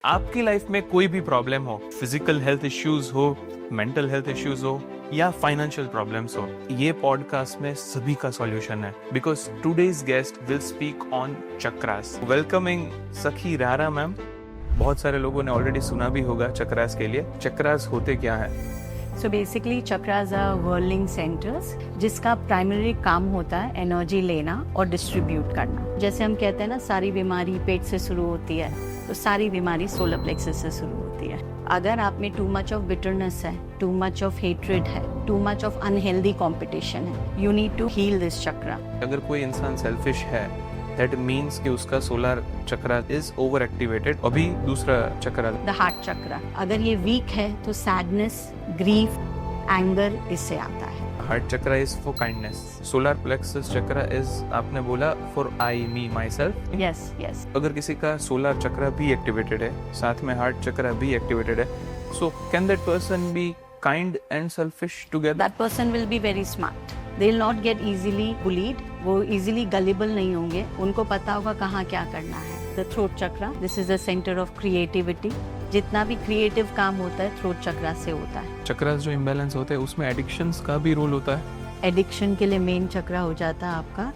आपकी लाइफ में कोई भी प्रॉब्लम हो, फिजिकल हेल्थ इश्यूज हो, मेंटल हेल्थ इश्यूज हो या फाइनेंशियल प्रॉब्लम्स हो, ये पॉडकास्ट में सभी का सॉल्यूशन है। Because today's guest will speak on chakras. Welcoming Sakhi Rara ma'am. बहुत सारे लोगों ने ऑलरेडी सुना भी होगा चक्रास के लिए। चक्रास होते क्या है? So basically chakras are whirling centres जिसका प्राइमरी काम होता है एनर्जी लेना और डिस्ट्रीब्यूट करना। जैसे हम कहते हैं ना, सारी बीमारी पेट से शुरू होती है, तो सारी बीमारी सोलर प्लेक्सस से शुरू होती है। अगर आप में टू मच ऑफ बिटरनेस है, टू मच ऑफ हेट्रेड है, too much of unhealthy competition है, you need to heal this chakra. अगर कोई इंसान सेल्फिश है, दैट मीन्स कि उसका solar chakra is over activated. अभी दूसरा चक्रा, द हार्ट चक्रा, अगर ये वीक है तो सैडनेस, ग्रीफ, एंगर इससे आता है। Heart chakra is for kindness, solar plexus chakra is, आपने बोला, for I me my self. Yes yes. अगर किसी का सोलर चक्रा भी एक्टिवेटेड है, साथ में हार्ट चक्रा भी एक्टिवेटेड है, so can that person be kind and selfish together? That person will be very smart. They will not gate easily bullied, वो इजीली गलिबल नहीं होंगे, उनको पता होगा कहाँ क्या करना है। The throat chakra, this is the centre of creativity. जितना भी क्रिएटिव काम होता है थ्रोट चक्रा से होता है। चक्रास जो इम्बैलेंस होते हैं उसमें एडिक्शंस का भी रोल होता है। एडिक्शन के लिए मेन चक्रा हो जाता है आपका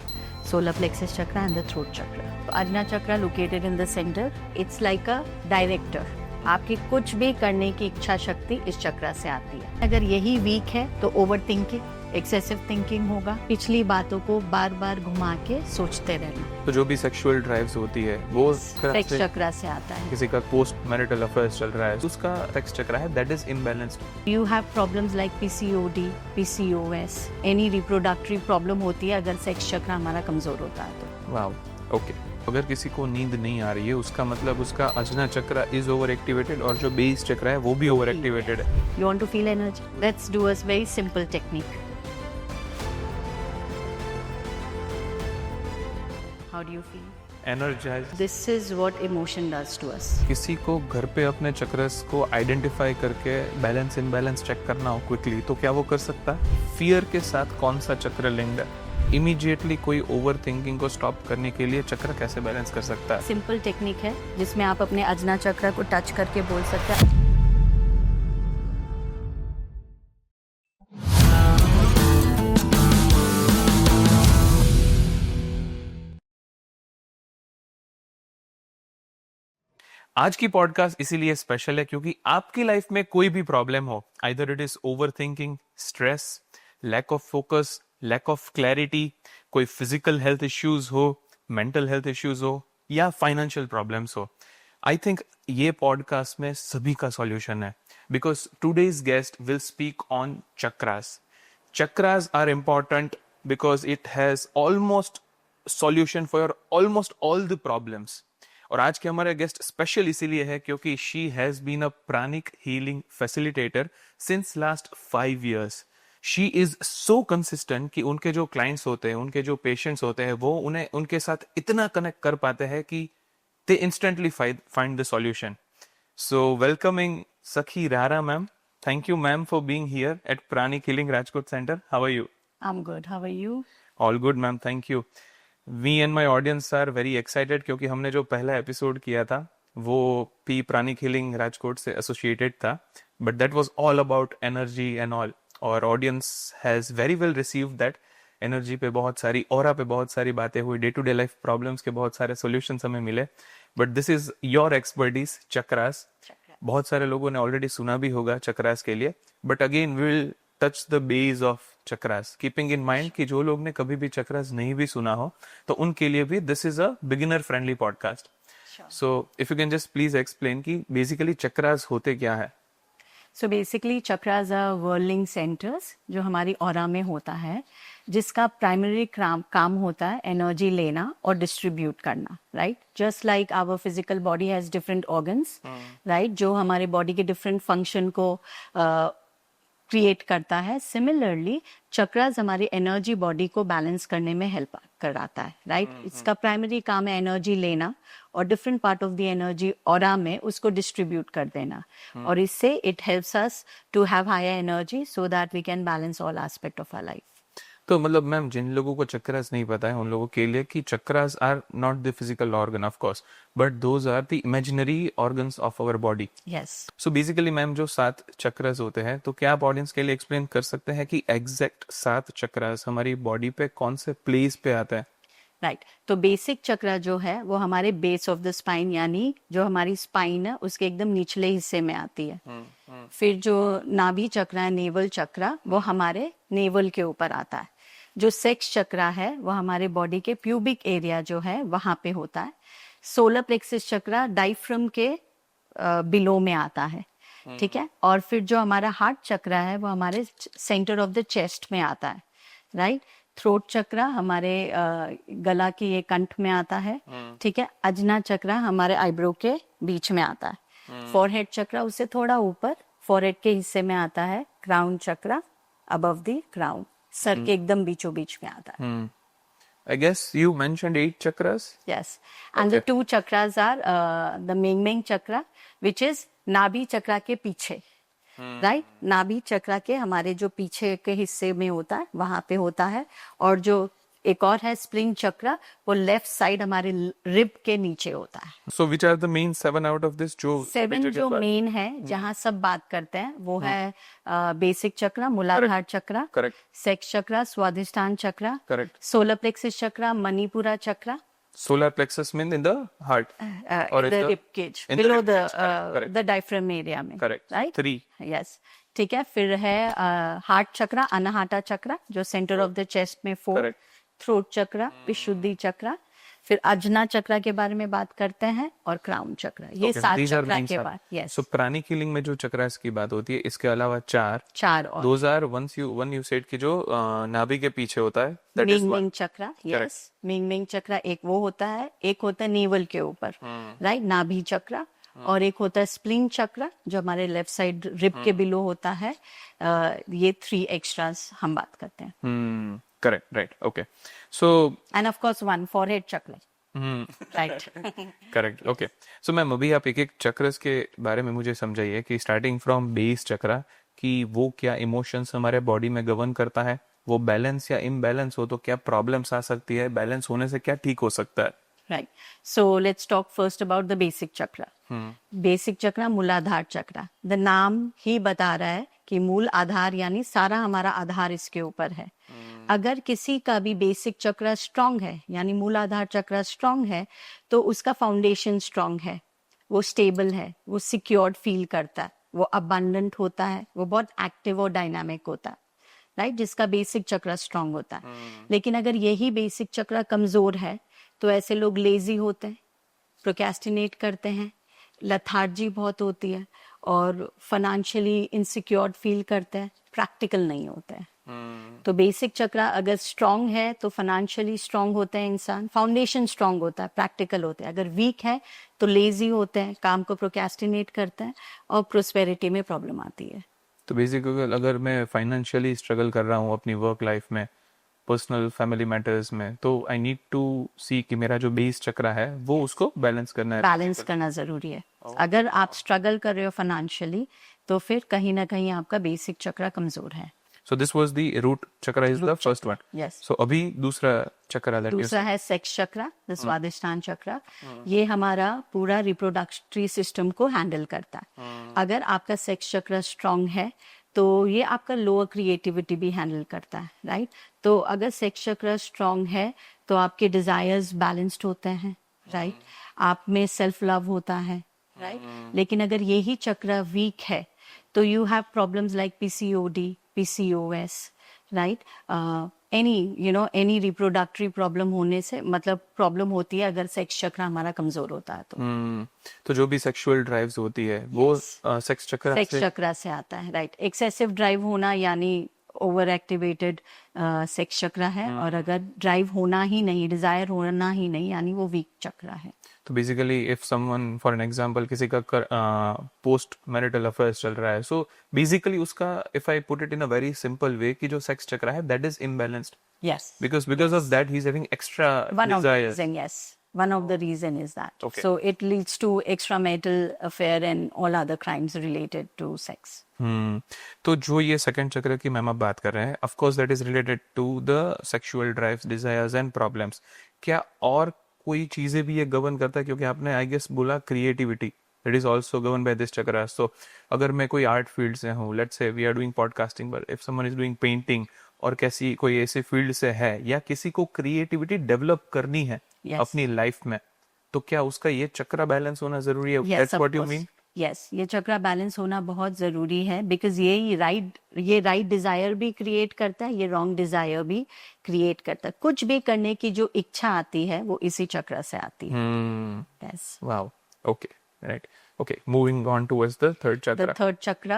solar plexus chakra and the throat chakra. Ajna chakra located in the center, it's like a director. आपकी कुछ भी करने की इच्छा शक्ति इस चक्रा से आती है। अगर यही वीक है तो ओवर थिंकिंग, एक्सेसिव थिंकिंग होगा, पिछली बातों को बार बार घुमा के सोचते रहना। तो जो भी सेक्सुअल ड्राइव्स होती है वो सेक्स चक्रा से आता है। किसी का पोस्ट मैरिटल अफेयर्स चल रहा है, उसका सेक्स चक्रा है, that is imbalanced. You have problems like PCOD, PCOS, any reproductive problem होती है अगर सेक्स चक्र हमारा कमजोर होता है तो। Wow, okay. अगर किसी को नींद नहीं आ रही है, उसका मतलब उसका Ajna chakra is over activated और जो बेस चक्रा है वो भी ओवर एक्टिवेटेड है। You want to feel energy? Let's do a very simple technique. How do you feel? Energized. This is what emotion does to us. किसी को घर पे अपने चक्रस को आइडेंटिफाई करके बैलेंस इनबैलेंस चेक करना हो क्विकली, तो क्या वो कर सकता है? फियर के साथ कौन सा चक्र लिंक्ड है? इमीडिएटली कोई ओवर थिंकिंग को स्टॉप करने के लिए चक्र कैसे बैलेंस कर सकता है? सिंपल टेक्निक है जिसमें आप अपने अजना चक्र को टच करके बोल सकते हैं। आज की पॉडकास्ट इसीलिए स्पेशल है क्योंकि आपकी लाइफ में कोई भी प्रॉब्लम हो, either it is overthinking, stress, lack of focus, lack of clarity, कोई फिजिकल हेल्थ इश्यूज हो, मेंटल हेल्थ इश्यूज हो या फाइनेंशियल प्रॉब्लम्स हो, आई थिंक ये पॉडकास्ट में सभी का सॉल्यूशन है। Because today's guest will speak on chakras. Chakras are important because it has almost solution for almost all the problems. और आज के हमारे गेस्ट स्पेशल इसीलिए है क्योंकि she has been a pranic healing facilitator since last 5 years। She is so consistent कि उनके जो क्लाइंट्स होते हैं, उनके जो पेशेंट्स होते हैं, वो उन्हें उनके साथ इतना कनेक्ट कर पाते हैं कि they instantly find the solution. So welcoming Sakhi Rara ma'am. Thank you ma'am for being here at pranic healing Rajkot center. How are you? I'm good. How are you? All good ma'am, thank you. We and my audience are very excited क्योंकि हमने जो पहला episode किया था वो P प्राणिक healing Rajkot से associated था, but that was all about energy and all. और audience has very well received that. Energy पे बहुत सारी, ऑरा पे बहुत सारी बातें हुई, day to day life problems के बहुत सारे सॉल्यूशंस हमें मिले। But this is your expertise, chakras. बहुत सारे लोगों ने ऑलरेडी सुना भी होगा चक्रास के लिए, but again we will touch the base of chakras, keeping in mind कि जो लोग ने कभी भी चक्रास नहीं भी सुना हो तो उनके लिए भी this is a beginner friendly podcast. So if you can just please explain कि बेसिकली चक्रास होते क्या है। So basically chakras are whirling centres जो हमारी ऑरा में होता है, जिसका प्राइमरी काम होता है एनर्जी लेना और डिस्ट्रीब्यूट करना। Right, just like our physical body has different organs, right, जो हमारे बॉडी के डिफरेंट फंक्शन को क्रिएट करता है। सिमिलरली चक्रास हमारी एनर्जी बॉडी को बैलेंस करने में हेल्प कराता है। राइट, इसका प्राइमरी काम है एनर्जी लेना और different part of the energy aura में उसको डिस्ट्रीब्यूट कर देना। और इससे it helps us to have higher energy so that we can balance all aspect of our life. तो मतलब मैम जिन लोगों को चक्रास नहीं पता है उन लोगों के लिए कि chakras are not the physical organ of course, but those are the imaginary organs of our body. Yes. So basically ma'am जो 7 चक्रास होते हैं, तो क्या आप ऑडियंस के लिए एक्सप्लेन कर सकते हैं कि एग्जैक्ट 7 चक्रास हमारी बॉडी पे कौन से प्लेस पे आता है? राइट. तो बेसिक चक्र जो है वो हमारे बेस ऑफ द स्पाइन, यानी जो हमारी स्पाइन है उसके एकदम निचले हिस्से में आती है. फिर जो नाभि चक्र है, नेवल चक्र, वो हमारे नेवल के ऊपर आता है. जो सेक्स चक्र है वो हमारे बॉडी के प्यूबिक एरिया जो है वहां पे होता है. सोलर प्लेक्सिस चक्र डायफ्रम के बिलो में आता है. ठीक है. और फिर जो हमारा हार्ट चक्र है वो हमारे सेंटर ऑफ द चेस्ट में आता है. राइट. थ्रोट चक्र हमारे गला की ये कंठ में आता है. ठीक है. अजना चक्र हमारे आईब्रो के बीच में आता है. फॉरहेड चक्र उससे थोड़ा ऊपर फॉरहेड के हिस्से में आता है. क्राउन चक्र अबव द क्राउन, सर के एकदम बीचों बीच में आता है. I guess you mentioned 8 chakras. Yes. And the two chakras are the Ming chakra, which is नाभि चक्र के पीछे. राइट. नाभि चक्र के हमारे जो पीछे के हिस्से में होता है वहां पे होता है. और जो एक और है स्प्लिन चक्र, वो लेफ्ट साइड हमारे रिब के नीचे होता है. So which are the main 7 out of this? जो 7 जो मेन है जहाँ सब बात करते हैं वो है बेसिक चक्र, मूलाधार चक्र, Correct. सेक्स चक्र, स्वादिष्ठान चक्र, Correct. सोलर प्लेक्सिस चक्र, मणिपुरा चक्र. Solar plexus means in the heart or in the the rib cage, in the below rib the cage. Correct. the diaphragm area में. Correct. Right. 3. Yes. ठीक है. फिर है हार्ट चक्र, अनाहटा चक्र जो सेंटर ऑफ द चेस्ट में. 4. Correct. थ्रोट चक्र, विशुद्धि चक्र. फिर अजना चक्र के बारे में बात करते हैं और क्राउन चक्र. ये Okay, 7 these are चक्र main के 7. बाद. यस. So प्राणिक हीलिंग में जो चक्रास की बात होती है, इसके अलावा 4 और those are one you said कि जो नाभि के पीछे होता है, that is one. मिंग चक्र. यस. मिंग चक्र एक वो होता है. एक होता है नेवल के ऊपर, राइट, नाभि चक्र. और एक होता है स्प्लिन चक्र जो हमारे लेफ्ट साइड रिब के बिलो होता है. ये 3 एक्स्ट्रास हम बात करते हैं. Correct, right, okay. So and of course 1 forehead chakra. Right. Correct. Okay. So ma'am अभी आप एक एक चक्रस के बारे में मुझे समझाइए कि स्टार्टिंग फ्रॉम बेस चक्र कि वो क्या इमोशंस हमारे बॉडी में गवर्न करता है, वो बैलेंस या इम्बैलेंस हो तो क्या प्रॉब्लम्स आ सकती है, बैलेंस होने से क्या ठीक हो सकता है. Right. So let's talk first about the basic chakra. Basic चक्र मूलाधार चक्र. द नाम ही बता रहा है कि मूल आधार यानी सारा हमारा आधार इसके ऊपर है. अगर किसी का भी बेसिक चक्र स्ट्रांग है यानी मूलाधार चक्र स्ट्रांग है तो उसका फाउंडेशन स्ट्रांग है, वो स्टेबल है, वो सिक्योर्ड फील करता है, वो अबंडेंट होता है, वो बहुत एक्टिव और डायनामिक होता है. राइट. जिसका बेसिक चक्र स्ट्रांग होता है. लेकिन अगर यही बेसिक चक्र कमजोर है तो ऐसे लोग लेजी होते हैं, प्रोक्रेस्टिनेट करते हैं, लथार्जी बहुत होती है और फाइनेंशियली इनसिक्योर फील करते हैं, प्रैक्टिकल नहीं होते हैं. तो बेसिक चक्र अगर स्ट्रांग है तो फाइनेंशियली स्ट्रांग होते हैं इंसान, फाउंडेशन स्ट्रांग होता है, प्रैक्टिकल होते हैं. अगर वीक है तो लेजी होते हैं, काम को प्रोक्रेस्टिनेट करते हैं और प्रोस्पेरिटी में प्रॉब्लम आती है. तो बेसिकली अगर मैं फाइनेंशियली स्ट्रगल कर रहा हूँ अपनी वर्क लाइफ में, पर्सनल फैमिली मैटर्स में, तो आई नीड टू सी कि मेरा जो बेस चक्र है वो उसको बैलेंस करना है. बैलेंस करना जरूरी है. अगर आप स्ट्रगल कर रहे हो फाइनेंशियली तो फिर कहीं ना कहीं आपका बेसिक चक्र कमजोर है. So this was the root chakra is the first one. Yes. So अभी दूसरा चक्रा that you दूसरा है सेक्स चक्र, द स्वादिष्ठान चक्र. ये हमारा पूरा रिप्रोडक्टरी सिस्टम को हैंडल करता है. अगर आपका सेक्स चक्र स्ट्रांग है तो ये आपका लोअर क्रिएटिविटी भी हैंडल करता है. राइट. तो अगर सेक्स चक्र स्ट्रांग है तो आपके डिजायर्स बैलेंस्ड होते हैं. राइट. आप में सेल्फ लव होता है. राइट. लेकिन अगर यही चक्र वीक है तो you have problems like PCOD, PCOS, right. Any reproductive problem होने से मतलब प्रॉब्लम होती है अगर सेक्स चक्र हमारा कमजोर होता है तो. तो जो भी सेक्सुअल ड्राइव्स होती है वो सेक्स चक्र से आता है. राइट. एक्सेसिव ड्राइव होना यानी ओवर एक्टिवेटेड सेक्स चक्र है. और अगर ड्राइव होना ही नहीं, डिजायर होना ही नहीं, यानी वो वीक चक्र है. तो basically if someone for an example किसी का पोस्ट मैरिटल अफेयर्स चल रहा है, सो बेसिकली उसका if I put it in a very simple way कि जो सेक्स चक्र है that is imbalanced. Yes. Because of that he is having extra desire. Yes. One of the reason is that. Okay. So it leads to extramarital affair and all other crimes related to sex. तो जो ये second चक्र की ma'am आप बात कर रहे हैं, of course that is related to the sexual drives, desires and problems. क्या और कोई चीजें भी ये गवर्न करता है? क्योंकि आपने आई गेस बोला creativity, that is also govern by this चक्र. सो अगर मैं कोई आर्ट फील्ड से हूँ, let's say we are doing podcasting, but if someone is doing painting और कैसी कोई ऐसे फील्ड से है, या किसी को क्रिएटिविटी डेवलप करनी है Yes. अपनी लाइफ में, तो क्या उसका ये चक्र बैलेंस होना जरूरी है? Yes, that's of what you course. Mean? Yes, ये चक्रा बैलेंस होना बहुत जरूरी है, बिकॉज ये राइट डिजायर भी क्रिएट करता है, ये रॉन्ग डिजायर भी क्रिएट करता है. कुछ भी करने की जो इच्छा आती है वो इसी चक्र से आती है. Yes. Wow. Okay. Right. Okay. Moving on towards the third the chakra. Third चक्र,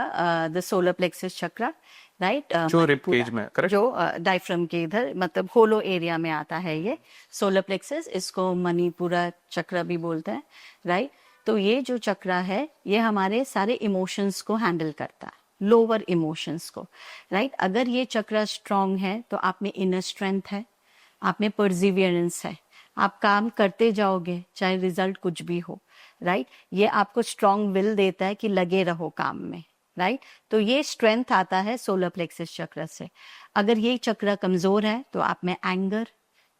the solar plexus chakra, right. जो रिब केज में, correct? जो डायफ्राम के इधर, मतलब होलो एरिया में आता है ये सोलर प्लेक्सस. इसको मणिपुरा चक्र भी बोलते हैं, राइट. तो ये जो चक्र है ये हमारे सारे इमोशंस को हैंडल करता है, लोअर इमोशंस को, राइट. अगर ये चक्र स्ट्रांग है तो आप में इनर स्ट्रेंथ है, आप में परसिवियरेंस है, आप काम करते जाओगे चाहे रिजल्ट कुछ भी हो, राइट. ये आपको स्ट्रांग विल देता है कि लगे रहो काम में, राइट. तो ये स्ट्रेंथ आता है सोलर प्लेक्सस चक्र से. अगर ये चक्र कमजोर है तो आप में एंगर,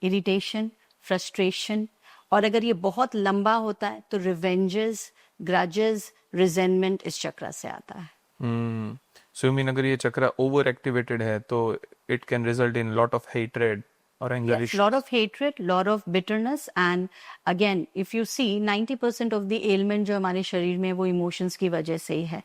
इरिटेशन, फ्रस्ट्रेशन, और अगर ये बहुत लंबा होता है तो रिवेंजेस, ग्रजेस, रिजेंटमेंट इस चक्र से आता है. So you mean अगर ये चक्र ओवर एक्टिवेटेड है तो it can result in lot of hatred और anger Yes, lot of hatred, lot of bitterness, and again, if you see 90% of the ailment जो हमारे शरीर में वो emotions की वजह से ही है,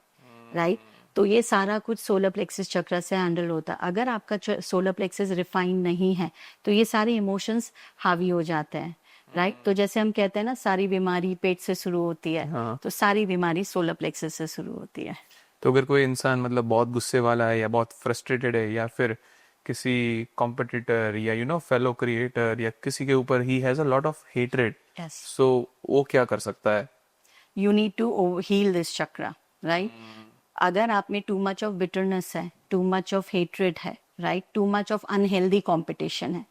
right? तो ये सारा कुछ सोलर प्लेक्सस चक्र से हैंडल होता है. अगर आपका सोलर प्लेक्सस रिफाइन नहीं है तो ये सारे इमोशंस हावी हो जाते हैं, राइट. तो जैसे हम कहते हैं ना, सारी बीमारी पेट से शुरू होती है, तो सारी बीमारी सोलर प्लेक्सस से शुरू होती है. तो अगर कोई इंसान मतलब बहुत गुस्से वाला है या बहुत फ्रस्ट्रेटेड है, या फिर किसी कॉम्पिटिटर या फेलो क्रिएटर या किसी के ऊपर he has a lot of hatred, Yes. सो वो क्या कर सकता है? You need to heal this chakra, right? अगर आप में too much of bitterness है, too much of hatred है, right? Too much of unhealthy competition है.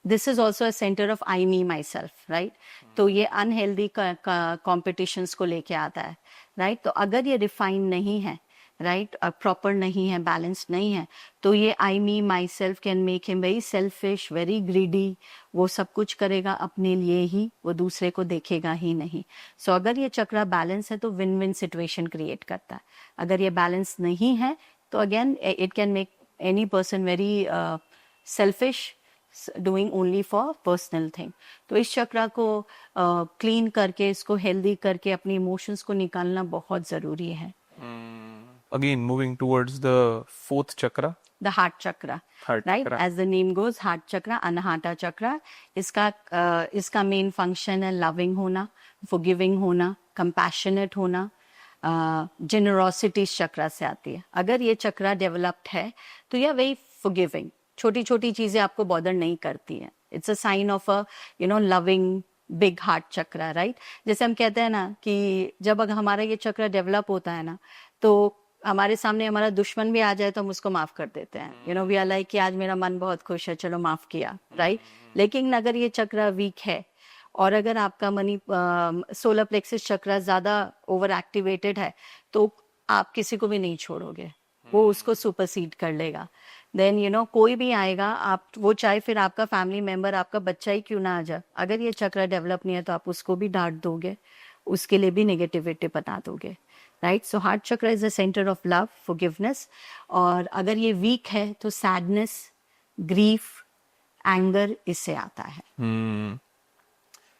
This is also a center of I, me, myself, right? तो ये unhealthy competitions को लेके आता है, right? तो अगर ये refine नहीं है, राइट, प्रॉपर नहीं है, बैलेंस नहीं है, तो ये I, me, myself can make him very selfish, very greedy. वो सब कुछ करेगा अपने लिए ही, वो दूसरे को देखेगा ही नहीं. सो अगर ये चक्र बैलेंस है तो विन विन सिचुएशन क्रिएट करता है. अगर ये बैलेंस नहीं है तो again it can make any person very selfish, doing only for personal thing. तो इस चक्र को क्लीन करके, इसको हेल्दी करके अपने इमोशंस को निकालना बहुत ज़रूरी है. Again, moving towards the fourth chakra. The heart chakra, Heart right? chakra. As the name goes, heart chakra, anahata chakra. इसका मेन फंक्शन है लविंग होना, forgiving होना, compassionate होना, generosity इस चक्र से आती है. अगर ये चक्र डेवलप्ड है तो यह वेरी forgiving, छोटी छोटी चीजें आपको बॉदर नहीं करती है. It's a sign of a loving big heart chakra, right. जैसे हम कहते हैं ना कि जब अगर हमारा ये चक्र डेवलप होता है ना, तो हमारे सामने हमारा दुश्मन भी आ जाए तो हम उसको माफ कर देते हैं. वी आर लाइक कि आज मेरा मन बहुत खुश है, चलो माफ किया, राइट. लेकिन अगर ये चक्र वीक है और अगर आपका सोलर प्लेक्सस चक्र ज्यादा ओवर एक्टिवेटेड है तो आप किसी को भी नहीं छोड़ोगे, वो उसको सुपरसीड कर लेगा. देन कोई भी आएगा, आप वो चाहे फिर आपका फैमिली मेंबर, आपका बच्चा ही क्यों ना आ जाए, अगर ये चक्र डेवलप नहीं है तो आप उसको भी डांट दोगे, उसके लिए भी नेगेटिविटी बता दोगे, right. So heart chakra is the centre of love, forgiveness. और अगर ये वीक है तो सैडनेस, ग्रीफ, एंगर इससे आता है.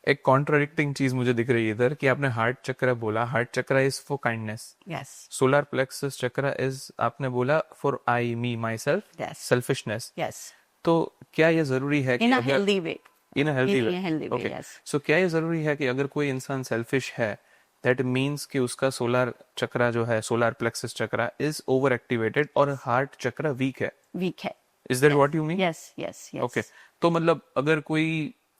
एक कॉन्ट्राडिक्टिंग चीज मुझे दिख रही है इधर कि आपने हार्ट चक्र बोला, heart chakra is for kindness. Yes. Solar plexus चक्र इज आपने बोला for I, me, my self, Yes. Selfishness. Yes. तो क्या ये जरूरी है कि इन अ अगर healthy way, in a healthy in a way, healthy way, okay, yes. सो क्या ये जरूरी है कि अगर कोई इंसान सेल्फिश है, दैट मीन्स कि उसका सोलर चक्र जो है, सोलर प्लेक्सस चक्र इज ओवर एक्टिवेटेड और हार्ट चक्र वीक है? वीक है. Is that what you mean? Yes, yes, yes. Okay, तो मतलब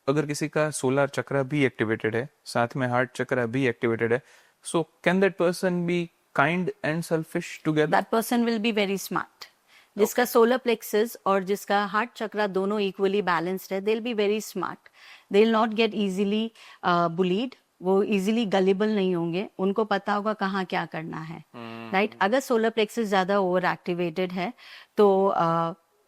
अगर किसी का सोलर चक्र भी एक्टिवेटेड है, साथ में हार्ट चक्र भी एक्टिवेटेड है, so can that person be kind and selfish together? That person will be very smart, जिसका सोलर प्लेक्सस और जिसका हार्ट चक्रा दोनों इक्वली बैलेंस्ड है, they will be very smart, they will not gate easily bullied, वो easily गलेबल नहीं होंगे, उनको पता होगा कहाँ क्या करना है, राइट। अगर सोलर प्लेक्सस ज्यादा ओवर एक्टिवेटेड है तो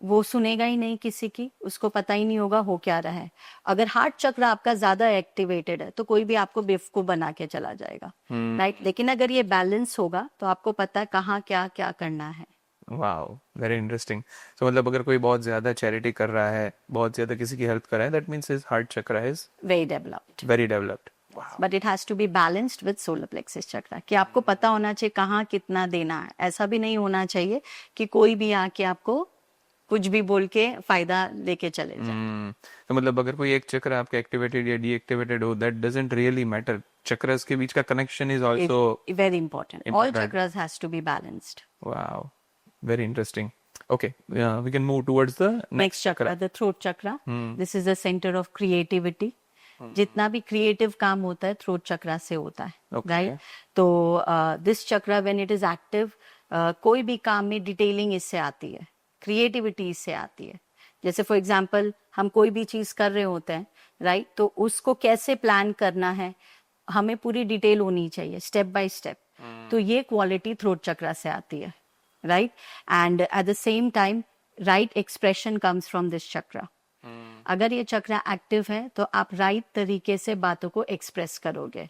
वो सुनेगा ही नहीं किसी की, उसको पता ही नहीं होगा हो क्या रहा है। अगर हार्ट चक्र आपका ज्यादा एक्टिवेटेड है तो कोई भी आपको बेवकूफ बना के चला जाएगा, राइट। लेकिन अगर ये बैलेंस होगा तो आपको पता है कहाँ क्या क्या करना है। Wow, very interesting. सो मतलब अगर कोई बहुत ज्यादा चैरिटी कर रहा है, बहुत ज्यादा किसी की हेल्प कर रहा है, that means his heart chakra is very developed, very developed. But it has to be balanced with solar plexus chakra, कि आपको पता होना चाहिए कहाँ कितना देना है। ऐसा भी नहीं होना चाहिए कि कोई भी आके आपको कुछ भी बोल के फायदा लेके चले जाए। तो मतलब अगर कोई एक चक्र आपका एक्टिवेटेड या डीएक्टिवेटेड हो, that doesn't really matter, chakras के बीच का connection is also very important, all chakras has to be balanced. Wow, very interesting. Okay, we can move towards the next chakra, the throat chakra. This is the centre of creativity. जितना भी creative काम होता है throat चक्रा से होता है, राइट। तो this chakra when it is active, कोई भी काम में डिटेलिंग इससे आती है, क्रिएटिविटी इससे आती है। जैसे फॉर एग्जाम्पल हम कोई भी चीज कर रहे होते हैं, राइट, तो उसको कैसे प्लान करना है हमें पूरी डिटेल होनी चाहिए, स्टेप बाय स्टेप। तो ये क्वालिटी थ्रोट चक्रा से आती है, right. And at the same time right expression comes from this chakra. अगर ये चक्र एक्टिव है तो आप राइट तरीके से बातों को एक्सप्रेस करोगे,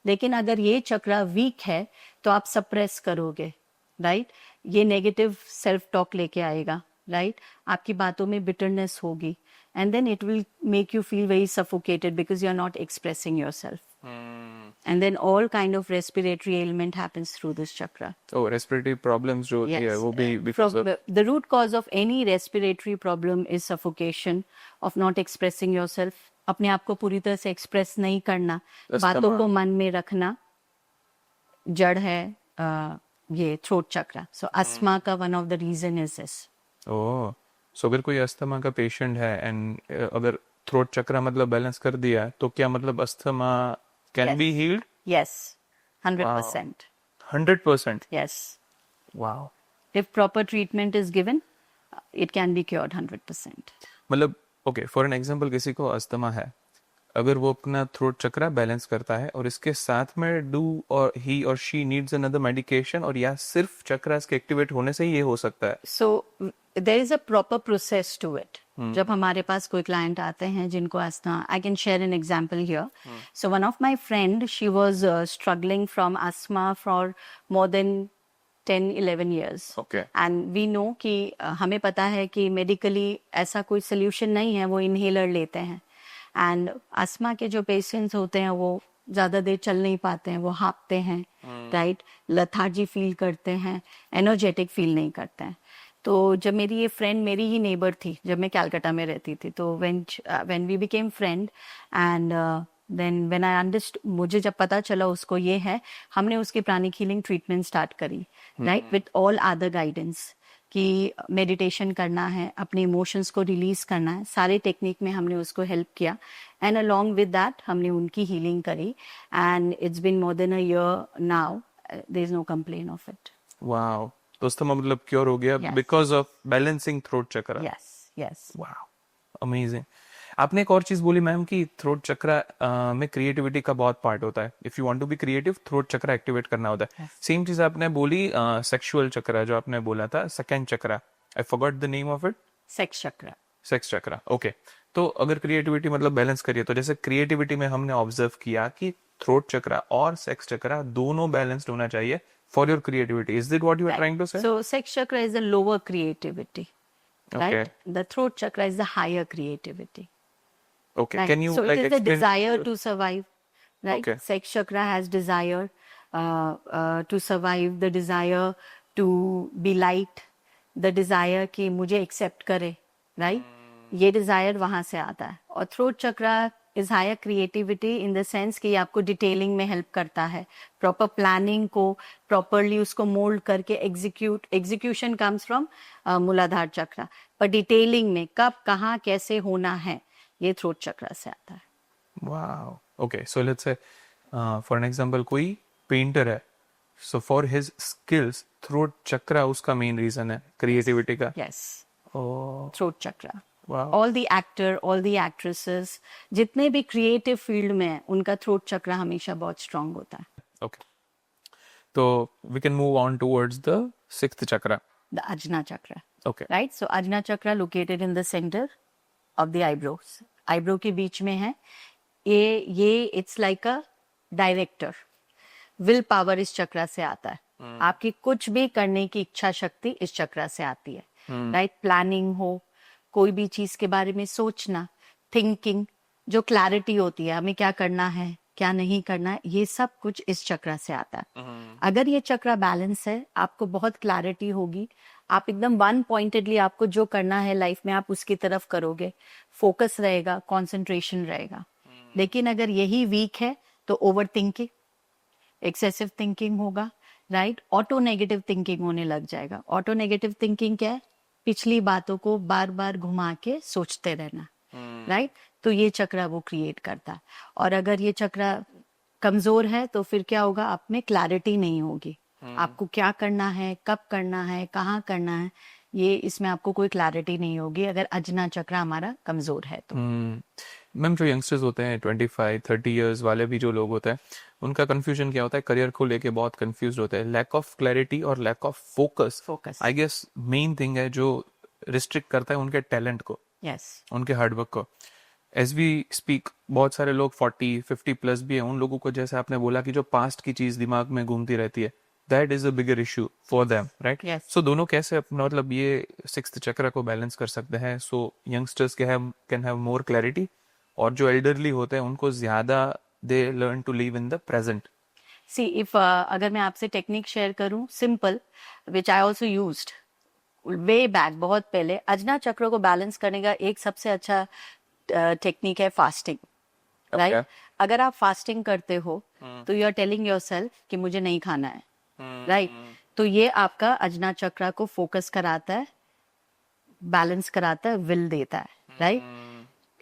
लेकिन अगर ये चक्र वीक है तो आप सप्रेस करोगे, राइट। ये नेगेटिव सेल्फ टॉक लेके आएगा, राइट। आपकी बातों में बिटरनेस होगी and then it will make you feel very suffocated because you are not expressing yourself, and then all kind of respiratory ailment happens through this chakra. Oh, respiratory problems जो होती है वो भी because of The root cause of any respiratory problem is suffocation, of not expressing yourself, अपने आप को पूरी तरह से एक्सप्रेस नहीं करना, बातों को मन में रखना, जड़ है ये थ्रोट चक्रा। सो अस्थमा का one of the reason is this. Oh, so अगर कोई अस्थमा का पेशेंट है एंड अगर थ्रोट चक्रा मतलब बैलेंस कर दिया तो क्या मतलब asthma can be healed? Yes, 100%. 100%? Yes. Wow. If proper treatment is given, it can be cured 100%. मतलब ओके, फॉर एन एग्जांपल किसी को अस्थमा है, अगर वो अपना थ्रोट चक्रा बैलेंस करता है और इसके साथ में डू और ही और शी नीड्स अनदर मेडिकेशन, और या सिर्फ चक्रास के एक्टिवेट होने से ही ये हो सकता है? So there is a proper process to it. जब हमारे पास कोई क्लाइंट आते हैं जिनको asthma, I can share an example here. So one of my friend, she was struggling from asthma for more than 10-11 years. Okay. And we know कि हमें पता है कि मेडिकली ऐसा कोई सोल्यूशन नहीं है, वो इनहेलर लेते हैं। एंड अस्थमा के जो पेशेंट्स होते हैं वो ज्यादा देर चल नहीं पाते हैं, वो हाँपते हैं, राइट, लथार्जी फील करते हैं, एनर्जेटिक फील नहीं करते हैं। तो जब मेरी ये फ्रेंड, मेरी ही नेबर थी जब मैं कैलकाटा में रहती थी, तो when we became friend and then when I understood, मुझे जब पता चला उसको ये है, हमने उसकी प्राणिक हीलिंग ट्रीटमेंट स्टार्ट करी, right, with all other guidance कि मेडिटेशन करना है, अपने इमोशंस को रिलीज करना है, सारे टेक्निक में हमने उसको हेल्प किया। एंड अलोंग विद दैट हमने उनकी हीलिंग करी and it's been more than a year now, there is no complain of it. Wow, तो अस्थमा मतलब क्योर हो गया because of balancing throat chakra. Yes yes. Wow, amazing. आपने एक और चीज बोली मैम कि थ्रोट चक्रा में क्रिएटिविटी का बहुत पार्ट होता है। If you want to be creative, throat chakra activate करना होता है। सेम चीज आपने बोली सेक्सुअल चक्रा, जो आपने बोला था second chakra, I forgot the name of it. Sex chakra. Sex chakra, okay. तो अगर क्रिएटिविटी मतलब बैलेंस करिए, तो जैसे क्रिएटिविटी में हमने ऑब्जर्व किया कि थ्रोट चक्रा और सेक्स चक्रा दोनों बैलेंस्ड होना चाहिए for your creativity. Is that what you are trying to say? So sex chakra is the lower creativity, right? Okay. The throat chakra is the higher creativity. Okay. Right? Can you so like it is the explain? desire to survive, right? Okay. Sex chakra has desire to survive, the desire to be liked, the desire कि मुझे accept करे, right? ये desire वहाँ से आता है। और throat chakra is higher creativity in the sense कि आपको डिटेलिंग में हेल्प करता है, प्रॉपर प्लानिंग को प्रॉपरली उसको मोल्ड करके एग्जीक्यूशन कम्स फ्रॉम मूलाधार चक्र, पर डिटेलिंग में कब कहाँ कैसे होना है ये थ्रोट चक्र से आता है। Wow, okay. So let's say for an example कोई पेंटर है, So for his skills, throat chakra उसका main reason है creativity का. Yes. Oh, throat chakra. wow. All the actor, all the actresses, जितने भी क्रिएटिव फील्ड में हैं, उनका थ्रोट चक्रा हमेशा बहुत स्ट्रांग होता है. Okay. So we can move on towards the sixth chakra. The Ajna chakra. Okay. Right. So Ajna chakra located in the centre of the eyebrows. Eyebrow के बीच में है. ये it's like a director. Will power इस चक्रा से आता है. आपकी कुछ भी करने की इच्छा शक्ति इस चक्रा से आती है. राइट. प्लानिंग हो, कोई भी चीज के बारे में सोचना, थिंकिंग, जो क्लैरिटी होती है हमें क्या करना है क्या नहीं करना है, ये सब कुछ इस चक्रा से आता है. अगर ये चक्रा बैलेंस है, आपको बहुत क्लैरिटी होगी. आप एकदम वन पॉइंटेडली आपको जो करना है लाइफ में आप उसकी तरफ करोगे. फोकस रहेगा, कंसंट्रेशन रहेगा. लेकिन अगर यही वीक है तो ओवर थिंकिंग, एक्सेसिव थिंकिंग होगा. राइट. ऑटो नेगेटिव थिंकिंग होने लग जाएगा. ऑटो नेगेटिव थिंकिंग क्या है? पिछली बातों को बार बार घुमा के सोचते रहना. राइट. तो ये चक्रा वो क्रिएट करता है. और अगर ये चक्रा कमजोर है तो फिर क्या होगा? आप में क्लैरिटी नहीं होगी. आपको क्या करना है, कब करना है, कहाँ करना है, ये इसमें आपको कोई क्लैरिटी नहीं होगी अगर अजना चक्रा हमारा कमजोर है तो. मैम जो यंगस्टर्स होते हैं 25-30 इयर्स वाले भी जो लोग होते हैं, उनका कंफ्यूजन क्या होता है? करियर को लेके बहुत कंफ्यूज होते हैं. लैक ऑफ क्लैरिटी और lack of focus I guess main thing है जो रिस्ट्रिक्ट करता है उनके टैलेंट को. यस. उनके हार्डवर्क को. एज वी स्पीक बहुत सारे लोग 40-50 प्लस भी हैं. उन लोगों को जैसे आपने बोला कि जो पास्ट की चीज दिमाग में घूमती रहती है, that is a bigger issue for them. Right. Yes. सो दोनों कैसे अपना मतलब ये सिक्स्थ चक्र को बैलेंस कर सकते हैं so youngsters can have more clarity, और जो एल्डरली होते हैं उनको ज्यादा they learn to live in the present. See if अगर मैं आपसे टेक्निक शेयर करूं, simple, which I also used way back, बहुत पहले. अजना चक्र को बैलेंस करने का एक सबसे अच्छा टेक्निक है फास्टिंग. राइट. अगर आप फास्टिंग करते हो तो यू आर टेलिंग योरसेल्फ कि मुझे नहीं खाना है. राइट. तो ये आपका अजना चक्र को फोकस कराता है, बैलेंस कराता है, विल देता है. राइट.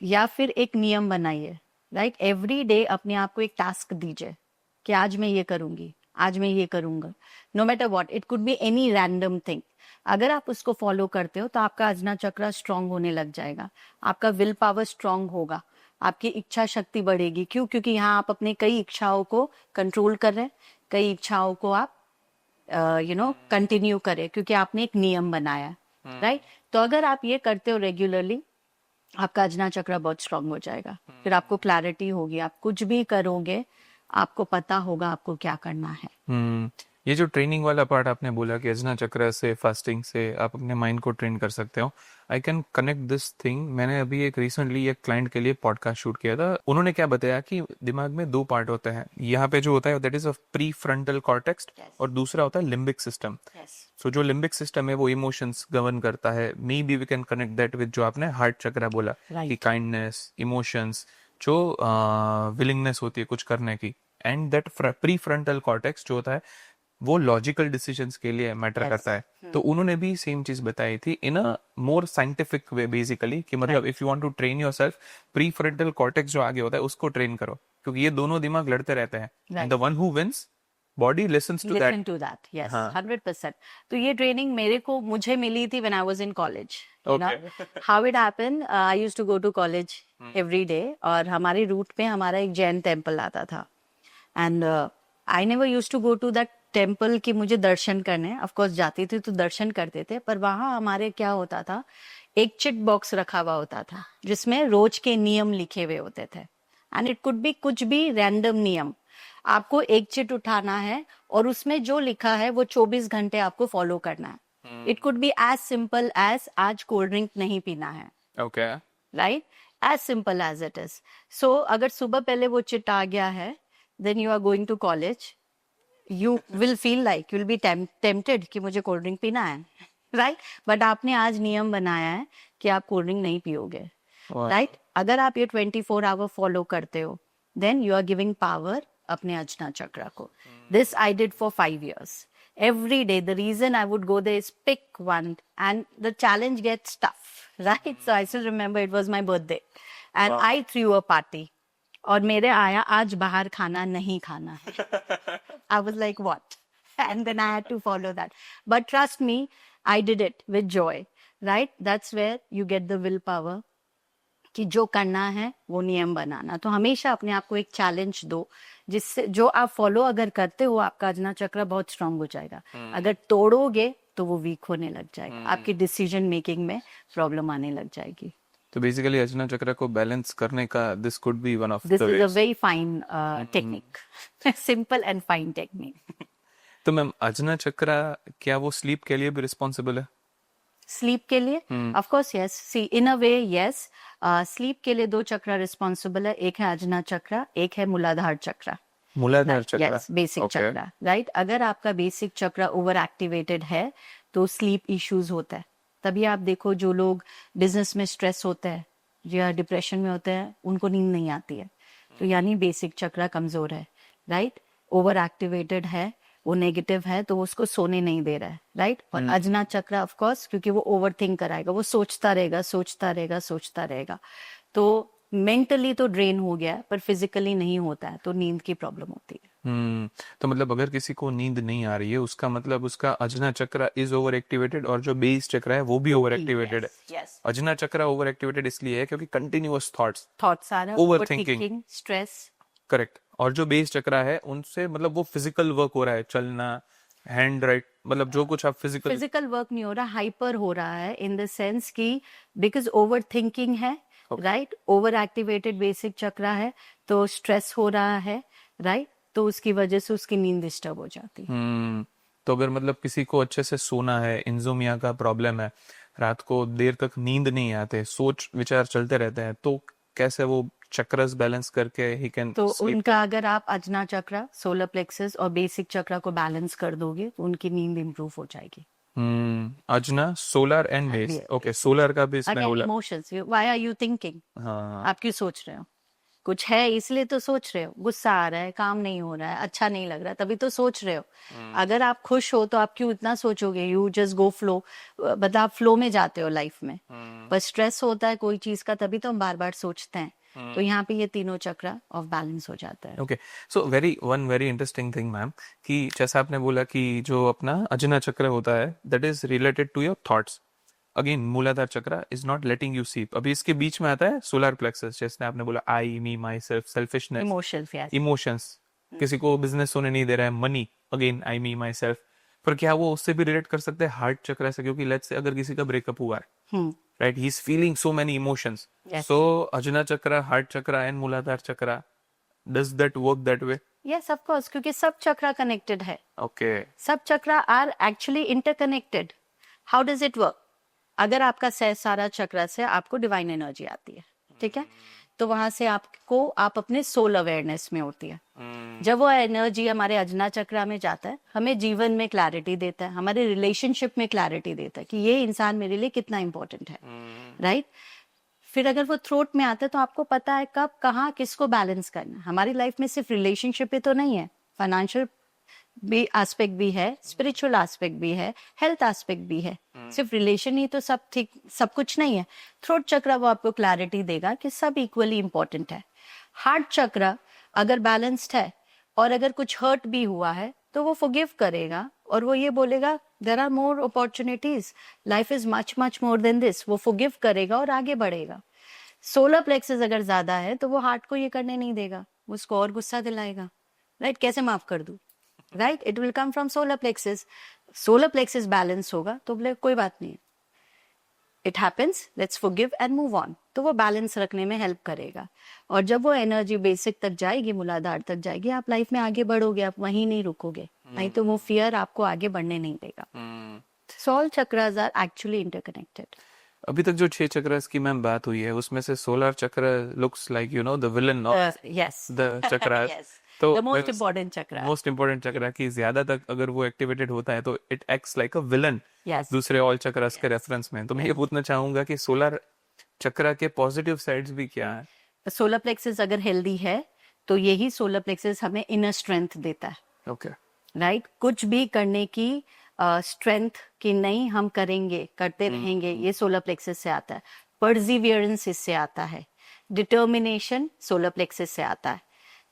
या फिर एक नियम बनाइए. राइट. एवरी डे अपने आप को एक टास्क दीजिए कि आज मैं ये करूंगी, आज मैं ये करूंगा. No matter what, it could be any random thing. अगर आप उसको फॉलो करते हो तो आपका अजना चक्र स्ट्रांग होने लग जाएगा. आपका विल पावर स्ट्रांग होगा. आपकी इच्छा शक्ति बढ़ेगी. क्यों? क्योंकि यहाँ आप अपने कई इच्छाओं को कंट्रोल कर रहे हैं, कई इच्छाओं को आप कंटिन्यू करें क्योंकि आपने एक नियम बनाया. राइट. तो अगर आप ये करते हो रेगुलरली, आपका अजना चक्र बहुत स्ट्रांग हो जाएगा. फिर आपको क्लैरिटी होगी. आप कुछ भी करोगे आपको पता होगा आपको क्या करना है. ये जो ट्रेनिंग वाला पार्ट आपने बोला कि अजना चक्र से, फास्टिंग से आप अपने माइंड को ट्रेन कर सकते हो, I can connect this thing. मैंने अभी एक रिसेंटली एक क्लाइंट के लिए पॉडकास्ट शूट किया था. उन्होंने क्या बताया कि दिमाग में दो पार्ट होते हैं. यहाँ पे जो होता है that is a pre frontal cortex, और दूसरा होता है लिम्बिक सिस्टम. सो जो लिम्बिक सिस्टम है वो इमोशंस गवर्न करता है. Maybe we can connect that with जो आपने हार्ट चक्र बोला कि काइंडनेस, इमोशंस, जो विलिंगनेस होती है कुछ करने की. And that pre frontal cortex जो होता है वो लॉजिकल डिसीजंस के लिए मैटर करता है. तो उन्होंने भी सेम चीज बताई थी इन अ मोर साइंटिफिक वे बेसिकली कि मतलब if you want to train yourself, prefrontal cortex जो आगे होता है उसको ट्रेन करो, क्योंकि ये दोनों दिमाग लड़ते रहते हैं. And the one who wins body listens to that. Yes, 100%. तो ये ट्रेनिंग मुझे मिली थी when I was in college. How it happened, I used to go to college every day, और हमारे रूट पे हमारा एक जैन टेम्पल आता था. And I never used to go to that temple की मुझे दर्शन करने. ऑफ कोर्स जाती थी तो दर्शन करते थे, पर वहां हमारे क्या होता था, एक चिट बॉक्स रखा हुआ होता था जिसमें रोज के नियम लिखे हुए होते थे. एंड इट कुड बी कुछ भी रैंडम नियम. आपको एक चिट उठाना है और उसमें जो लिखा है वो 24 घंटे आपको फॉलो करना है. It could be as simple as आज कोल्ड ड्रिंक नहीं पीना है. Okay. Right. As simple as it is. So अगर सुबह पहले वो चिट आ गया है, then you are going to college, you will feel like you will be tempted कि मुझे कोल्ड ड्रिंक पीना है. राइट. बट आपने आज नियम बनाया है कि आप कोल्ड ड्रिंक नहीं पियोगे. राइट. अगर आप ये 24 आवर फॉलो करते हो, then you are giving power अपने अजना चक्र को. This I did for 5 years. Every day, the reason I would go there is pick one, and the challenge gets tough. Right. So I still remember it was my birthday and I threw a party. और मेरे आया आज बाहर खाना नहीं खाना है. I was like what? and then I had to follow that. But trust me, I did it with joy, right? That's where you get the willpower कि जो करना है वो नियम बनाना. तो हमेशा अपने आप को एक चैलेंज दो, जिससे जो आप फॉलो अगर करते हो आपका अजना चक्र बहुत स्ट्रांग हो जाएगा. अगर तोड़ोगे तो वो वीक होने लग जाएगा, आपकी डिसीजन मेकिंग में प्रॉब्लम आने लग जाएगी. तो बेसिकली अजना चक्र को बैलेंस करने का this could be one of the this is a ways. Very fine technique, simple and fine technique. तो मैम अजना चक्र क्या वो स्लीप के लिए भी रिस्पॉन्सिबल है? स्लीप के लिए of course yes. See in a way yes. Sleep के लिए दो चक्र रिस्पॉन्सिबल है. एक है अजना चक्र, एक है मूलाधार चक्र. मूलाधार चक्र, यस, बेसिक चक्र, राइट. अगर आपका बेसिक चक्र ओवर एक्टिवेटेड है तो स्लीप इश्यूज होता है. तभी आप देखो जो लोग बिजनेस में स्ट्रेस होते हैं या डिप्रेशन में होते हैं उनको नींद नहीं आती है. तो यानी बेसिक चक्र कमजोर है, राइट. ओवर एक्टिवेटेड है, वो नेगेटिव है तो वो उसको सोने नहीं दे रहा है, राइट. और अजना चक्र ऑफ कोर्स क्योंकि वो ओवर थिंक कराएगा, वो सोचता रहेगा सोचता रहेगा सोचता रहेगा. तो मेंटली तो ड्रेन हो गया है पर फिजिकली नहीं होता है, तो नींद की प्रॉब्लम होती है. तो मतलब अगर किसी को नींद नहीं आ रही है उसका मतलब उसका अजना चक्र इज ओवर एक्टिवेटेड और जो बेस चक्र है वो भी ओवर एक्टिवेटेड है. यस. अजना चक्र ओवर एक्टिवेटेड इसलिए है क्योंकि कंटिन्यूअस थॉट्स आ रहा है, Overthinking. स्ट्रेस. करेक्ट. और जो बेस चक्र है उनसे मतलब वो फिजिकल वर्क हो रहा है, चलना, हैंड राइट, मतलब जो कुछ आप फिजिकल वर्क नहीं हो रहा, हाइपर हो रहा है इन द सेंस कि बिकॉज ओवर थिंकिंग है, राइट. ओवर एक्टिवेटेड बेसिक चक्र है तो स्ट्रेस हो रहा है, राइट. तो उसकी वजह से उसकी नींद डिस्टर्ब हो जाती है. तो अगर मतलब किसी को अच्छे से सोना है, इंसोम्निया का प्रॉब्लम है, रात को देर तक नींद नहीं आते, सोच विचार चलते रहते हैं, तो कैसे वो चक्रस बैलेंस करके ही कैन तो उनका अगर आप अजना चक्र, सोलर प्लेक्सस और बेसिक चक्र को बैलेंस कर दोगे तो उनकी नींद इंप्रूव हो जाएगी. Ajna, solar and base. Okay, solar का भी इसमें होला. Emotions, why are you thinking? हाँ. आप क्यों सोच रहे हो? कुछ है इसलिए तो सोच रहे हो. गुस्सा आ रहा है, काम नहीं हो रहा है, अच्छा नहीं लग रहा है, तभी तो सोच रहे हो. अगर आप खुश हो तो आप क्यों इतना सोचोगे? यू जस्ट गो फ्लो, मतलब आप फ्लो में जाते हो लाइफ में. पर स्ट्रेस होता है कोई चीज का तभी तो हम बार बार सोचते हैं. तो यहाँ पे ये तीनों चक्र ऑफ बैलेंस हो जाता है. Okay, so very interesting thing ma'am कि जैसा आपने बोला कि जो अपना अजना चक्र होता है that is related to your thoughts. Again Muladhara chakra is not letting you sleep. अभी इसके बीच में आता है सोलर प्लेक्सस, जैसे आपने बोला आई me my self, selfishness, emotions. किसी को बिजनेस होने नहीं दे रहा है, money, again I me my self. पर क्या वो उससे भी रिलेट कर सकते हैं हार्ट चक्र से? क्योंकि लेट्स से अगर किसी का ब्रेकअप हुआ है, right, he's feeling so many emotions. Yes. So ajna chakra, heart chakra and muladhar chakra, does that work that way? Yes, of course, क्योंकि सब चक्र कनेक्टेड है. Okay. सब chakra are actually interconnected. How does it work? अगर आपका सारा चक्र से आपको डिवाइन एनर्जी आती है, ठीक है, तो वहां से आप अपने सोल अवेयरनेस में होती है. जब वो एनर्जी हमारे अजना चक्र में जाता है, हमें जीवन में क्लैरिटी देता है, हमारे रिलेशनशिप में क्लैरिटी देता है कि ये इंसान मेरे लिए कितना इंपॉर्टेंट है, राइट. फिर अगर वो थ्रोट में आता है तो आपको पता है कब कहाँ किसको बैलेंस करना है. हमारी लाइफ में सिर्फ रिलेशनशिप ही तो नहीं है, फाइनेंशियल भी एस्पेक्ट भी है, स्पिरिचुअल एस्पेक्ट भी है, हेल्थ एस्पेक्ट भी है. सिर्फ रिलेशन ही तो सब ठीक सब कुछ नहीं है. थ्रोट चक्र वो आपको क्लैरिटी देगा कि सब इक्वली इंपॉर्टेंट है. हार्ट चक्र अगर बैलेंस्ड है और अगर कुछ हर्ट भी हुआ है तो वो फॉरगिव करेगा और वो ये बोलेगा there are more opportunities, life is much much more than this. वो फॉरगिव करेगा और आगे बढ़ेगा. सोलर प्लेक्सस अगर ज्यादा है तो वो हार्ट को ये करने नहीं देगा, उसको और गुस्सा दिलाएगा, राइट. कैसे माफ कर दूं, right. It will come from solar plexus. Solar plexus balance होगा तो बोले कोई बात नहीं, it happens, let's forgive and move on. तो वो बैलेंस रखने में हेल्प करेगा. और जब वो एनर्जी बेसिक तक जाएगी, मूलाधार तक जाएगी, आप लाइफ में आगे बढ़ोगे, आप वहीं नहीं रुकोगे. नहीं तो वो फियर आपको आगे बढ़ने नहीं देगा. All chakras are actually interconnected. अभी तक जो 6 चक्रस की मैम बात हुई है उसमें से सोलर चक्र looks like you know the villain of yes the चक्र. तो द मोस्ट इंपॉर्टेंट चक्र, मोस्ट इंपॉर्टेंट चक्र की ज्यादा तक अगर वो एक्टिवेटेड होता है तो it acts like a villain दूसरे ऑल चक्रस के रेफरेंस में. तो मैं ये पूछना चाहूंगा कि सोलर चक्र के पॉजिटिव साइड्स भी क्या है? सोलर प्लेक्सस अगर हेल्दी है तो यही सोलर प्लेक्सस हमें इनर स्ट्रेंथ देता है. Okay, right. कुछ भी करने की स्ट्रेंथ कि नहीं हम करेंगे, करते रहेंगे, ये सोलर प्लेक्सस से आता है. परसिवियरेंस इससे आता है. डिटर्मिनेशन सोलर प्लेक्सस से आता है,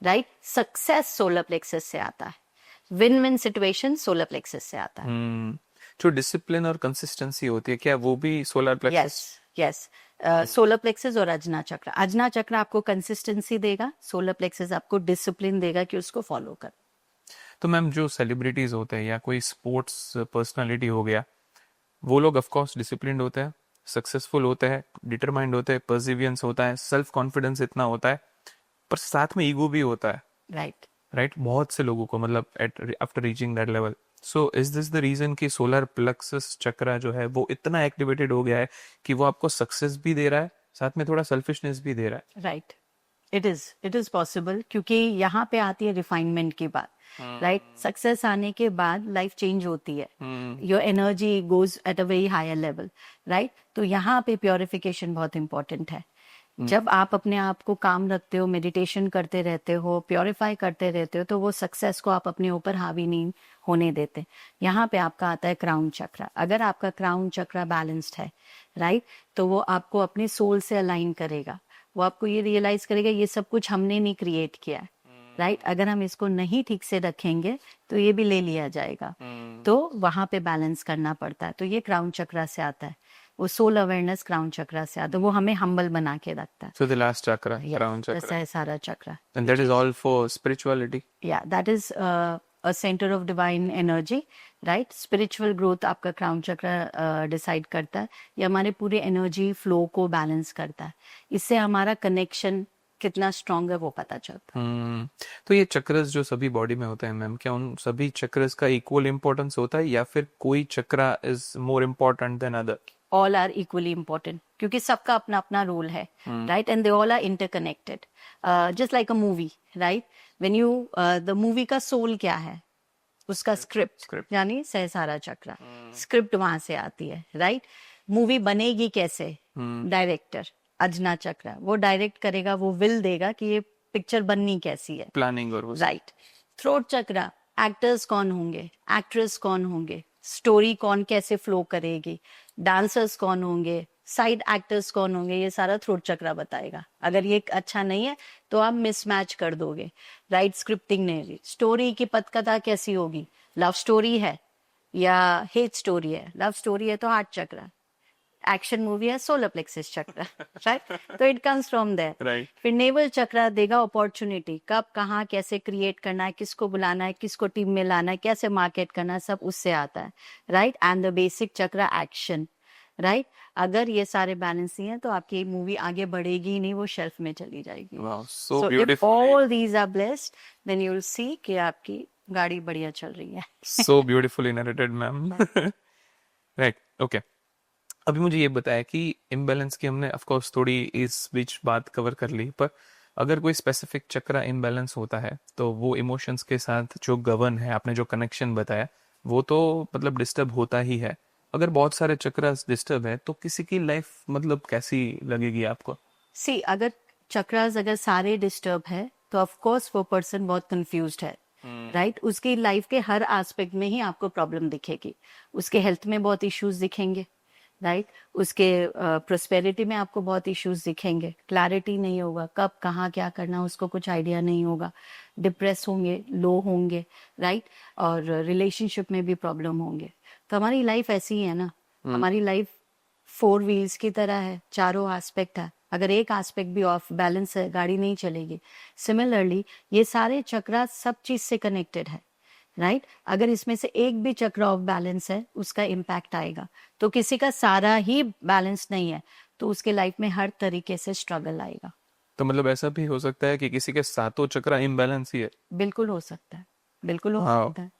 राइट. सक्सेस सोलर प्लेक्सस से आता है. Win win situation solar plexus से आता है। जो डिसिप्लिन और कंसिस्टेंसी होती है, क्या वो भी solar plexus? Yes, solar plexus और अजना चक्र आपको कंसिस्टेंसी देगा, सोलर प्लेक्सस आपको डिसिप्लिन देगा कि उसको फॉलो कर। तो मैम जो सेलिब्रिटीज होते हैं या कोई स्पोर्ट्स पर्सनालिटी हो गया, वो लोग ऑफ कोर्स डिसिप्लिन्ड होते हैं, सक्सेसफुल होते हैं, डिटरमाइंड होते हैं, परसिवियरेंस होता है, सेल्फ कॉन्फिडेंस इतना होता है, पर साथ में ईगो भी होता है, राइट? बहुत से लोगों को, मतलब at after reaching that level. So is this the reason कि सोलर प्लेक्सस चक्रा जो है वो इतना एक्टिवेटेड हो गया है कि वो आपको सक्सेस भी दे रहा है, साथ में थोड़ा सेल्फिशनेस भी दे रहा है? राइट, इट इज पॉसिबल, क्योंकि यहाँ पे आती है रिफाइनमेंट की बात, राइट? सक्सेस आने के बाद लाइफ चेंज होती है, your energy goes at a very higher level, right? तो यहाँ पे प्योरिफिकेशन बहुत इंपॉर्टेंट है। जब आप अपने आप को काम रखते हो, मेडिटेशन करते रहते हो, प्योरीफाई करते रहते हो, तो वो सक्सेस को आप अपने ऊपर हावी नहीं होने देते। यहाँ पे आपका आता है क्राउन चक्र। अगर आपका क्राउन चक्र बैलेंस्ड है, राइट, तो वो आपको अपने सोल से अलाइन करेगा। वो आपको ये रियलाइज करेगा ये सब कुछ हमने नहीं क्रिएट किया है, राइट? अगर हम इसको नहीं ठीक से रखेंगे तो ये भी ले लिया जाएगा। तो वहां पे बैलेंस करना पड़ता है। तो ये क्राउन चक्र से आता है, वो सोल अवेयरनेस क्राउन चक्र से आता है, वो हमें हम्बल बना के रखता है। So the last chakra, crown chakra. ऐसा है सारा चक्र। And that is all for spirituality. या that is a centre of divine energy, right? Spiritual growth आपका क्राउन चक्र डिसाइड करता है। ये हमारे पूरे एनर्जी फ्लो को बैलेंस करता है। इससे हमारा कनेक्शन कितना स्ट्रांग है वो पता चलता है। तो ये चक्रस जो सभी बॉडी में होते हैं मैम, क्या उन सभी चक्रस का इक्वल इम्पोर्टेंस होता है या फिर कोई chakra is more important than other? All are equally important, क्योंकि सबका अपना अपना रोल है, right? And they all are interconnected, just like a movie, right? When you the movie का सोल क्या है? उसका स्क्रिप्ट, यानी सहस्रारा चक्र, स्क्रिप्ट वहां से आती है, राइट? मूवी बनेगी कैसे? डायरेक्टर, अजना चक्र, वो डायरेक्ट करेगा, वो विल देगा कि ये पिक्चर बननी कैसी है, प्लानिंग और वो, राइट? थ्रोट चक्र, एक्टर्स कौन होंगे, एक्ट्रेस कौन होंगे, स्टोरी कौन कैसे फ्लो करेगी, डांसर्स कौन होंगे, साइड एक्टर्स कौन होंगे, ये सारा थ्रोट चक्र बताएगा। अगर ये अच्छा नहीं है तो आप मिसमैच कर दोगे, राइट? स्क्रिप्टिंग नहीं, स्टोरी की पटकथा कैसी होगी, लव स्टोरी है या हेट स्टोरी है? लव स्टोरी है तो हार्ट चक्र, एक्शन मूवी है सोलर प्लेक्सस चक्र, राइट? तो it comes from there, right? फिर नेवल चक्र देगा अपॉर्चुनिटी, कब कहाँ कैसे क्रिएट करना है, किसको बुलाना है, किसको टीम में लाना है, कैसे मार्केट करना है, सब उससे आता है, राइट? एंड द बेसिक चक्र एक्शन, राइट? अगर ये सारे बैलेंस नहीं है तो आपकी मूवी आगे बढ़ेगी ही नहीं, वो शेल्फ में चली जाएगी। Wow, so So if beautiful. all these are blessed, then you will see कि आपकी गाड़ी बढ़िया चल रही है। So beautifully narrated, ma'am. Right, okay. अभी मुझे ये बताया कि इम्बैलेंस की हमने ऑफ कोर्स थोड़ी इस बीच बात कवर कर ली, पर अगर कोई स्पेसिफिक चक्र इम्बैलेंस होता है तो वो इमोशंस के साथ जो गवर्न है, आपने जो कनेक्शन बताया, वो तो मतलब डिस्टर्ब होता ही है। अगर बहुत सारे चक्रास डिस्टर्ब है तो किसी की लाइफ मतलब कैसी लगेगी आपको? सी, अगर चक्रास अगर सारे डिस्टर्ब है तो ऑफ कोर्स वो पर्सन बहुत कंफ्यूज्ड है, राइट? उसकी लाइफ के हर एस्पेक्ट में ही आपको प्रॉब्लम दिखेगी। उसके हेल्थ में बहुत इश्यूज दिखेंगे, राइट? उसके प्रोस्पेरिटी में आपको बहुत इश्यूज दिखेंगे, क्लैरिटी नहीं होगा, कब कहाँ क्या करना उसको कुछ आइडिया नहीं होगा, डिप्रेस होंगे, लो होंगे, राइट? और रिलेशनशिप में भी प्रॉब्लम होंगे। तो हमारी लाइफ ऐसी ही है ना, हमारी लाइफ 4 व्हील्स की तरह है, चारों एस्पेक्ट है। अगर एक एस्पेक्ट भी ऑफ बैलेंस है, गाड़ी नहीं चलेगी। सिमिलरली ये सारे चक्रा सब चीज से कनेक्टेड है, राइट? अगर इसमें से एक भी चक्र ऑफ बैलेंस है, उसका इम्पैक्ट आएगा। तो किसी का सारा ही बैलेंस नहीं है तो उसके लाइफ में हर तरीके से स्ट्रगल आएगा। तो मतलब ऐसा भी हो सकता है कि किसी के सातों चक्रा इम्बैलेंस ही है? बिल्कुल हो सकता है, बिल्कुल हो हाँ। सकता है।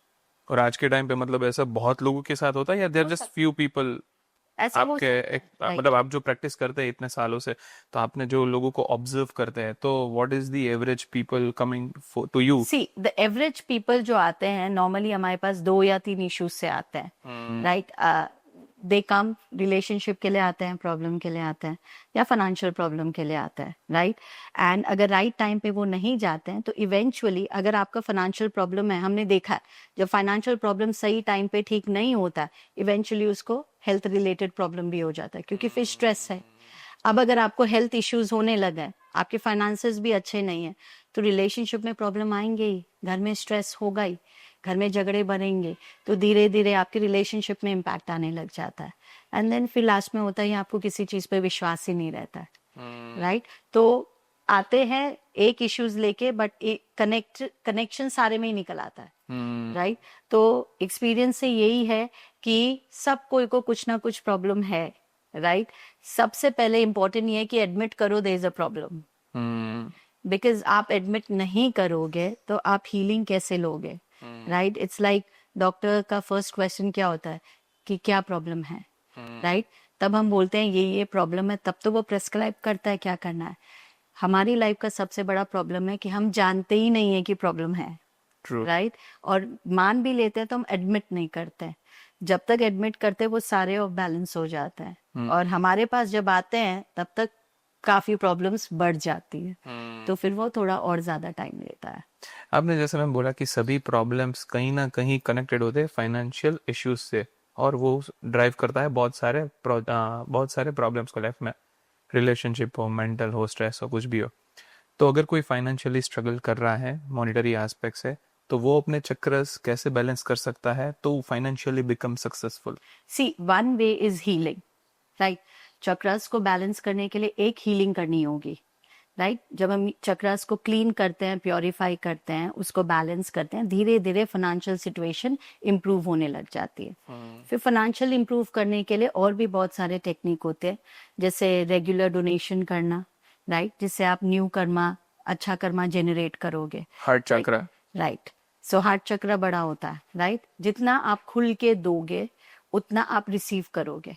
और आज के टाइम पे मतलब ऐसा बहुत लोगों के साथ होता है या देयर जस्ट फ्यू पीपल? ऐसा हो आपके सकता है, एक right? मतलब आप जो प्रैक्टिस करते हैं इतने सालों से, तो आपने जो लोगों को ऑब्जर्व करते हैं, तो what is the average people coming to you? See, the average people जो आते हैं नॉर्मली हमारे पास 2 या 3 इश्यूज से आते हैं, राइट? दे कम रिलेशनशिप के लिए आते हैं, प्रॉब्लम के लिए आते हैं, या फाइनेंशियल प्रॉब्लम के लिए आते हैं, राइट? एंड अगर राइट टाइम पे वो नहीं जाते हैं तो इवेंचुअली अगर आपका फाइनेंशियल प्रॉब्लम है, हमने देखा है जब फाइनेंशियल प्रॉब्लम सही टाइम पे ठीक नहीं होता है, इवेंचुअली उसको हेल्थ रिलेटेड प्रॉब्लम भी हो जाता है, क्योंकि फिर स्ट्रेस है। अब अगर आपको हेल्थ इश्यूज होने लगे हैं, आपके फाइनेंसेस भी अच्छे नहीं है, तो रिलेशनशिप में प्रॉब्लम आएंगे ही, घर में स्ट्रेस होगा ही, घर में झगड़े बढ़ेंगे तो धीरे धीरे आपके रिलेशनशिप में इम्पैक्ट आने लग जाता है, एंड देन फिर लास्ट में होता है आपको किसी चीज पे विश्वास ही नहीं रहता है, राइट? तो आते हैं एक इश्यूज लेके, बट कनेक्शन सारे में ही निकल आता है, राइट? तो एक्सपीरियंस से यही है कि सब कोई को कुछ ना कुछ प्रॉब्लम है, राइट? सबसे पहले इम्पोर्टेंट ये है कि एडमिट करो there is a problem, because आप एडमिट नहीं करोगे तो आप हीलिंग कैसे लोगे, राइट? इट्स लाइक डॉक्टर का फर्स्ट क्वेश्चन क्या होता है कि क्या प्रॉब्लम है, राइट? तब हम बोलते हैं ये प्रॉब्लम है, तब तो वो प्रेस्क्राइब करता है क्या करना है। हमारी लाइफ का सबसे बड़ा प्रॉब्लम है कि हम जानते ही नहीं है कि प्रॉब्लम है, राइट? और मान भी लेते हैं तो हम एडमिट नहीं करते हैं। जब तक एडमिट करते हैं वो सारे ऑफ बैलेंस हो जाते हैं, और हमारे पास जब आते हैं तब तक काफी प्रॉब्लम्स बढ़ जाती है, तो फिर वो थोड़ा और ज्यादा टाइम लेता है। आपने जैसे मैम बोला कि सभी प्रॉब्लम्स कहीं ना कहीं कनेक्टेड होते हैं फाइनेंशियल इश्यूज से, और वो ड्राइव करता है बहुत सारे प्रॉब्लम्स को लाइफ में, रिलेशनशिप हो, मेंटल हो, स्ट्रेस हो, कुछ भी हो। तो अगर कोई फाइनेंशियली स्ट्रगल कर रहा है मॉनेटरी एस्पेक्ट से, तो वो अपने चक्रस कैसे बैलेंस कर सकता है तो financially become successful? See one way is healing, right? Chakras को बैलेंस करने के लिए एक हीलिंग करनी होगी, राइट? जब हम चक्रस को क्लीन करते हैं, प्योरीफाई करते हैं, उसको बैलेंस करते हैं, धीरे धीरे फाइनेंशियल सिचुएशन इंप्रूव होने लग जाती है। फिर फाइनेंशियल इंप्रूव करने के लिए और भी बहुत सारे टेक्निक होते हैं, जैसे रेगुलर डोनेशन करना, राइट? जिससे आप न्यू कर्मा, अच्छा कर्मा जनरेट करोगे। Heart chakra, right? So heart चक्र बड़ा होता है, राइट? जितना आप खुल के दोगे उतना आप रिसीव करोगे,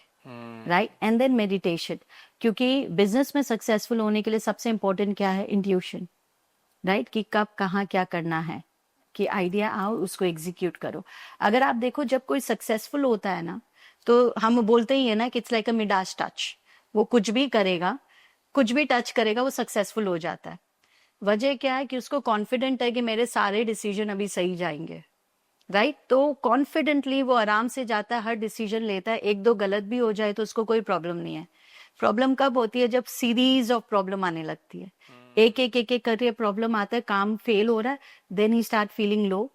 राइट? एंड देन मेडिटेशन, क्योंकि बिजनेस में सक्सेसफुल होने के लिए सबसे इंपॉर्टेंट क्या है? Intuition, right? कि कब कहाँ क्या करना है, कि आइडिया आओ उसको एग्जीक्यूट करो। अगर आप देखो जब कोई सक्सेसफुल होता है ना, तो हम बोलते ही है ना कि it's like a Midas touch, वो कुछ भी करेगा, कुछ भी टच करेगा वो सक्सेसफुल हो जाता है। वजह क्या है कि उसको कॉन्फिडेंट है कि मेरे सारे डिसीजन अभी सही जाएंगे, राइट? तो कॉन्फिडेंटली वो आराम से जाता है, हर डिसीजन लेता है। एक दो गलत भी हो जाए तो उसको कोई प्रॉब्लम नहीं है। प्रॉब्लम कब होती है? जब सीरीज ऑफ प्रॉब्लम आने लगती है, एक करके प्रॉब्लम आता है, काम फेल हो रहा है, then he start feeling low,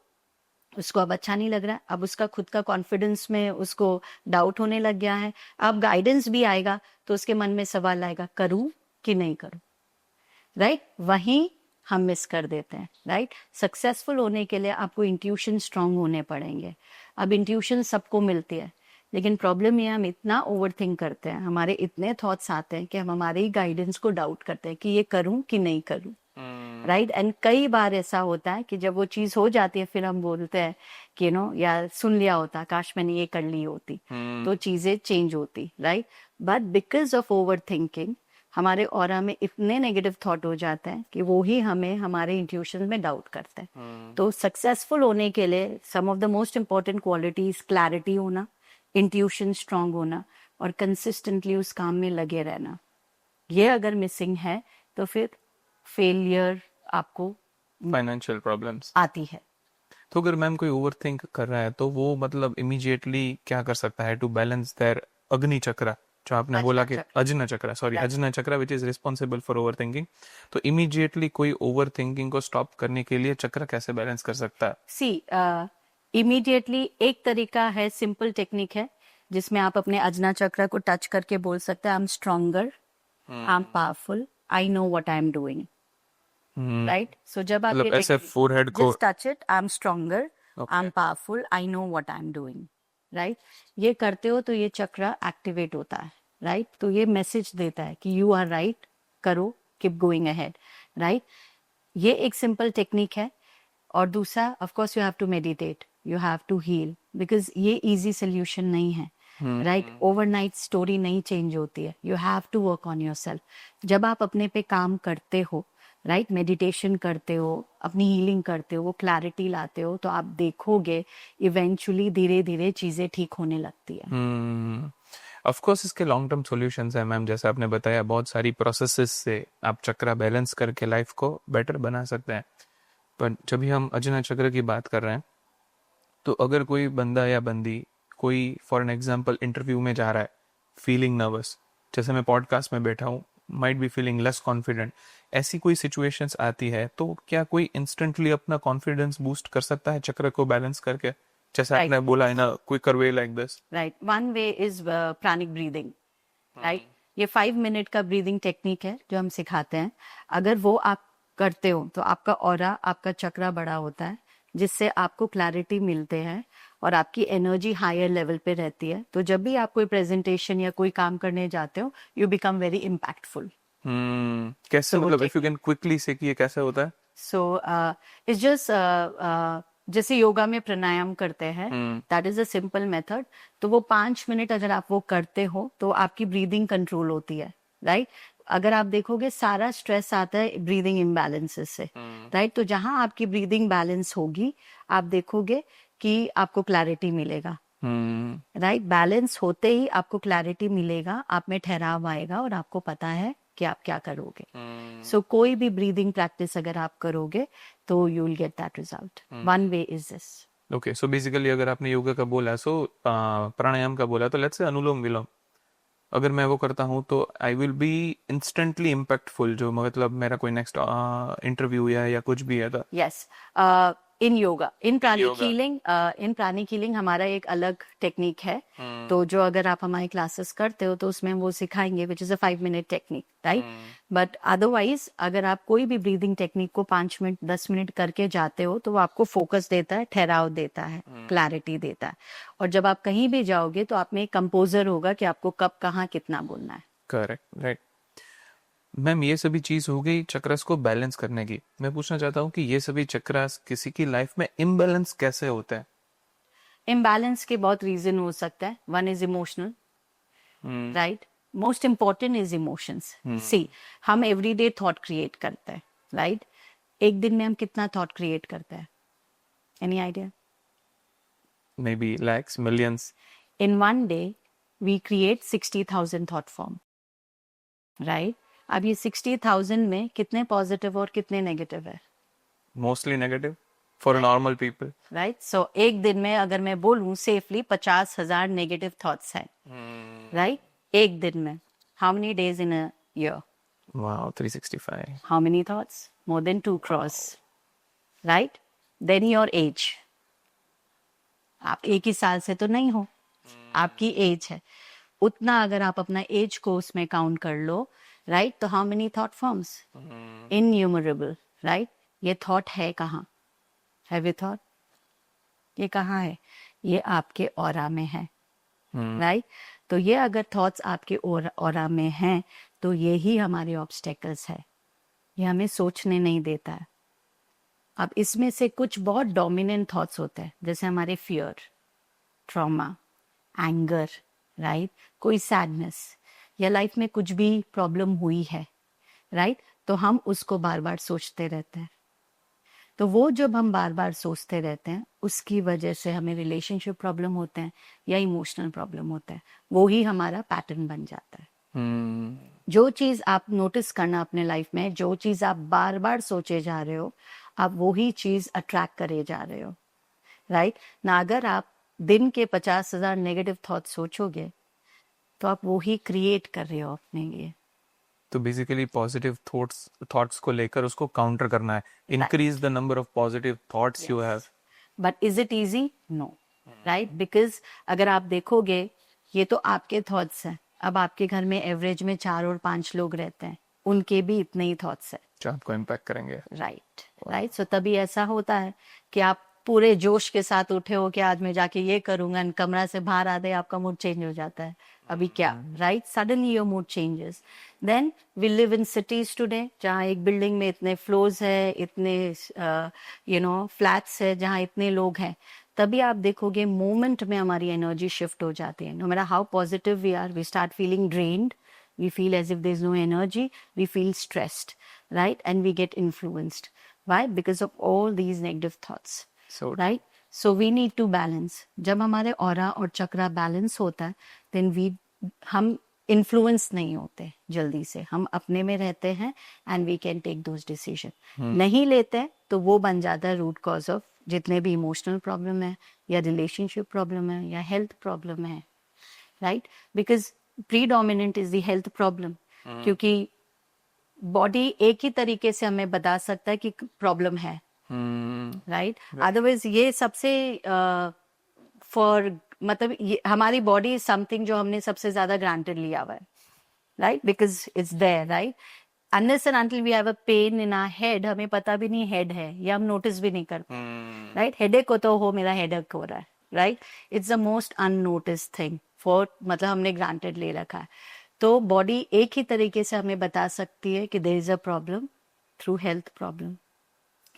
उसको अब अच्छा नहीं लग रहा है, अब उसका खुद का कॉन्फिडेंस में उसको डाउट होने लग गया है। अब गाइडेंस भी आएगा तो उसके मन में सवाल आएगा, करूं कि नहीं करूं, राइट? वहीं हम मिस कर देते हैं, राइट? सक्सेसफुल होने के लिए आपको इंट्यूशन स्ट्रांग होने पड़ेंगे। अब इंट्यूशन सबको मिलती है, लेकिन प्रॉब्लम ये हम इतना ओवरथिंक करते हैं, हमारे इतने थॉट्स आते हैं कि हम हमारे ही गाइडेंस को डाउट करते हैं कि ये करूं कि नहीं करूं, राइट? एंड कई बार ऐसा होता है कि जब वो चीज हो जाती है फिर हम बोलते हैं कि या सुन लिया होता, काश मैंने ये कर ली होती, तो चीजें चेंज होती, right? But because of over thinking हमारे ऑरा में इतने नेगेटिव थॉट हो जाते हैं कि वो ही हमें हमारे इंट्यूशन में डाउट करते हैं। तो सक्सेसफुल होने के लिए some of the most important qualities clarity होना, इंट्यूशन स्ट्रांग होना, और कंसिस्टेंटली उस काम में लगे रहना। ये अगर मिसिंग है तो फिर फेलियर आपको फाइनेंशियल प्रॉब्लम्स आती है। तो अगर मैम कोई ओवर थिंक कर रहा है तो वो मतलब इमीडिएटली क्या कर सकता है टू बैलेंस देयर अग्नि चक्र, जो आपने बोला कि अजना चक्र, सॉरी अजना चक्र, which is responsible for over thinking. तो इमीडिएटली कोई ओवर थिंकिंग को स्टॉप करने के लिए चक्र कैसे बैलेंस कर सकता है? सी इमीडिएटली एक तरीका है, सिंपल टेक्निक है, जिसमें आप अपने अजना चक्र को टच करके बोल सकते हैं, I am stronger, I am powerful, I know what I am doing, right? So जब आप मतलब ऐसे फोरहेड को just touch it, I am stronger, I am powerful, I know what I am doing, right? ये करते हो तो ये चक्र एक्टिवेट होता है, राइट? तो ये मैसेज देता है कि यू आर राइट, करो, कीप गोइंग अहेड, राइट? ये एक सिंपल टेक्निक है। और दूसरा, of course you have to meditate, you have to heal, because ये इजी सोल्यूशन नहीं है, राइट? ओवरनाइट स्टोरी नहीं चेंज होती है, you have to work on yourself. जब आप अपने पे काम करते हो, राइट, मेडिटेशन करते हो, अपनी हीलिंग करते हो, वो क्लैरिटी लाते हो, तो आप देखोगे इवेंचुअली धीरे धीरे चीजें ठीक होने लगती है। ऑफ कोर्स इसके लॉन्ग टर्म सॉल्यूशंस है मैम, जैसे आपने बताया बहुत सारी प्रोसेसेस से आप चक्र बैलेंस करके लाइफ को बेटर बना सकते हैं। पर जब भी हम अजना चक्र की बात कर रहे हैं, तो अगर कोई बंदा या बंदी कोई फॉर एन एग्जांपल इंटरव्यू में जा रहा है फीलिंग नर्वस, जैसे मैं पॉडकास्ट में बैठा हूँ, might be feeling less confident, ऐसी कोई सिचुएशंस आती है तो क्या कोई इंस्टेंटली अपना कॉन्फिडेंस बूस्ट कर सकता है चक्र को बैलेंस करके, जैसे Right. आपने बोला in a quicker way like this? Right, one way is pranic breathing, right. ये 5 मिनट का ब्रीदिंग टेक्निक है जो हम सिखाते हैं। अगर वो आप करते हो तो आपका ऑरा, आपका चक्रा बड़ा होता है, जिससे आपको क्लैरिटी मिलते हैं और आपकी एनर्जी हायर लेवल पे रहती है। तो जब भी आप कोई प्रेजेंटेशन या कोई काम करने जाते हो, यू बिकम वेरी इम्पैक्टफुल। कैसे, तो वो मतलब इफ यू कैन क्विकली से कि ये कैसे होता है? सो इट्स जस्ट जैसे योगा में प्राणायाम करते हैं, that is a simple method. तो वो 5 मिनट अगर आप वो करते हो तो आपकी ब्रीदिंग कंट्रोल होती है, राइट। अगर आप देखोगे सारा स्ट्रेस आता है ब्रीदिंग इम्बैलेंसेस से, राइट। तो जहां आपकी ब्रीदिंग बैलेंस होगी, आप देखोगे कि आपको क्लैरिटी मिलेगा, राइट। बैलेंस होते ही आपको क्लैरिटी मिलेगा, आप में ठहराव आएगा और आपको पता है कि आप क्या करोगे। सो कोई भी ब्रीदिंग प्रैक्टिस अगर आप करोगे तो you will get that result. One way is this. Okay, so basically अगर आपने योगा का बोला, सो प्राणायाम का बोला, तो लेट्स से अनुलोम विलोम अगर मैं वो करता हूँ तो I will be instantly impactful, जो मतलब मेरा कोई नेक्स्ट इंटरव्यू या कुछ भी है तो? यस, इन योगा, इन प्राणिक योगा। हीलिंग, इन प्राणिक हीलिंग हमारा एक अलग टेक्निक है। तो जो अगर आप हमारी क्लासेस करते हो तो उसमें वो सिखाएंगे, which is a 5 minute technique, right. But otherwise अगर आप कोई भी ब्रीदिंग टेक्निक को 5 मिनट 10 मिनट करके जाते हो तो वो आपको फोकस देता है, ठहराव देता है, क्लैरिटी देता है। और जब आप कहीं भी जाओगे तो आप में एक कंपोजर होगा कि आपको कब कहाँ कितना बोलना है। Correct, right. मैम, ये सभी चीज हो गई चक्रस को बैलेंस करने की। मैं पूछना चाहता हूँ कि ये सभी चक्रस किसी की लाइफ में इम्बैलेंस कैसे होता है? इम्बैलेंस के बहुत रीजन हो सकता है। One is emotional, right. Most important is emotions. See, हम एवरीडे थॉट क्रिएट करते हैं, राइट। एक दिन में हम कितना थॉट क्रिएट करते हैं? Any idea? Maybe lakhs, millions. In one day we create 60,000 thought form, right. अब ये 60,000 में कितने पॉजिटिव और कितने नेगेटिव है? Mostly negative for normal people, right. So एक दिन में अगर मैं बोलूं सेफली 50,000 नेगेटिव थॉट्स हैं, राइट। एक दिन में। How many days in a year? Wow, 365। How many thoughts? More than 2 crores, right? Then your age. आप एक ही साल से तो नहीं हो, आपकी एज है। उतना अगर आप अपना एज को उसमें काउंट कर लो, राइट, तो how many thought forms? Innumerable, right. ये थॉट है कहाँ? Have you thought? ये कहाँ है? ये आपके ऑरा में है, राइट। तो ये अगर थॉट्स आपके ऑरा में हैं तो ये ही हमारे ऑब्स्टेकल्स है, ये हमें सोचने नहीं देता है। अब इसमें से कुछ बहुत डोमिनेंट थॉट्स होते हैं, जैसे हमारे फियर, ट्रॉमा, एंगर, राइट। कोई सैडनेस या लाइफ में कुछ भी प्रॉब्लम हुई है, राइट, तो हम उसको बार बार सोचते रहते हैं। तो वो जब हम बार बार सोचते रहते हैं उसकी वजह से हमें रिलेशनशिप प्रॉब्लम होते हैं या इमोशनल प्रॉब्लम होता है, वो ही हमारा पैटर्न बन जाता है। जो चीज आप नोटिस करना अपने लाइफ में, जो चीज आप बार बार सोचे जा रहे हो, आप वो ही चीज अट्रैक्ट करे जा रहे हो, राइट ना। अगर आप दिन के 50,000 नेगेटिव थॉट सोचोगे तो आप वो ही क्रिएट कर रहे हो अपने लिए। तो बेसिकली पॉजिटिव थॉट्स को लेकर उसको काउंटर करना है, increase the number of positive thoughts you have. But is it easy? No, right. Because अगर आप देखोगे ये तो आपके थॉट्स हैं। अब आपके घर में एवरेज में 4 और 5 लोग रहते हैं, उनके भी इतने ही थॉट्स हैं जो आपको इम्पैक्ट करेंगे, राइट, राइट। सो तभी ऐसा होता है कि आप पूरे जोश के साथ उठे हो कि आज मैं जाके ये करूंगा, कमरा से बाहर आते आपका मूड चेंज हो जाता है। अभी क्या, right, suddenly your mood changes. Then we live in cities today, जहाँ एक बिल्डिंग में इतने फ्लोर्स है, इतने फ्लैट्स है, जहाँ इतने लोग हैं, तभी आप देखोगे मोमेंट में हमारी एनर्जी शिफ्ट हो जाती है। No matter how positive we are, we start feeling drained, we feel as if there's no energy, we feel stressed, right, and we get influenced. Why? Because of all these negative thoughts, right? So we need to balance. जब हमारे aura और चक्रा balance होता है, then हम influence नहीं होते जल्दी से, हम अपने में रहते हैं and we can take those decisions. नहीं लेते हैं तो वो बन जाता है रूट कॉज ऑफ जितने भी इमोशनल प्रॉब्लम है या रिलेशनशिप प्रॉब्लम है या हेल्थ प्रॉब्लम है, right. Because predominant is the health problem, क्योंकि बॉडी एक ही तरीके से हमें बता सकता है कि प्रॉब्लम है, राइट? अदरवाइज ये सबसे फॉर मतलब ये हमारी बॉडी इज समथिंग जो हमने सबसे ज्यादा ग्रांटेड लिया हुआ है, right? Because it's there, right? Unless and until we have a pain in our head, हमें पता भी नहीं हेड है, या हम नोटिस भी नहीं करते, राइट? हेडेक हो तो हो, मेरा हेडेक हो रहा है, right? It's the most unnoticed thing for, मतलब हमने ग्रांटेड ले रखा है। तो बॉडी एक ही तरीके से हमें बता सकती है कि there is a problem through health problem.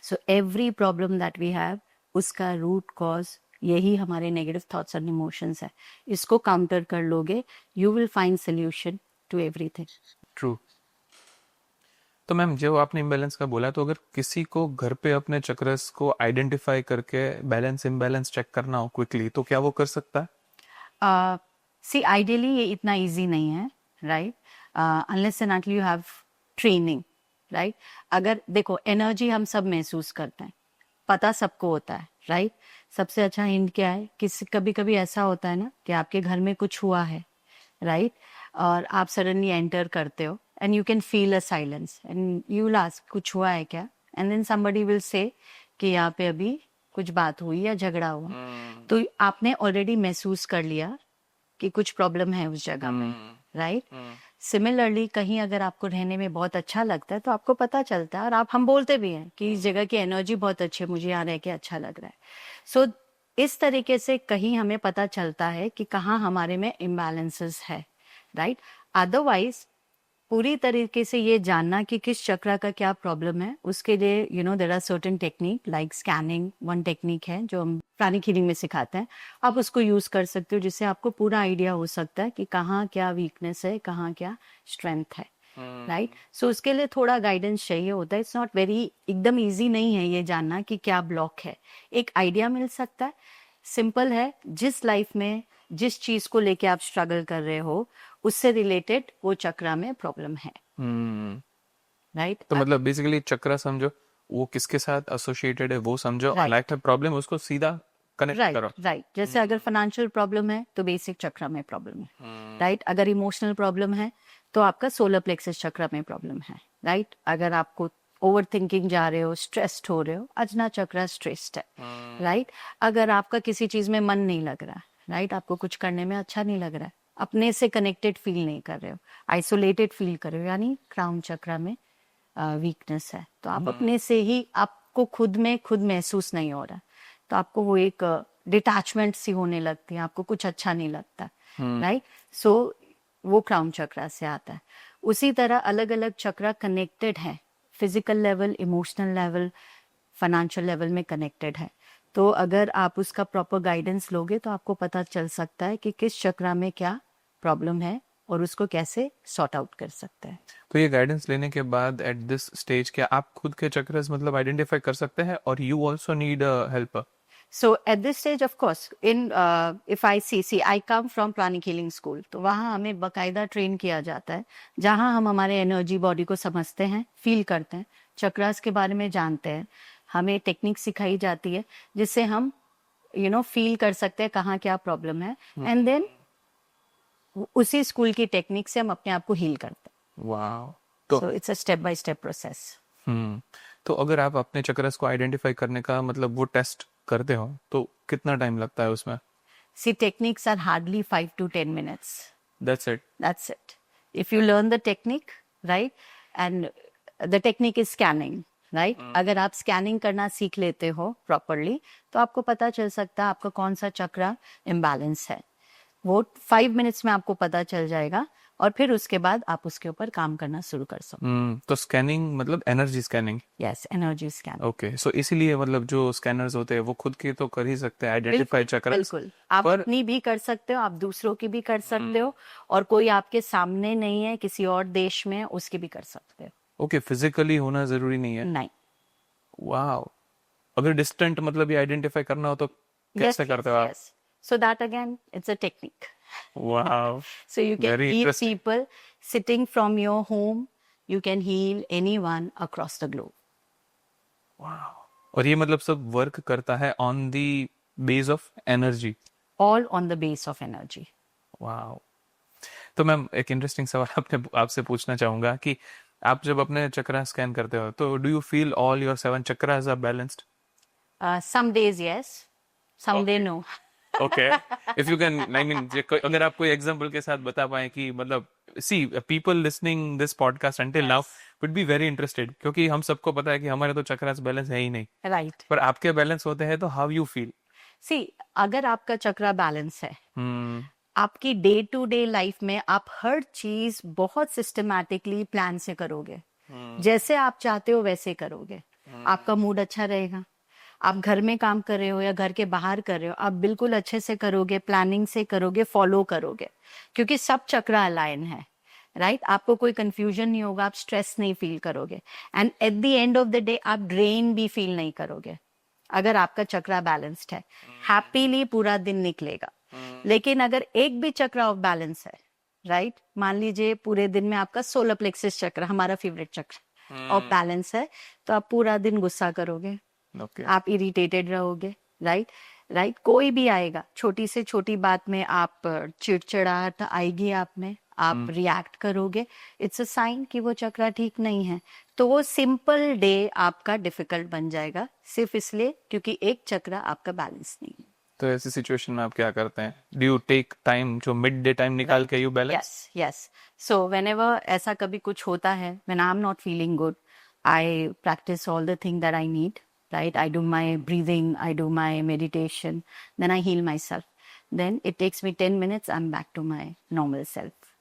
So every problem that we have, उसका रूट कॉज यही हमारे नेगेटिव थॉट्स एंड इमोशंस है। इसको काउंटर कर लोगे, you will find solution to everything. True. तो मैम जो आपने इम्बैलेंस का बोला, तो अगर किसी को घर पे अपने चक्रस को आइडेंटिफाई करके बैलेंस इम्बैलेंस चेक करना हो क्विकली, तो क्या वो कर सकता है? सी आइडियली ये इतना इजी नहीं है, right? Unless and until you have training, right? अगर देखो, एनर्जी हम सब महसूस करते हैं, पता सबको होता है, राइट? सबसे अच्छा हिंट क्या है, किसी कभी कभी ऐसा होता है ना कि आपके घर में कुछ हुआ है, राइट? और आप सडनली एंटर करते हो and you can feel a silence and you will ask कुछ हुआ है क्या, and then somebody will say कि यहाँ पे अभी कुछ बात हुई या झगड़ा हुआ। तो आपने ऑलरेडी महसूस कर लिया कि कुछ प्रॉब्लम है उस जगह में, राइट? सिमिलरली कहीं अगर आपको रहने में बहुत अच्छा लगता है तो आपको पता चलता है, और हम बोलते भी हैं कि इस जगह की एनर्जी बहुत अच्छी है, मुझे यहाँ रह के अच्छा लग रहा है। सो इस तरीके से कहीं हमें पता चलता है कि कहाँ हमारे में इम्बैलेंसेस है, राइट? अदरवाइज पूरी तरीके से ये जानना कि किस चक्र का क्या प्रॉब्लम है, उसके लिए there are certain technique like scanning, one technique है जो हम प्राणिक हीलिंग में सिखाते हैं। आप उसको यूज कर सकते हो, जिससे आपको पूरा आइडिया हो सकता है कि कहाँ क्या वीकनेस है, कहाँ क्या स्ट्रेंथ है, राइट? सो उसके लिए थोड़ा गाइडेंस चाहिए होता है। इट्स नॉट वेरी, एकदम ईजी नहीं है ये जानना कि क्या ब्लॉक है। एक आइडिया मिल सकता है, सिंपल है, जिस लाइफ में जिस चीज को लेके आप स्ट्रगल कर रहे हो उससे रिलेटेड वो चक्रा में प्रॉब्लम है, राइट? तो मतलब बेसिकली चक्र समझो, वो किसके साथ एसोसिएटेड है वो समझो, राइट, लाइफ में प्रॉब्लम उसको सीधा कनेक्ट राइट, करो। राइट। जैसे अगर फाइनेंशियल प्रॉब्लम है तो बेसिक चक्र में प्रॉब्लम है, राइट? अगर इमोशनल प्रॉब्लम है तो आपका सोलर प्लेक्सस चक्र में प्रॉब्लम है, राइट? अगर आपको ओवर थिंकिंग जा रहे हो, स्ट्रेस्ड हो रहे हो, अजना चक्र स्ट्रेस्ड है, राइट? अगर आपका किसी चीज में मन नहीं लग रहा, राइट? आपको कुछ करने में अच्छा नहीं लग रहा है, अपने से कनेक्टेड फील नहीं कर रहे हो, आइसोलेटेड फील कर रहे हो, यानी क्राउन चक्र में वीकनेस है। तो आप अपने से ही, आपको खुद में खुद महसूस नहीं हो रहा, तो आपको वो एक डिटैचमेंट सी होने लगती है, आपको कुछ अच्छा नहीं लगता, राइट? सो वो क्राउन चक्र से आता है। उसी तरह अलग अलग चक्र कनेक्टेड है, physical level, emotional level, financial level में कनेक्टेड है। तो अगर आप उसका प्रॉपर गाइडेंस लोगे तो आपको पता चल सकता है कि किस चक्र में क्या प्रॉब्लम है और उसको कैसे सॉर्ट आउट कर सकते हैं। तो ये गाइडेंस लेने के बाद एट दिस स्टेज क्या आप खुद के चक्रस मतलब आइडेंटिफाई कर सकते हैं, और you also need a helper? So at this stage, of course, in if I see, I come from Pranic Healing School, तो वहाँ हमें बकायदा ट्रेन किया जाता है, जहाँ हम हमारे एनर्जी बॉडी को समझते हैं, फील करते हैं, चक्रास के बारे में जानते हैं, हमें टेक्निक सिखाई जाती है जिससे हम फील कर सकते हैं कहाँ क्या प्रॉब्लम है, एंड देन उसी स्कूल की टेक्निक से हम अपने आप को हील करते हैं। वाओ। तो so it's a step by step process. तो अगर आप अपने चक्रस को आइडेंटिफाई करने का मतलब वो टेस्ट करते हो तो कितना टाइम लगता है उसमें? See, techniques are hardly 5 to 10 minutes. That's it? That's it. If you learn the technique, right, and the technique is scanning, right? अगर आप स्कैनिंग करना सीख लेते हो प्रॉपरली तो आपको पता चल सकता है आपका कौन सा चक्र इम्बैलेंस है। वो 5 मिनट्स में आपको पता चल जाएगा, और फिर उसके बाद आप उसके ऊपर काम करना शुरू कर सकते। तो स्कैनिंग मतलब energy scanning? Yes, energy scan. Okay, so इसीलिए मतलब जो स्कैनर्स होते हैं वो खुद की तो कर ही सकते हैं आइडेंटिफाई चक्रस, बिल्कुल, आप पर अपनी भी कर सकते हो, आप दूसरों की भी कर सकते हो, और कोई आपके सामने नहीं है किसी और देश में, उसकी भी कर सकते हो। ओके, फिजिकली होना जरूरी नहीं है? नहीं। वाओ। अगर डिस्टेंट मतलब ये आइडेंटिफाई करना हो तो कैसे करते हो आप? yes. So that again, it's a technique. Wow, So you can very heal interesting. people sitting from your home. You can heal anyone across the globe. और ये मतलब सब वर्क करता है on the base of energy? All on the base of energy. Wow. तो ma'am एक interesting सवाल आपसे पूछना चाहूंगा कि आप जब अपने चक्रा स्कैन करते हो तो do you feel all your 7 chakras are balanced? Some days yes, some day no. Okay, if you can, I mean अगर आप कोई एग्जांपल के साथ बता पाए कि मतलब see people listening this podcast until now would be very interested, क्योंकि हम सबको पता है कि हमारे तो चक्रास बैलेंस है ही नहीं, Right. पर आपके बैलेंस होते हैं तो हाउ यू फील? See, अगर आपका चक्रा बैलेंस है, हम्म, आपकी डे टू डे लाइफ में आप हर चीज बहुत सिस्टमैटिकली प्लान से करोगे, जैसे आप चाहते हो वैसे करोगे, आपका मूड अच्छा रहेगा। आप घर में काम कर रहे हो या घर के बाहर कर रहे हो, आप बिल्कुल अच्छे से करोगे, प्लानिंग से करोगे, फॉलो करोगे, क्योंकि सब चक्रा अलाइन है, राइट? आपको कोई कंफ्यूजन नहीं होगा, आप स्ट्रेस नहीं फील करोगे, and at the end of the day आप ड्रेन भी फील नहीं करोगे अगर आपका चक्रा बैलेंस्ड है। हैप्पीली पूरा दिन निकलेगा। लेकिन अगर एक भी चक्र ऑफ बैलेंस है, राइट, मान लीजिए पूरे दिन में आपका सोलर प्लेक्सस चक्र, हमारा फेवरेट चक्र, ऑफ बैलेंस है, तो आप पूरा दिन गुस्सा करोगे, ओके, आप इरिटेटेड रहोगे, राइट? राइट, कोई भी आएगा, छोटी से छोटी बात में आप चिड़चिड़ाहट आएगी आप में, आप रिएक्ट करोगे, इट्स अ साइन कि वो चक्र ठीक नहीं है। तो वो सिंपल डे आपका डिफिकल्ट बन जाएगा, सिर्फ इसलिए क्योंकि एक चक्र आपका बैलेंस नहीं है। तो ऐसी सिचुएशन में आप क्या करते हैं? डू यू टेक टाइम, जो मिड डे टाइम निकाल के you balance? Yes yes, so whenever ऐसा कभी कुछ होता है, when I am not feeling good, I practice all the thing that I need, right? I do my breathing, I do my meditation, then I heal myself. Then it takes me 10 minutes, I'm back to my normal self.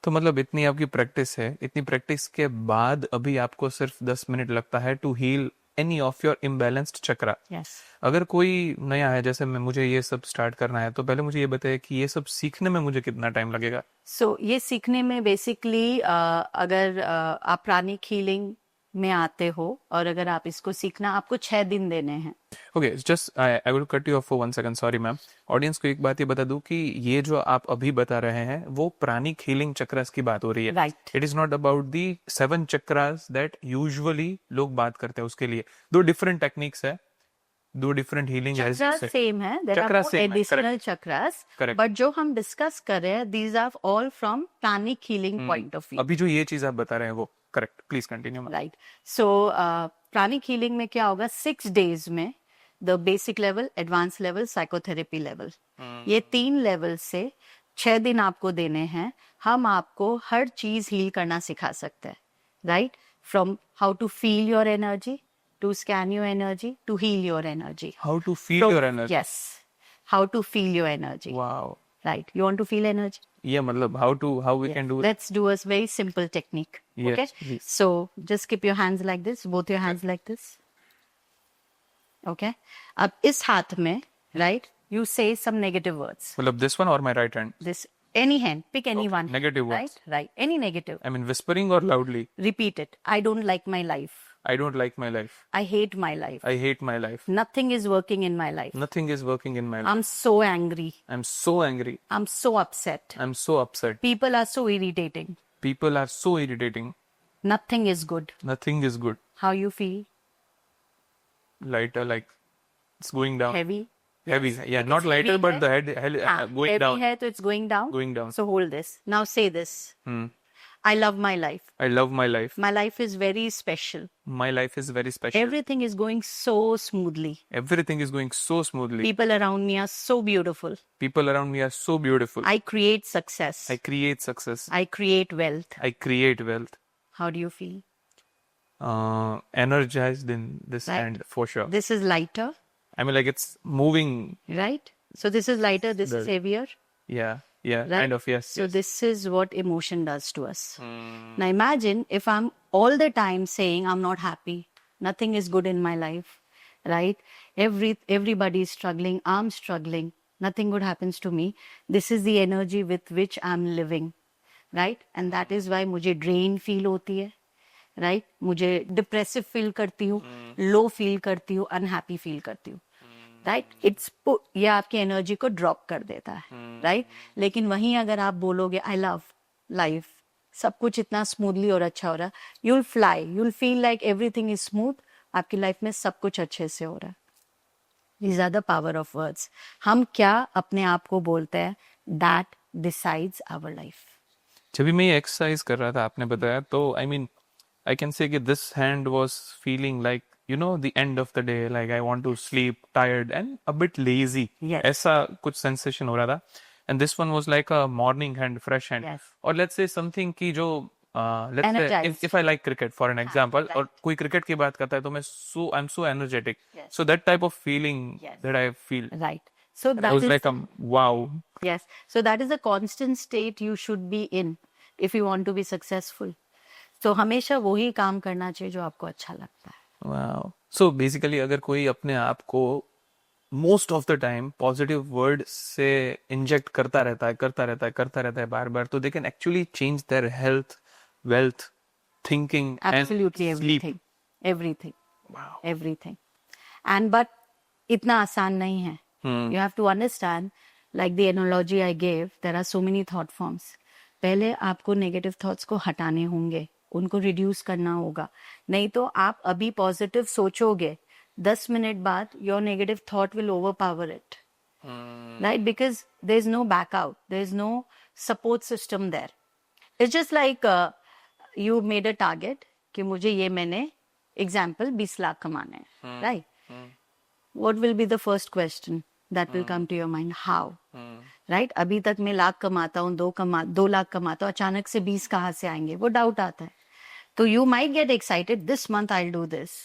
तो मतलब इतनी आपकी practice है, इतनी practice के बाद अभी आपको सिर्फ 10 मिनट लगता है to heal any of your imbalanced chakra. Yes. अगर कोई नया है, जैसे मैं, मुझे ये सब स्टार्ट करना है, तो पहले मुझे ये बताइए कि ये सब सीखने में मुझे कितना टाइम लगेगा? So ये सीखने में बेसिकली अगर आप प्राणिक हीलिंग में आते हो और अगर आप इसको सीखना, आपको 6 दिन देने हैं। Okay, just I will cut you of for 1 second, sorry ma'am. Audience को एक बात ये बता दूं कि ये जो आप अभी बता रहे हैं वो प्राणिक हीलिंग चक्रास की बात हो रही है। Right. It is not about the 7 chakras that usually लोग बात करते हैं। उसके लिए 2 डिफरेंट टेक्निक्स है, 2 डिफरेंट हीलिंग चक्रास सेम है, there are chakra no same है, एडिशनल चक्रास, Correct. बट जो हम डिस्कस कर रहे हैं, these are all from pranic healing point of view. अभी जो ये चीज आप बता रहे हैं वो correct, please continue. Right, so pranic healing में क्या होगा, 6 डेज में the basic level, advance level, psychotherapy level, ये 3 लेवल से 6 दिन आपको देने हैं। हम आपको हर चीज हील करना सिखा सकते हैं, right? From how to feel your energy, to scan your energy, to heal your energy. How to feel your energy? Yes, how to feel your energy. Wow, right, you want to feel energy? ये मतलब how we can do it? Let's do a very simple technique. Yes, Okay. please. So just keep your hands like this, both your hands like this. Okay. अब इस हाथ में, right? You say some negative words. मतलब this one और my right hand? This any hand, pick any Okay, one. negative words. Right. Right. Any negative. I mean whispering or loudly? Repeat it. I don't like my life. I don't like my life. I hate my life. I hate my life. Nothing is working in my life. Nothing is working in my life. I'm so angry. I'm so angry. I'm so upset. I'm so upset. People are so irritating. People are so irritating. Nothing is good. Nothing is good. How you feel? Lighter, like it's going down. Heavy. Heavy. Yeah, not lighter, heavy but है. the head हाँ, going heavy down. है तो it's going down. Going down. So hold this. Now say this. Hmm. I love my life. I love my life. My life is very special. My life is very special. Everything is going so smoothly. Everything is going so smoothly. People around me are so beautiful. People around me are so beautiful. I create success. I create success. I create wealth. I create wealth. How do you feel? Energized in this Right. end for sure. This is lighter, I mean, like it's moving. right? So this is lighter, this is heavier. Yeah, yeah, Right? kind of, yes. So yes. this is what emotion does to us. Now imagine if I'm all the time saying I'm not happy, nothing is good in my life, right? Everybody is struggling, I'm struggling, nothing good happens to me. This is the energy with which I'm living, right? And that is why मुझे drain feel होती है, right? मुझे depressive feel करती हूँ, low feel करती हूँ, unhappy feel करती हूँ, राइट? ये आपकी एनर्जी को ड्रॉप कर देता है, राइट? लेकिन वहीं अगर आप बोलोगे आई लव लाइफ, सब कुछ इतना स्मूथली और अच्छा हो रहा है, you will fly, you will feel like everything is smooth, आपकी लाइफ में सब कुछ अच्छे से हो रहा है। These are the power of words. हम क्या अपने आप को बोलते हैं, दैट डिसाइड्स आवर लाइफ। जब भी मैं ये एक्सरसाइज कर रहा था आपने बताया तो I mean I can say कि this hand was feeling like you know the end of the day like I want to sleep tired and a bit lazy Yes. ऐसा कुछ सेंसेशन हो रहा था and this one was like a morning hand fresh hand Yes. और let's say something की जो let's say Energized. If I like cricket for an example और right. कोई क्रिकेट की बात करता है तो मैं I am so energetic Yes. So that type of feeling Yes. That I feel Right. So I that was is like wow yes. So that is a constant state you should be in if you want to be successful. So हमेशा वही काम करना चाहिए जो आपको अच्छा लगता है. वाओ सो बेसिकली अगर कोई अपने आप को most of the time positive word से इंजेक्ट करता रहता है बार बार तो they can actually change their health wealth thinking and Absolutely sleep everything. Everything. Wow Everything. And but इतना आसान नहीं है. You have to understand, like the analogy I gave, there are so many thought forms. पहले आपको negative thoughts को हटाने होंगे, उनको रिड्यूस करना होगा. नहीं तो आप अभी पॉजिटिव सोचोगे, 10 मिनट बाद your negative thought will overpower it. Right? Because there's no back out, there's no support system there. It's just like you made a target कि मुझे ये मैंने example 20 लाख कमाने हैं, right? What will be the first question that will come to your mind? How? Right? अभी तक मैं लाख कमाता हूँ, 2 लाख कमाता हूँ, अचानक से 20 कहाँ से आएंगे? वो डाउट आता है. तो you might get excited, this month I'll do this.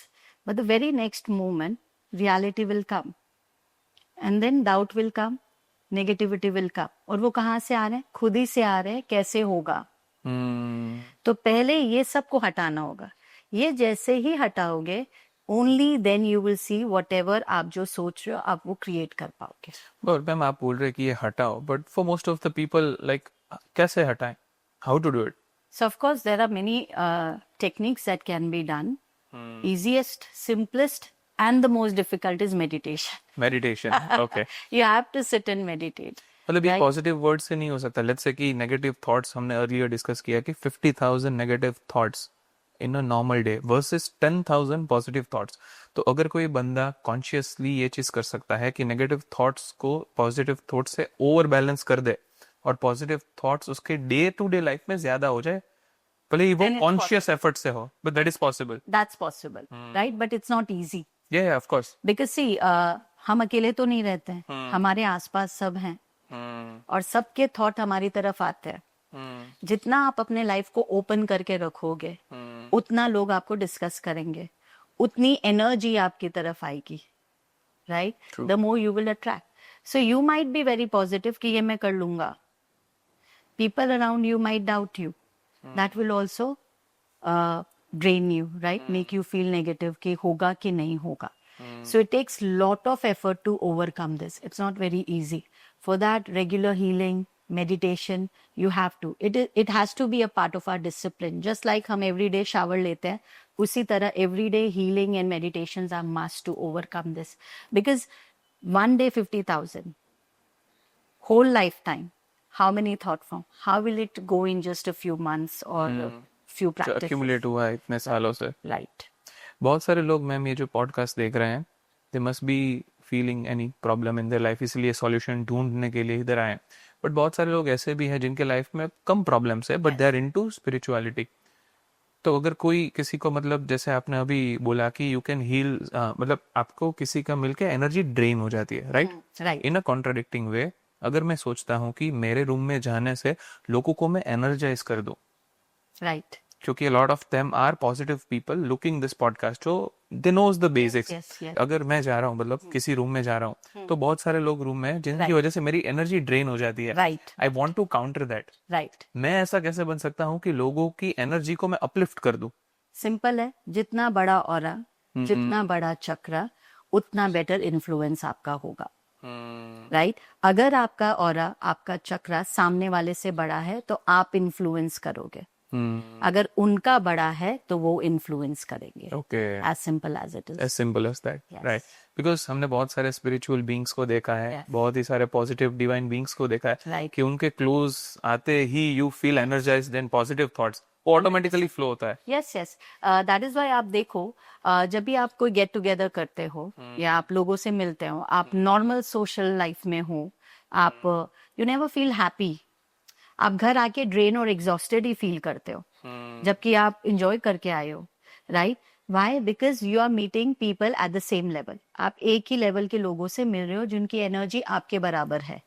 But the very next moment, reality will come. And then doubt will come, negativity will come. और वो कहाँ से आ रहे हैं? खुद ही से आ रहे हैं. कैसे होगा? तो पहले ये सबको हटाना होगा. ये जैसे ही हटाओगे, only then you will see whatever आप जो सोच रहे हो आप वो क्रिएट कर पाओगे. और मैम आप बोल रहे कि ये हटाओ but for most of the people like कैसे हटाएं how to do it So of course there are many techniques that can be done. Easiest, simplest, and the most difficult is meditation. Meditation okay You have to sit and meditate. मतलब ये Right. Positive word से नहीं हो सकता let's say कि negative thoughts हमने earlier discuss किया कि 50,000 negative thoughts in a normal day versus 10,000 positive thoughts तो अगर कोई बंदा कॉन्शियसली ये चीज कर सकता है कि नेगेटिव थॉट्स को पॉजिटिव थॉट्स से ओवर बैलेंस कर दे और पॉजिटिव थॉट्स उसके डे टू डे लाइफ में ज्यादा हो जाए भले ही वो Then it's कॉन्शियस एफर्ट से हो but that is possible That's possible, right? But it's not easy. या ऑफ कोर्स Because see, हम अकेले तो नहीं रहते हैं. हमारे आसपास सब हैं और सबके थॉट हमारी तरफ आते हैं. जितना आप अपने लाइफ को ओपन करके रखोगे उतना लोग आपको डिस्कस करेंगे उतनी एनर्जी आपकी तरफ आएगी right the more you will attract so you might be very positive कि ये मैं कर लूंगा people around you might doubt you that will also drain you right make you feel negative कि होगा कि नहीं होगा so it takes lot of effort to overcome this it's not very easy for that regular healing meditation you have to it has to be a part of our discipline just like हम every day shower लेते हैं उसी तरह every day healing and meditations are must to overcome this because one day 50,000 whole lifetime how many thought form how will it go in just a few months or a few practices accumulate हुआ है इतने सालों से right बहुत सारे लोग ma'am ये जो पॉडकास्ट देख रहे हैं they must be feeling any problem in their life इसलिए सॉल्यूशन ढूंढने के लिए इधर आए बट बहुत सारे लोग ऐसे भी हैं जिनके लाइफ में कम प्रॉब्लम्स है but they are into spirituality तो अगर कोई किसी को मतलब जैसे आपने अभी बोला कि यू कैन हील मतलब आपको किसी का मिलके एनर्जी ड्रेन हो जाती है राइट right इन अ कॉन्ट्राडिक्टिंग वे अगर मैं सोचता हूँ कि मेरे रूम में जाने से लोगों को मैं एनर्जाइज कर दूं right क्योंकि lot of them are positive people looking this podcast जो they knows the basics yes, yes. अगर मैं जा रहा हूँ मतलब किसी रूम में जा रहा हूँ तो बहुत सारे लोग रूम में जिनकी Right. वजह से मेरी एनर्जी ड्रेन हो जाती है right I want to counter that right मैं ऐसा कैसे बन सकता हूँ कि लोगों की एनर्जी को मैं अपलिफ्ट कर दूं सिंपल है जितना बड़ा ऑरा जितना बड़ा चक्र उतना बेटर इन्फ्लुएंस आपका होगा राइट अगर आपका ऑरा आपका चक्र सामने वाले से बड़ा है तो आप इन्फ्लुएंस करोगे अगर उनका बड़ा है तो वो इन्फ्लुएंस करेंगे okay as simple as it as is simple as that Yes. Right because हमने बहुत सारे स्पिरिचुअल बींग्स को देखा है Yes. बहुत ही सारे पॉजिटिव डिवाइन बींग्स को देखा है Right. कि उनके क्लोज आते ही you feel energized and positive thoughts वो ऑटोमेटिकली फ्लो होता है yes yes that is why आप देखो जब भी आप कोई गेट टुगेदर करते हो या आप लोगों से मिलते हो आप नॉर्मल सोशल लाइफ में हो आप यू नेवर फील हैप्पी आप घर आके ड्रेन और एग्जॉस्टेड ही फील करते हो, जबकि आप इंजॉय करके आए हो, right? Why? Because you are meeting people at the same level. आप एक ही लेवल के लोगों से मिल रहे हो जिनकी एनर्जी आपके बराबर है,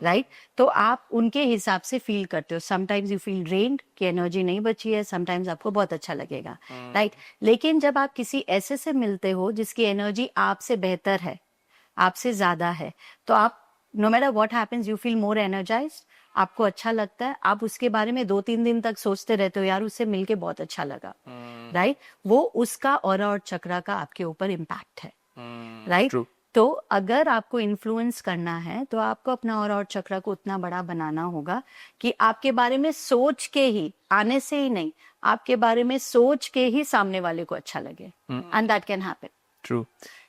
राइट? तो आप उनके हिसाब से फील करते हो। समटाइम्स यू फील ड्रेन्ड कि एनर्जी नहीं बची है, समटाइम्स आपको बहुत अच्छा लगेगा, राइट? लेकिन जब आप किसी ऐसे से मिलते हो जिसकी एनर्जी आपसे बेहतर है, आपसे ज्यादा है, तो आप no matter what happens you feel more energized, आपको अच्छा लगता है, आप उसके बारे में 2-3 दिन तक सोचते रहते हो, यार उससे मिलके बहुत अच्छा लगा, राइट? वो उसका ऑरा और चक्रा का आपके ऊपर इम्पैक्ट है, राइट? True. तो अगर आपको इन्फ्लुएंस करना है तो आपको अपना ऑरा और चक्रा को उतना बड़ा बनाना होगा कि आपके बारे में सोच के ही, आने से ही नहीं, आपके बारे में सोच के ही सामने वाले को अच्छा लगे, and that can happen. True,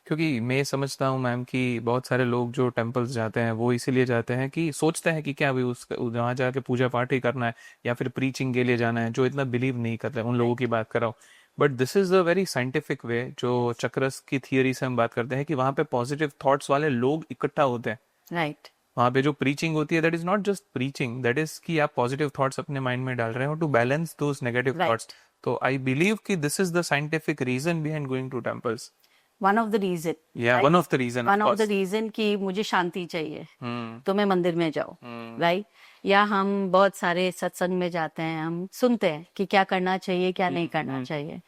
क्योंकि मैं समझता हूँ मैम कि बहुत सारे लोग जो टेम्पल्स जाते हैं वो इसीलिए जाते हैं कि सोचते हैं कि क्या भाई उस वहाँ जाके पूजा पाठ ही करना है या फिर प्रीचिंग के लिए जाना है, जो इतना बिलीव नहीं करते, उन लोगों की बात कर रहा हूँ। But this is a very scientific way, जो चक्रस की थियरी से हम बात करते हैं कि वहाँ पे पॉजिटिव थॉट्स वाले लोग इकट्ठा होते हैं। राइट, वहाँ पे जो प्रीचिंग होती है that is not just preaching, that is कि आप पॉजिटिव थॉट्स अपने माइंड में डाल रहे हो to balance those negative right. Thoughts. तो आई बिलीव कि this is the scientific reason behind going to temples. One of the reason, या one of the reason, one of the reason कि मुझे शांति चाहिए तो मैं मंदिर में जाऊं, राइट? या हम बहुत सारे सत्संग में जाते हैं, हम सुनते हैं कि क्या करना चाहिए, क्या नहीं करना चाहिए,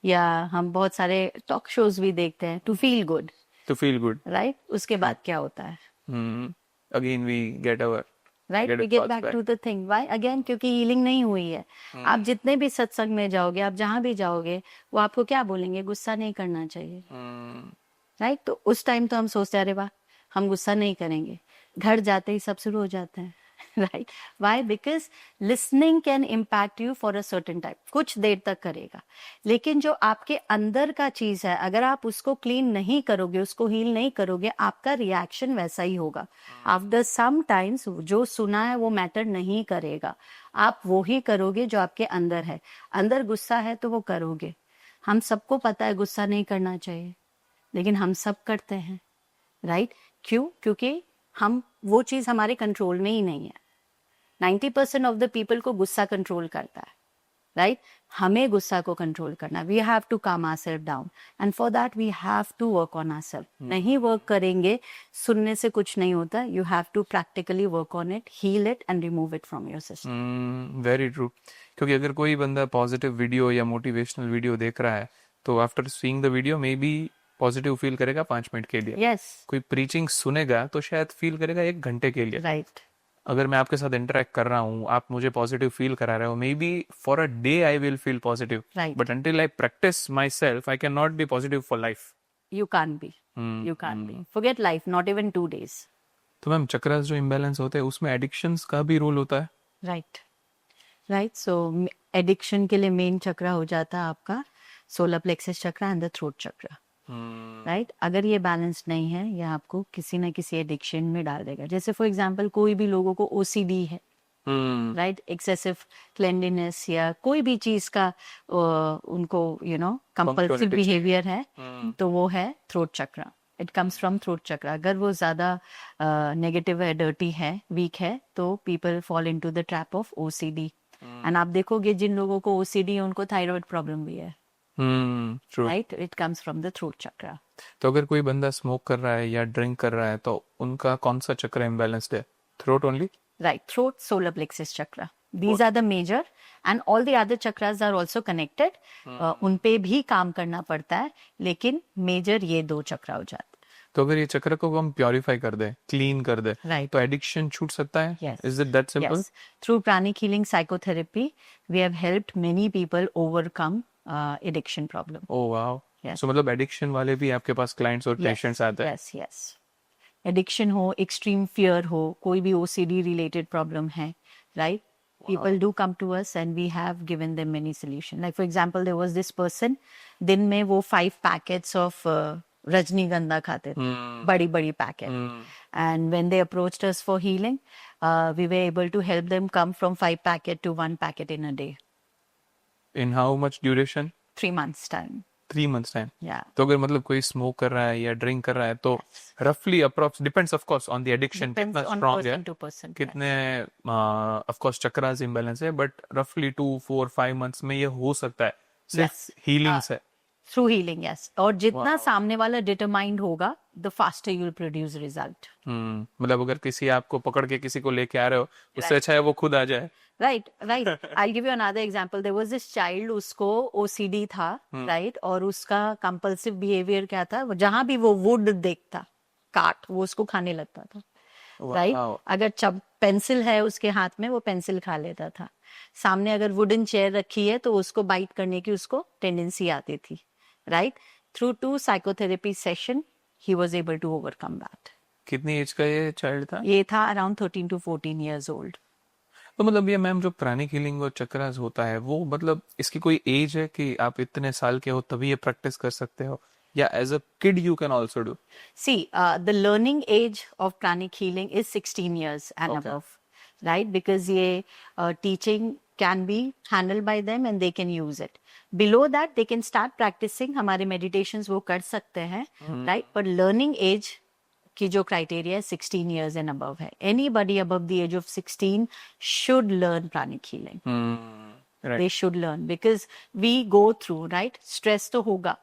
या हम बहुत सारे टॉक शोज भी देखते हैं to feel good, to feel good, right? उसके बाद क्या होता है, again we get our right? We get back to the thing. Why? Again, क्योंकि हीलिंग नहीं हुई है। आप जितने भी सत्संग में जाओगे, आप जहां भी जाओगे, वो आपको क्या बोलेंगे? गुस्सा नहीं करना चाहिए, राइट? तो उस टाइम तो हम सोचते हैं अरे वाह, हम गुस्सा नहीं करेंगे, घर जाते ही सब शुरू हो जाते हैं, right? Why? Because listening can impact you for a certain time, कुछ देर तक करेगा, लेकिन जो आपके अंदर का चीज है, अगर आप उसको क्लीन नहीं करोगे, उसको हील नहीं करोगे, आपका रिएक्शन वैसा ही होगा। आफ्टर सम टाइम्स जो सुना है वो मैटर नहीं करेगा, आप वो ही करोगे जो आपके अंदर है। अंदर गुस्सा है तो वो करोगे। हम सबको पता है गुस्सा नहीं करना चाहिए, लेकिन हम सब करते हैं, राइट? क्यों? क्योंकि हम, वो चीज हमारे कंट्रोल में ही नहीं है। 90% ऑफ द पीपल को गुस्सा कंट्रोल करता है, राइट? हमें गुस्सा को कंट्रोल करना, we have to calm ourselves down, and for that we have to work on ourselves. नहीं वर्क करेंगे, सुनने से कुछ नहीं होता। You have to practically work on it, heal it and remove it from your system. Very true, क्योंकि अगर कोई बंदा पॉजिटिव वीडियो या मोटिवेशनल वीडियो देख रहा है तो after seeing the video maybe positive फील करेगा 5 मिनट के लिए। यस, कोई प्रीचिंग सुनेगा तो शायद फील करेगा 1 घंटे के लिए। राइट, अगर मैं आपके साथ इंटरेक्ट कर रहा हूँ, आप मुझे पॉजिटिव फील करा रहे हो, may be for a day I will feel positive, Right. But until I practice my self I can not be positive for life. you can't be, you can't be, forget life, not even 2 days. तो ma'am chakras जो imbalance होते हैं उसमें addictions का भी role होता है? Right, right. सो addiction के लिए मेन चक्र हो जाता है आपका सोलर प्लेक्सस चक्र एंड द थ्रोट चक्र, राइट? अगर ये बैलेंस नहीं है, ये आपको किसी ना किसी एडिक्शन में डाल देगा। जैसे फॉर एग्जांपल कोई भी लोगों को ओसीडी है, राइट? एक्सेसिव क्लेanलीनेस या कोई भी चीज का उनको कंपल्सिव बिहेवियर है, तो वो है थ्रोट चक्र। इट कम्स फ्रॉम थ्रोट चक्र। अगर वो ज्यादा नेगेटिव है, डर्टी है, वीक है, तो people fall into the trap of OCD. And आप देखोगे जिन लोगों को ओसीडी है उनको थायराइड प्रॉब्लम भी है, right? It comes from the throat चक्र। तो अगर कोई बंदा स्मोक कर रहा है या ड्रिंक कर रहा है तो उनका कौन सा चक्र इम्बैलेंस्ड है? Throat only? Right, throat, solar plexus chakra. These are the major, and all the other chakras are also connected. उन पे भी काम करना पड़ता है, लेकिन मेजर ये 2 चक्र हो जाते हैं। तो अगर ये चक्र को हम प्योरीफाई कर दे, क्लीन कर दे, Right. तो एडिक्शन छूट सकता है? Yes. Is it that simple? Yes. Through pranic healing psychotherapy, we have helped many people overcome addiction problem. Oh wow. Yes. So मतलब एडिक्शन वाले भी आपके पास क्लाइंट्स और पेशेंट्स आते हैं? Yes, yes. एडिक्शन हो, एक्सट्रीम फियर हो, कोई भी ओसीडी रिलेटेड प्रॉब्लम है, right? People do come to us and we have given them many solutions. Like for example, there was this person, दिन में वो 5 packets of रजनीगंधा खाते थे, बड़ी बड़ी packet. And when they approached us for healing, we were able to help them come from 5 packet to 1 packet in a day. In how much duration? 3 months time. 3 months time. या तो अगर मतलब कोई स्मोक कर रहा है या drink कर रहा है तो रफली approx depends of course on the addiction depends कितना ऑन स्ट्रांग है, पर्सन टू पर्सन। कितने ऑफ कोर्स चक्रास इम्बैलेंस है, बट रफली 2 4 5 months में ये हो सकता है सिर्फ यस, हीलिंग से। Through healing, yes. और जितना वाह। सामने वाला डिटरमाइंड होगा, the faster you will produce result. मतलब अगर किसी आपको पकड़ के किसी को लेके आ रहे हो, उससे राइट, अच्छा है वो खुद आ जाए। Right, right. I give you another example. There was this child, उसको ओसीडी था, राइट, और उसका कंपल्सिव बिहेवियर क्या था, जहां भी वो वुड देखता, काट, वो उसको खाने लगता था, राइट। वाह। अगर पेंसिल है उसके हाथ में, वो पेंसिल खा लेता था। सामने अगर वुडन चेयर रखी है तो उसको बाइट करने की उसको टेंडेंसी आती थी, राइट। थ्रू 2 साइकोथेरेपी सेशन ही was able to overcome that. कितनी एज का ये चाइल्ड था? ये था अराउंड 13 to 14 years old। तो मतलब ये मैम जो प्राणिक हीलिंग और चक्रास होता है वो मतलब इसकी कोई एज है कि आप इतने साल के हो तभी ये प्रैक्टिस कर सकते हो, या as a kid you can also do? See, the learning age of pranic healing is 16 years and Okay. above, right? Because ये teaching can be handled by them and they can use it. Below that, they can start practicing. हमारे meditations वो कर सकते हैं, right? But learning age की जो criteria है 16 years and above है. Anybody above the age of 16 should learn pranic healing. Right. They should learn because we go through, right? Stress तो होगा,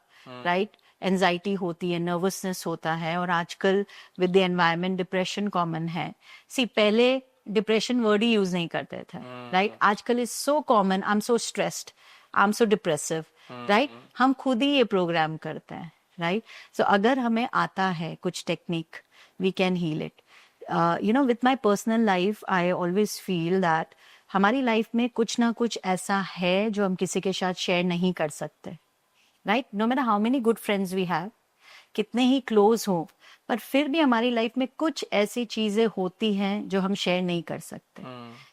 right? एंजाइटी होती है, नर्वसनेस होता है, और आजकल with the environment depression common है। सी, पहले डिप्रेशन वर्ड ही यूज नहीं करते थे, राइट। आजकल is so common, I am so stressed, I am so depressive, right. हम खुद ही ये प्रोग्राम करते हैं, राइट। सो अगर हमें आता है कुछ technique, we can heal it. You know, with my personal life I always feel that हमारी लाइफ में कुछ ना कुछ ऐसा है जो हम किसी के साथ शेयर नहीं कर सकते, right. No matter how many good friends we have, कितने ही क्लोज हो, पर फिर भी हमारी लाइफ में कुछ ऐसी चीजें होती हैं जो हम शेयर नहीं कर सकते।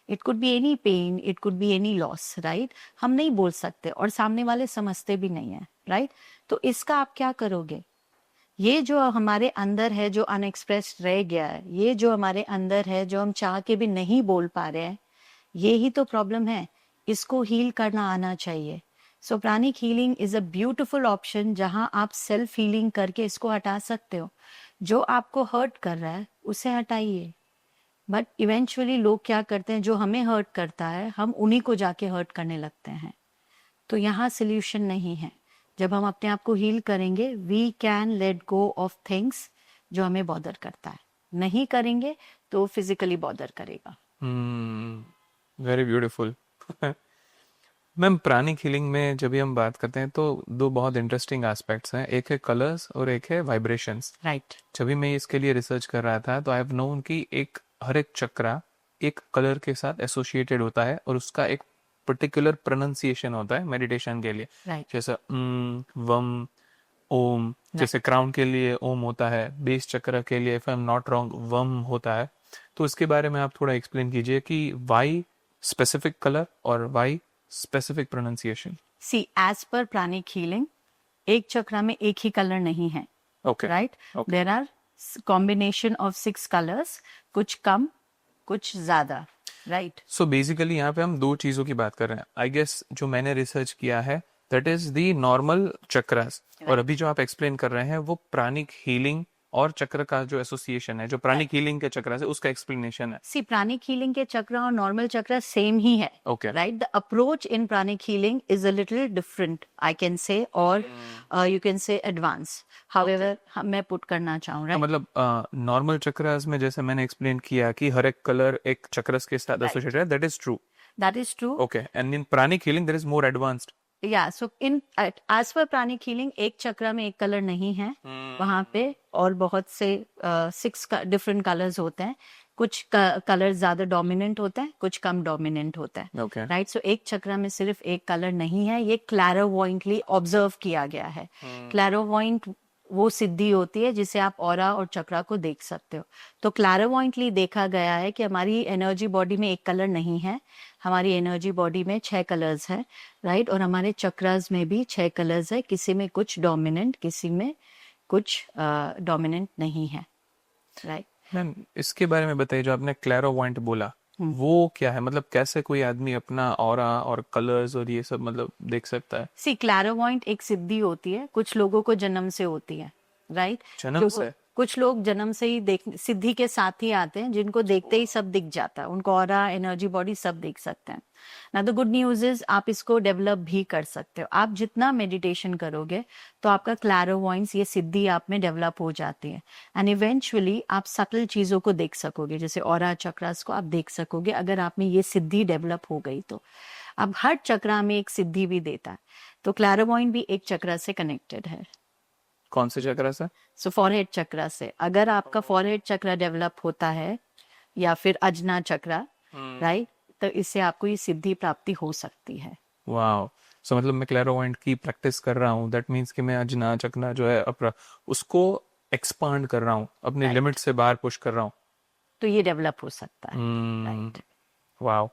It could be any pain, it could be any loss, right. हम नहीं बोल सकते और सामने वाले समझते भी नहीं है, राइट। तो इसका आप क्या करोगे? ये जो हमारे अंदर है, जो अनएक्सप्रेस्ड रह गया है, ये जो हमारे अंदर है, जो हम चाह के भी नहीं बोल पा रहे हैं, ये ही तो प्रॉब्लम है। इसको हील करना आना चाहिए। So pranic healing is a beautiful option, जहां आप सेल्फ हीलिंग करके इसको हटा सकते हो। जो आपको हर्ट कर रहा है उसे हटाइए, बट इवेंचुअली लोग क्या करते हैं, जो हमें हर्ट करता है हम उन्हीं को जाके हर्ट करने लगते हैं। तो यहाँ सोल्यूशन नहीं है। जब हम अपने आप को हील करेंगे, we can let go of things जो हमें बॉदर करता है। नहीं करेंगे तो फिजिकली बॉदर करेगा। Very beautiful. Ma'am Pranic healing में जब भी हम बात करते हैं तो दो बहुत इंटरेस्टिंग एस्पेक्ट्स हैं, एक है कलर्स और एक है वाइब्रेशंस। राइट। जब भी मैं इसके लिए रिसर्च कर रहा था तो आई हैव नोन कि हर एक चक्रा एक कलर के साथ एसोसिएटेड होता है और उसका एक पर्टिकुलर प्रोनाउंसिएशन होता है मेडिटेशन के लिए। राइट। जैसे वम, ओम। जैसे क्राउन के लिए ओम होता है, बेस चक्र के लिए if I am not wrong वम होता है। तो इसके बारे में आप थोड़ा एक्सप्लेन कीजिए कि वाई स्पेसिफिक कलर और वाई स्पेसिफिक प्रोनाउंसिएशन। सी, एज पर प्राणिक हीलिंग, एक चक्रा में एक ही कलर नहीं है, okay. Right. Okay. There are combination of 6 colours, कुछ कम कुछ ज्यादा, राइट। सो बेसिकली यहाँ पे हम दो चीजों की बात कर रहे हैं। आई गेस जो मैंने रिसर्च किया है that is the normal chakras, और अभी जो आप एक्सप्लेन कर रहे हैं वो प्राणिक हीलिंग और चक्र का जो एसोसिएशन है, जो प्राणिक हीलिंग के चक्र से उसका एक्सप्लेनेशन है। सी, प्राणिक हीलिंग के चक्र और नॉर्मल चक्र सेम ही है, Okay. Right. The approach in pranic healing is a little different, I can say, और you can say advance, however मैं पुट करना चाहूँ, तो राइट। मतलब नॉर्मल चक्रास में जैसे मैंने एक्सप्लेन किया कि हर एक कलर एक चक्रस के साथ एसोसिएटेड है, that is true. That is true. Okay, and in pranic healing there is more advanced. Yeah, so in as per pranic healing एक चक्र में एक कलर नहीं है, वहां पे और बहुत से 6 डिफरेंट कलर्स होते हैं। कुछ कलर ज्यादा डोमिनेंट होते हैं, कुछ कम डोमिनेंट होता है, Okay. राइट। सो एक चक्र में सिर्फ एक कलर नहीं है, ये क्लैरोवॉइंटली ऑब्जर्व किया गया है। क्लैरोवॉइंट वो सिद्धि होती है जिसे आप ऑरा और चक्रा को देख सकते हो। तो क्लैरोवॉइंटली देखा गया है कि हमारी एनर्जी बॉडी में एक कलर नहीं है, हमारी एनर्जी बॉडी में 6 कलर्स है, राइट। और हमारे चक्रास में भी 6 कलर्स है, किसी में कुछ डोमिनेंट, किसी में कुछ डोमिनेंट नहीं है, राइट। मैम इसके बारे में बताइए, जो आपने क्लैरोवॉइंट बोला, वो क्या है? मतलब कैसे कोई आदमी अपना ऑरा और कलर्स और ये सब मतलब देख सकता है? सी क्लैरोवॉइंट एक सिद्धि होती है, कुछ लोगों को जन्म से होती है, राइट? जन्म से? कुछ लोग जन्म से ही देख सिद्धि के साथ ही आते हैं, जिनको देखते ही सब दिख जाता है, उनको ऑरा, एनर्जी, बॉडी सब दिख सकते हैं। ना द गुड न्यूज इज आप इसको डेवलप भी कर सकते हो। आप जितना मेडिटेशन करोगे तो आपका क्लैरोवॉइंस, ये सिद्धि आप में डेवलप हो जाती है, एंड इवेंचुअली आप सटल चीजों को देख सकोगे, जैसे ऑरा चक्रास को आप देख सकोगे अगर आप में ये सिद्धि डेवलप हो गई तो। अब हर चक्रा में एक सिद्धि भी देता है, तो क्लैरोवॉइंट भी एक चक्रा से कनेक्टेड है। कौन से चक्र से? सो फॉरहेड चक्रा से, अगर आपका फॉरहेड चक्रा डेवलप होता है या फिर अजना चक्रा, राइट, तो इससे आपको ये सिद्धि प्राप्ति हो सकती है। वाओ। सो मतलब मैं क्लैरोवाइंट की प्रैक्टिस कर रहा हूँ, दैट मीन्स कि मैं अजना चकना जो है अपना उसको एक्सपांड कर रहा हूँ, अपने लिमिट से बाहर पुश कर रहा हूँ। तो ये डेवलप हो सकता है, राइट। वाओ।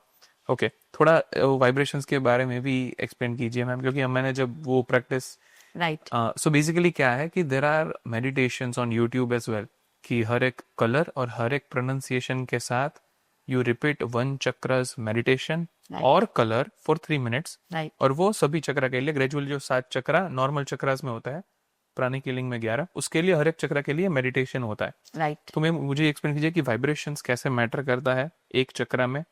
ओके, थोड़ा वाइब्रेशंस के बारे में भी एक्सप्लेन कीजिए मैम, क्योंकि मैंने जब वो प्रैक्टिस राइट। सो बेसिकली क्या है कि there are meditations on YouTube as well, कि हर एक कलर और हर एक प्रोनाउंसिएशन के साथ you repeat one chakras meditation और कलर फॉर 3 मिनट्स, राइट। और वो सभी चक्रा के लिए ग्रेजुअली जो 7 चक्रा नॉर्मल चक्रास में होता है, प्राणिक हीलिंग में 11, उसके लिए हर एक चक्रा के लिए मेडिटेशन होता है। राइट। तो मैं मुझे एक्सप्लेन कीजिए कि वाइब्रेशंस कैसे मैटर करता है एक चक्रा में,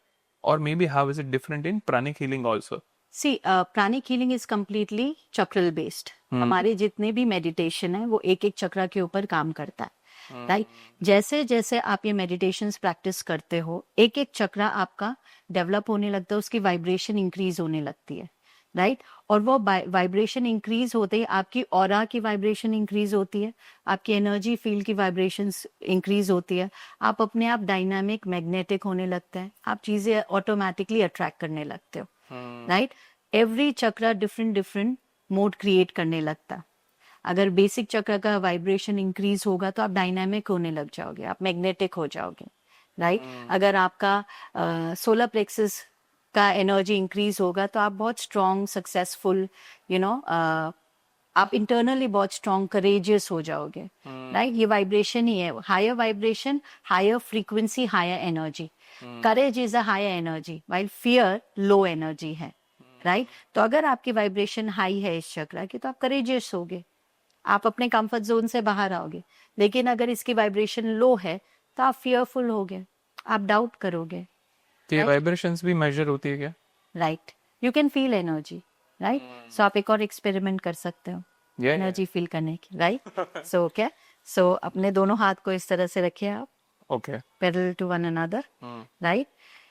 और maybe how is it different in pranic healing also? See pranic healing is completely chakral based. हमारे जितने भी मेडिटेशन है वो एक एक चक्रा के ऊपर काम करता है, राइट। जैसे जैसे आप ये मेडिटेशंस प्रैक्टिस करते हो, एक एक चक्रा आपका डेवलप होने लगता है, उसकी वाइब्रेशन इंक्रीज होने लगती है, राइट। और वो वाइब्रेशन इंक्रीज होते ही आपकी ऑरा की वाइब्रेशन इंक्रीज होती है, आपकी एनर्जी फील्ड की वाइब्रेशंस इंक्रीज होती है, आप अपने आप डायनामिक, मैग्नेटिक होने लगते हैं, आप चीजें ऑटोमेटिकली अट्रैक्ट करने लगते हो, राइट। एवरी चक्र डिफरेंट डिफरेंट मोड क्रिएट करने लगता है। अगर बेसिक चक्र का वाइब्रेशन इंक्रीज होगा तो आप डायनामिक होने लग जाओगे, आप मैग्नेटिक हो जाओगे, राइट। अगर आपका सोलर प्लेक्सस का एनर्जी इंक्रीज होगा तो आप बहुत स्ट्रॉन्ग, सक्सेसफुल, यू नो, आप इंटरनली बहुत स्ट्रॉन्ग, करेजियस हो जाओगे, राइट। ये वाइब्रेशन ही है, higher vibration, higher frequency, higher energy. Courage is a higher energy, while fear low energy है, राइट। तो अगर आपकी वाइब्रेशन हाई है इस चक्र की तो आप करेजियस होगे, आप अपने कंफर्ट जोन से बाहर आओगे। लेकिन अगर इसकी वाइब्रेशन लो है तो आप फियरफुल होगे, आप डाउट करोगे, तो ये वाइब्रेशंस भी मेजर होती है क्या? Right. You can feel energy, right. So आप एक और एक्सपेरिमेंट कर सकते हो एनर्जी फील करने की, राइट। सो क्या, सो अपने दोनों हाथ को इस तरह से रखिए आप, okay, parallel to one another, right.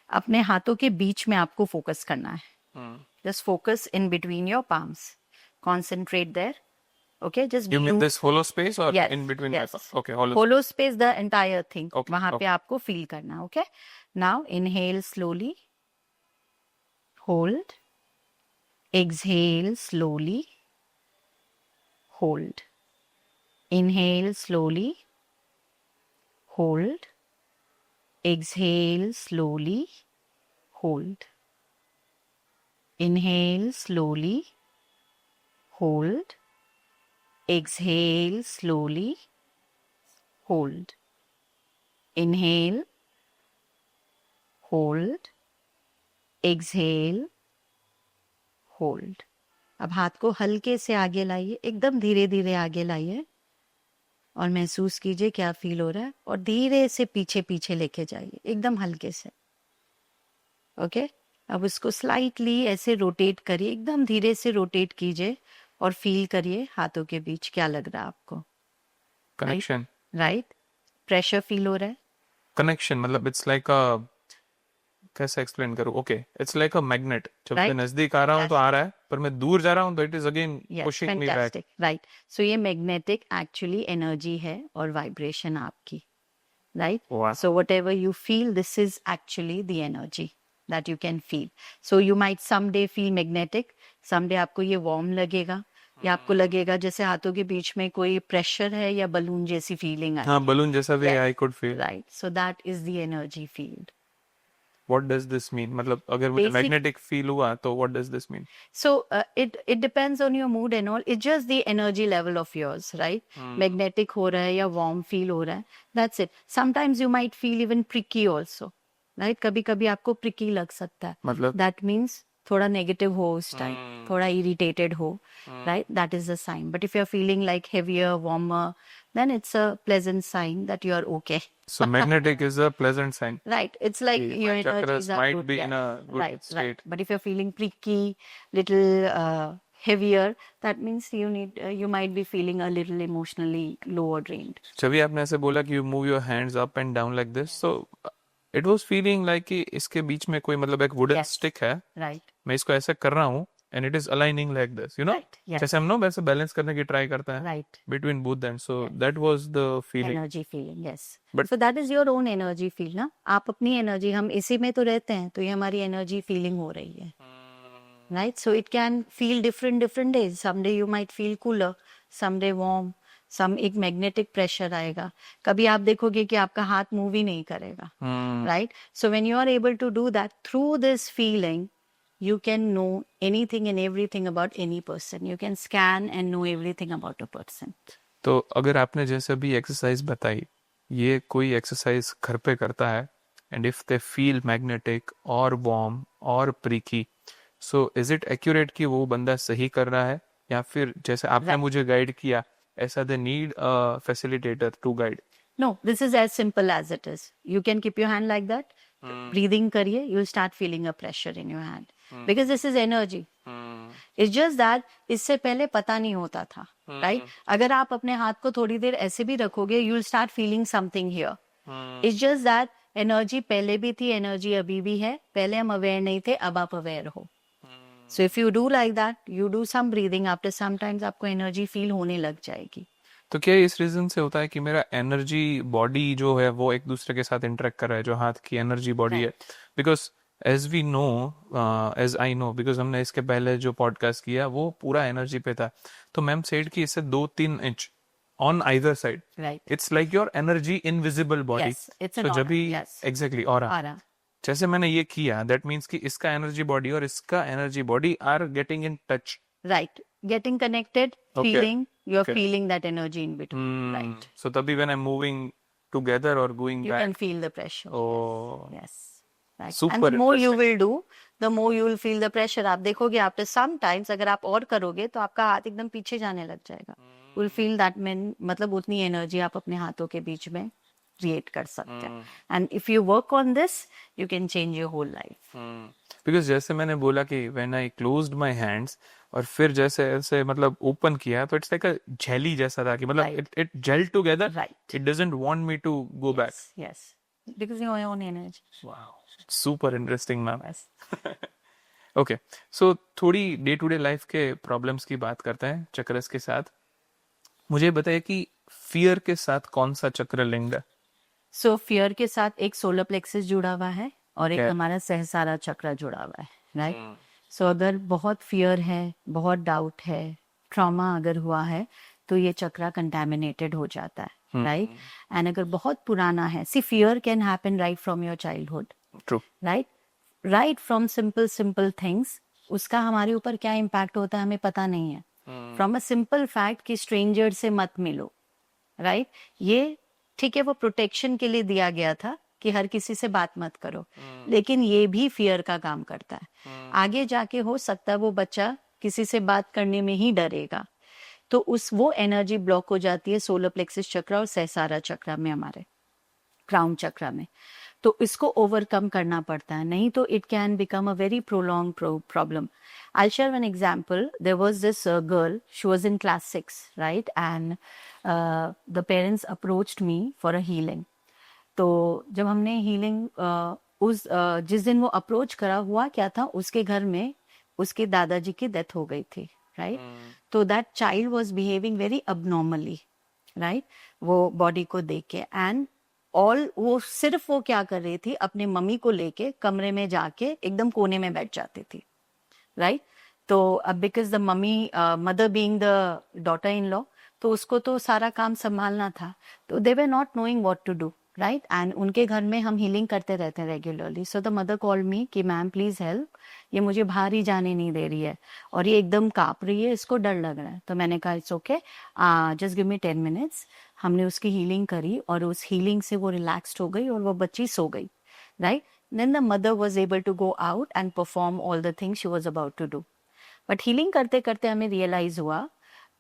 अपने हाथों के बीच में आपको फोकस करना है, just focus in between your palms, concentrate there, okay, just you mean view, this hollow space or yes, in between yes, my okay, hollow hollow space, the entire thing, Okay, वहां पे okay. आपको feel करना, okay। now inhale slowly, hold, exhale slowly, hold, inhale slowly, hold, exhale slowly, hold, inhale slowly, hold, exhale slowly, hold, inhale, hold, exhale, hold। अब हाथ को हल्के से आगे लाइए, एकदम धीरे धीरे आगे लाइए, और महसूस कीजिए क्या फील हो रहा है, और धीरे से पीछे पीछे लेके जाइए, एकदम हल्के से, ओके। अब उसको स्लाइटली ऐसे रोटेट करिए, एकदम धीरे से रोटेट कीजिए, और फील करिए हाथों के बीच क्या लग रहा है आपको, कनेक्शन, राइट। प्रेशर फील हो रहा है, कनेक्शन मतलब इट्स लाइक अ, कैसे एक्सप्लेन करूं? Okay, it's like a magnet, जब मैं Right? नजदीक आ रहा हूं तो आ रहा है, पर मैं दूर जा रहा हूं तो it is again yes, pushing me back. Fantastic, right. So ये मैग्नेटिक एक्चुअली एनर्जी है और वाइब्रेशन आपकी, right. Wow. So whatever you feel, this is actually the energy that you can feel. So you might someday feel magnetic, someday आपको ये warm लगेगा, या आपको लगेगा जैसे हाथों के बीच में कोई प्रेशर है या बलून जैसी फीलिंग आई, हाँ, बलून जैसा भी I could feel. Right. So that is the energy field. What does this mean? मतलब अगर मुझे Basic- मैग्नेटिक फील हुआ तो what does this mean? So it depends on your mood and all. It's just the energy level of yours, right? Magnetic हो रहा है या warm feel हो रहा है. That's it. Sometimes you might feel even pricky also, right, कभी कभी आपको प्रिकी लग सकता है, मतलब दैट मीन्स थोड़ा नेगेटिव हो उस टाइम, थोड़ा इरिटेटेड हो, right, that is the sign. But if you are feeling like heavier, warmer, then it's a pleasant sign that you are okay. so magnetic is a pleasant sign. Right, it's like कि your my energies chakras are might good. be in Yes. a good Right, right. state. But if you're feeling pricky, little heavier, that means you might be feeling a little emotionally low or drained. जब भी आपने ऐसे बोला कि you move your hands up and down like this, so it was feeling like कि इसके बीच में कोई मतलब एक wooden Yes. stick है, Right, मैं इसको ऐसे कर रहा हूँ and it is aligning like this, you know, right, yes, जैसे हम ना वैसे बैलेंस करने की ट्राई करते हैं right. between both ends, so that was the feeling. Energy feeling, yes. But- So that is your own energy feel ना. आप अपनी energy, हम इसी में तो रहते हैं, तो ये हमारी energy feeling हो रही है. Right, so it can feel different days. Someday you might feel cooler, someday warm, some एक magnetic pressure आएगा. कभी आप देखोगे कि आपका हाथ मूव ही नहीं करेगा. Right, so when you are able to do that through this feeling, you can know anything and everything about any person. You can scan and know everything about a person. तो अगर आपने जैसे भी exercise बताई, ये कोई exercise घर पे करता है and if they feel magnetic और वार्म और प्रीकी, सो इज इट एक्यूरेट कि वो बंदा सही कर रहा है, या फिर जैसे आपने Right. मुझे गाइड किया ऐसा they need a facilitator to guide? No, this is as simple as it is. You can keep your hand like that. Breathing करिए, you'll start feeling a pressure in your hand. Because this is energy. It's just that इससे पहले पता नहीं होता था, right? अगर आप अपने हाथ को थोड़ी देर ऐसे भी रखोगे, you'll start feeling something here. It's just that energy पहले भी थी, energy अभी भी है. पहले हम aware नहीं थे, अब आप aware हो. So if you do like that, you do some breathing, after some times आपको energy feel होने लग जाएगी. तो क्या इस रीजन से होता है कि मेरा एनर्जी बॉडी जो है वो एक दूसरे के साथ इंटरेक्ट कर रहा है, जो हाथ की एनर्जी बॉडी है? Because as we know, as I know, because हमने इसके पहले जो पॉडकास्ट किया वो पूरा एनर्जी पे था, तो मैम सेड कि इससे 2-3 inch on either side, Right. It's like your energy invisible body. Yes, it's an तो जब aura, भी yes. Exactly aura Aura. जैसे मैंने ये किया, दैट मीन्स कि इसका एनर्जी बॉडी और इसका energy body are getting in touch. Right. Getting connected, Okay. feeling, you're Okay. feeling that energy in between. Right. So तभी when I'm moving together or going You back. can feel the pressure. Oh. Yes. Right. Super And the more you interesting. will do, the more you will feel the pressure. आप देखोगे after some times अगर आप और करोगे तो आपका हाथ एकदम पीछे जाने लग जाएगा. You will feel that मतलब उतनी एनर्जी आप अपने हाथों के बीच में क्रिएट कर सकते हैं. And if you work on this, you can change your whole life. Because जैसे मैंने बोला कि when I closed my hands और फिर जैसे ऐसे मतलब ओपन किया, तो इट्स लाइक अ जेली जैसा था कि मतलब Right. It gel together. Right. It doesn't want me to go back. Yes. Because your own energy. Wow, super interesting ma'am. Yes. Okay, so थोड़ी डे टू डे लाइफ के problems की बात करते हैं चक्रस के साथ. मुझे बताइए कि फियर के साथ कौन सा चक्र लिंक्ड है? सो फियर के साथ एक सोलर प्लेक्सस जुड़ा हुआ है और एक Okay. हमारा सहस्रारा चक्र जुड़ा हुआ है, राइट. सो अगर बहुत फियर है, बहुत डाउट है, ट्रॉमा अगर हुआ है, तो ये चक्र कंटेमिनेटेड हो जाता है, राइट. एंड अगर बहुत पुराना है, see fear can happen right from your childhood, true. Right from simple things. उसका हमारे ऊपर क्या इम्पैक्ट होता है हमें पता नहीं है. फ्रॉम अ सिंपल फैक्ट कि स्ट्रेंजर से मत मिलो, राइट. ये ठीक है, वो प्रोटेक्शन के लिए दिया गया था कि हर किसी से बात मत करो, लेकिन ये भी फियर का काम करता है. आगे जाके हो सकता है वो बच्चा किसी से बात करने में ही डरेगा, तो वो एनर्जी ब्लॉक हो जाती है सोलर प्लेक्सस चक्र और सहस्रारा चक्र में, हमारे क्राउन चक्र में. तो इसको ओवरकम करना पड़ता है, नहीं तो it can become a very prolong problem. I'll share one example. There was this girl, she was in class 6, right? And the parents approached me for a healing. तो जब हमने हीलिंग जिस दिन वो अप्रोच करा, हुआ क्या था, उसके घर में उसके दादाजी की डेथ हो गई थी, राइट. तो that child was behaving very abnormally, right, वो बॉडी को देख के. एंड वो सिर्फ वो क्या कर रही थी, अपने मम्मी को लेके कमरे में जाके एकदम कोने में बैठ जाती थी, राइट. तो अब because the mother being the daughter in law, तो उसको तो सारा काम संभालना था, तो they were not knowing what to do, right. And उनके घर में हम हीलिंग करते रहते हैं regularly. So the mother called me कि मैम प्लीज हेल्प, ये मुझे बाहर ही जाने नहीं दे रही है और ये एकदम कांप रही है, इसको डर लग रहा है. तो मैंने कहा it's okay, just give me 10 minutes. हमने उसकी हीलिंग करी और उस हीलिंग से वो रिलैक्स्ड हो गई और वो बच्ची सो गई, right. then the mother was able to go out and perform all the things she was about to do. But healing करते करते हमें realize हुआ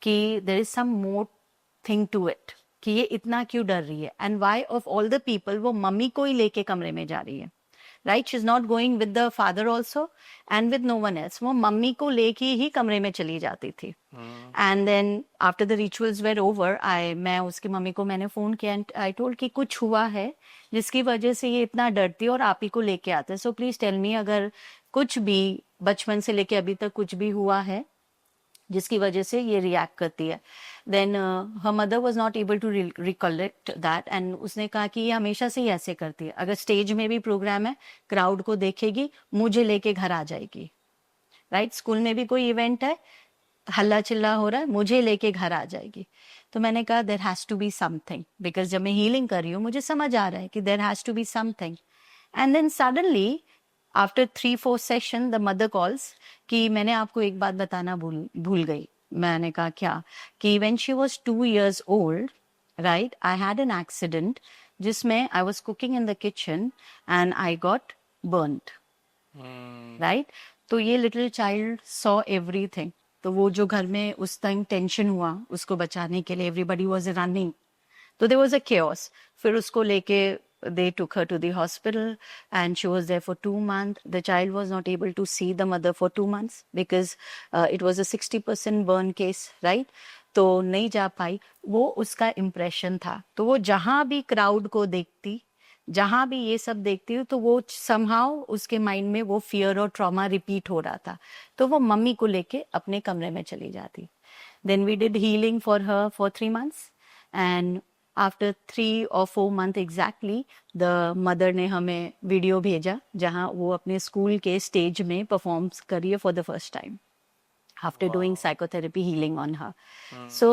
कि there is some more thing to it, कि ये इतना क्यों डर रही है, and why of all the people वो मम्मी को ही लेके कमरे में जा रही है, right? She's not going with the father also and with no one else. वो मम्मी को लेके ही कमरे में चली जाती थी. And then after the rituals were over, मैं उसकी मम्मी को मैंने फोन किया and I told कि कुछ हुआ है जिसकी वजह से ये इतना डरती है और आप ही को लेके आते हैं. So please tell me अगर कुछ भी बचपन से लेके अभी तक कुछ भी हुआ है जिसकी वजह से ये रिएक्ट करती है. Then her mother was not able to recollect that and उसने कहा कि ये हमेशा से ही ऐसे करती है. अगर स्टेज में भी प्रोग्राम है, क्राउड को देखेगी, मुझे लेके घर आ जाएगी, राइट? स्कूल में भी कोई इवेंट है, हल्ला चिल्ला हो रहा है, मुझे लेके घर आ जाएगी. तो मैंने कहा there has to be something, because जब मैं हीलिंग कर रही हूँ मुझे समझ आ रहा है कि there has to be something. And then suddenly after 3-4 session the mother calls कि मैंने आपको एक बात बताना भूल गई. मैंने कहा क्या? कि when she was 2 years old, right, I had an accident जिसमें I was cooking in the kitchen and I got burned, right? तो ये लिटिल चाइल्ड सॉ एवरीथिंग. तो वो जो घर में उस टाइम टेंशन हुआ उसको बचाने के लिए, एवरीबडी वाज रनिंग, तो देयर वाज अ chaos. फिर उसको लेके they took her to the hospital and she was there for 2 months. The child was not able to see the mother for 2 months because it was a 60% burn case, right? तो नहीं जा पाई. वो उसका impression था. तो वो जहां भी क्राउड को देखती, जहां भी ये सब देखती तो वो समहाउ उसके माइंड में वो फियर और ट्रॉमा रिपीट हो रहा था. तो वो मम्मी को लेके अपने कमरे में चली जाती. Then we did healing for her for 3 months and after 3 or 4 months exactly the mother ने हमें वीडियो भेजा जहां वो अपने स्कूल के स्टेज में परफॉर्म करी है for the first time after doing psychotherapy healing on her. So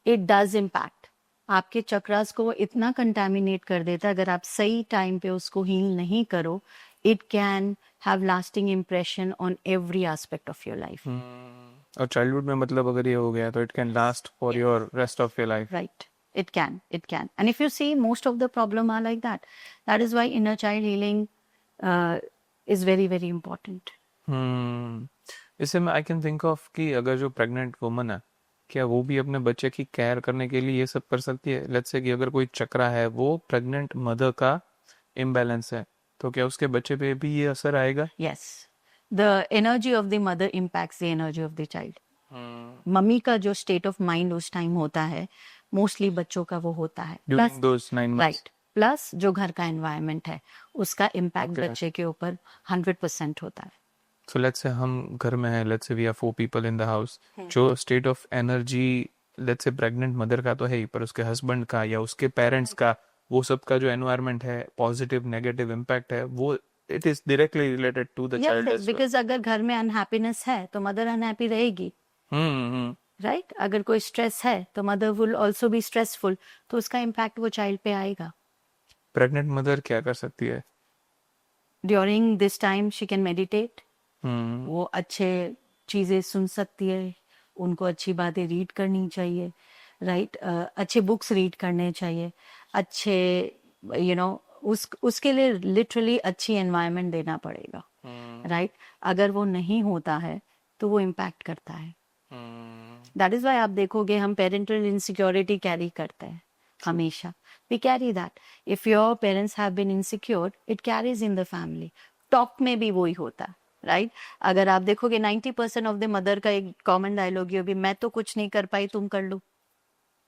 it does impact. आपके चक्रास को इतना कंटामिनेट कर देता है, अगर आप सही टाइम पे उसको हील नहीं करो, it can have lasting impression on every aspect of your life. और चाइल्डहुड में मतलब अगर ये हो गया तो it can last for your rest of your life. Right. It can. And if you see, most of the problem are like that. That is why inner child healing is very, very important. इससे मैं I can think of कि अगर जो pregnant woman है, क्या वो भी अपने बच्चे की केयर करने के लिए ये सब कर सकती है? लेट्स से कि अगर कोई चक्रा है, वो प्रेग्नेंट मदर का इम्बैलेंस है, तो क्या उसके बच्चे पे भी ये असर आएगा? Yes. The energy of the mother impacts the energy of the child. Mummy का जो स्टेट ऑफ माइंड उस टाइम होता है, मोस्टली बच्चों का वो होता है. During those 9 months. Right. Plus जो घर का एनवायरनमेंट है उसका इम्पैक्ट Okay. बच्चे के ऊपर 100% होता है. सो लेट्स से हम घर में हैं, let's say we are 4 people in the house, जो state of energy let's say pregnant mother का तो है ही, पर उसके हस्बैंड का या उसके पेरेंट्स का, वो सब का जो एनवायरनमेंट है, पॉजिटिव नेगेटिव इम्पैक्ट है, वो it is directly related to the child as well. Because अगर घर में अनहैप्पीनेस है तो मदर अनहैप्पी रहेगी, राइट? अगर कोई स्ट्रेस है तो mother will also be stressful, तो उसका इम्पैक्ट वो चाइल्ड पे आएगा. प्रेग्नेंट मदर क्या कर सकती है? During this time she can meditate. वो अच्छे चीजें सुन सकती है, उनको अच्छी बातें रीड करनी चाहिए, राइट? अच्छे बुक्स रीड करने चाहिए, अच्छे उसके लिए लिटरली अच्छी एनवायरनमेंट देना पड़ेगा, राइट? अगर वो नहीं होता है तो वो इम्पैक्ट करता है. दैट इज वाई आप देखोगे हम पेरेंटल इनसिक्योरिटी कैरी करते हैं हमेशा. We carry that. If your parents have been insecure, it carries in the family. Talk में भी वही होता है, राइट? अगर आप देखोगे 90% ऑफ द मदर का एक कॉमन डायलॉग ये भी, मैं तो कुछ नहीं कर पाई, तुम कर लो,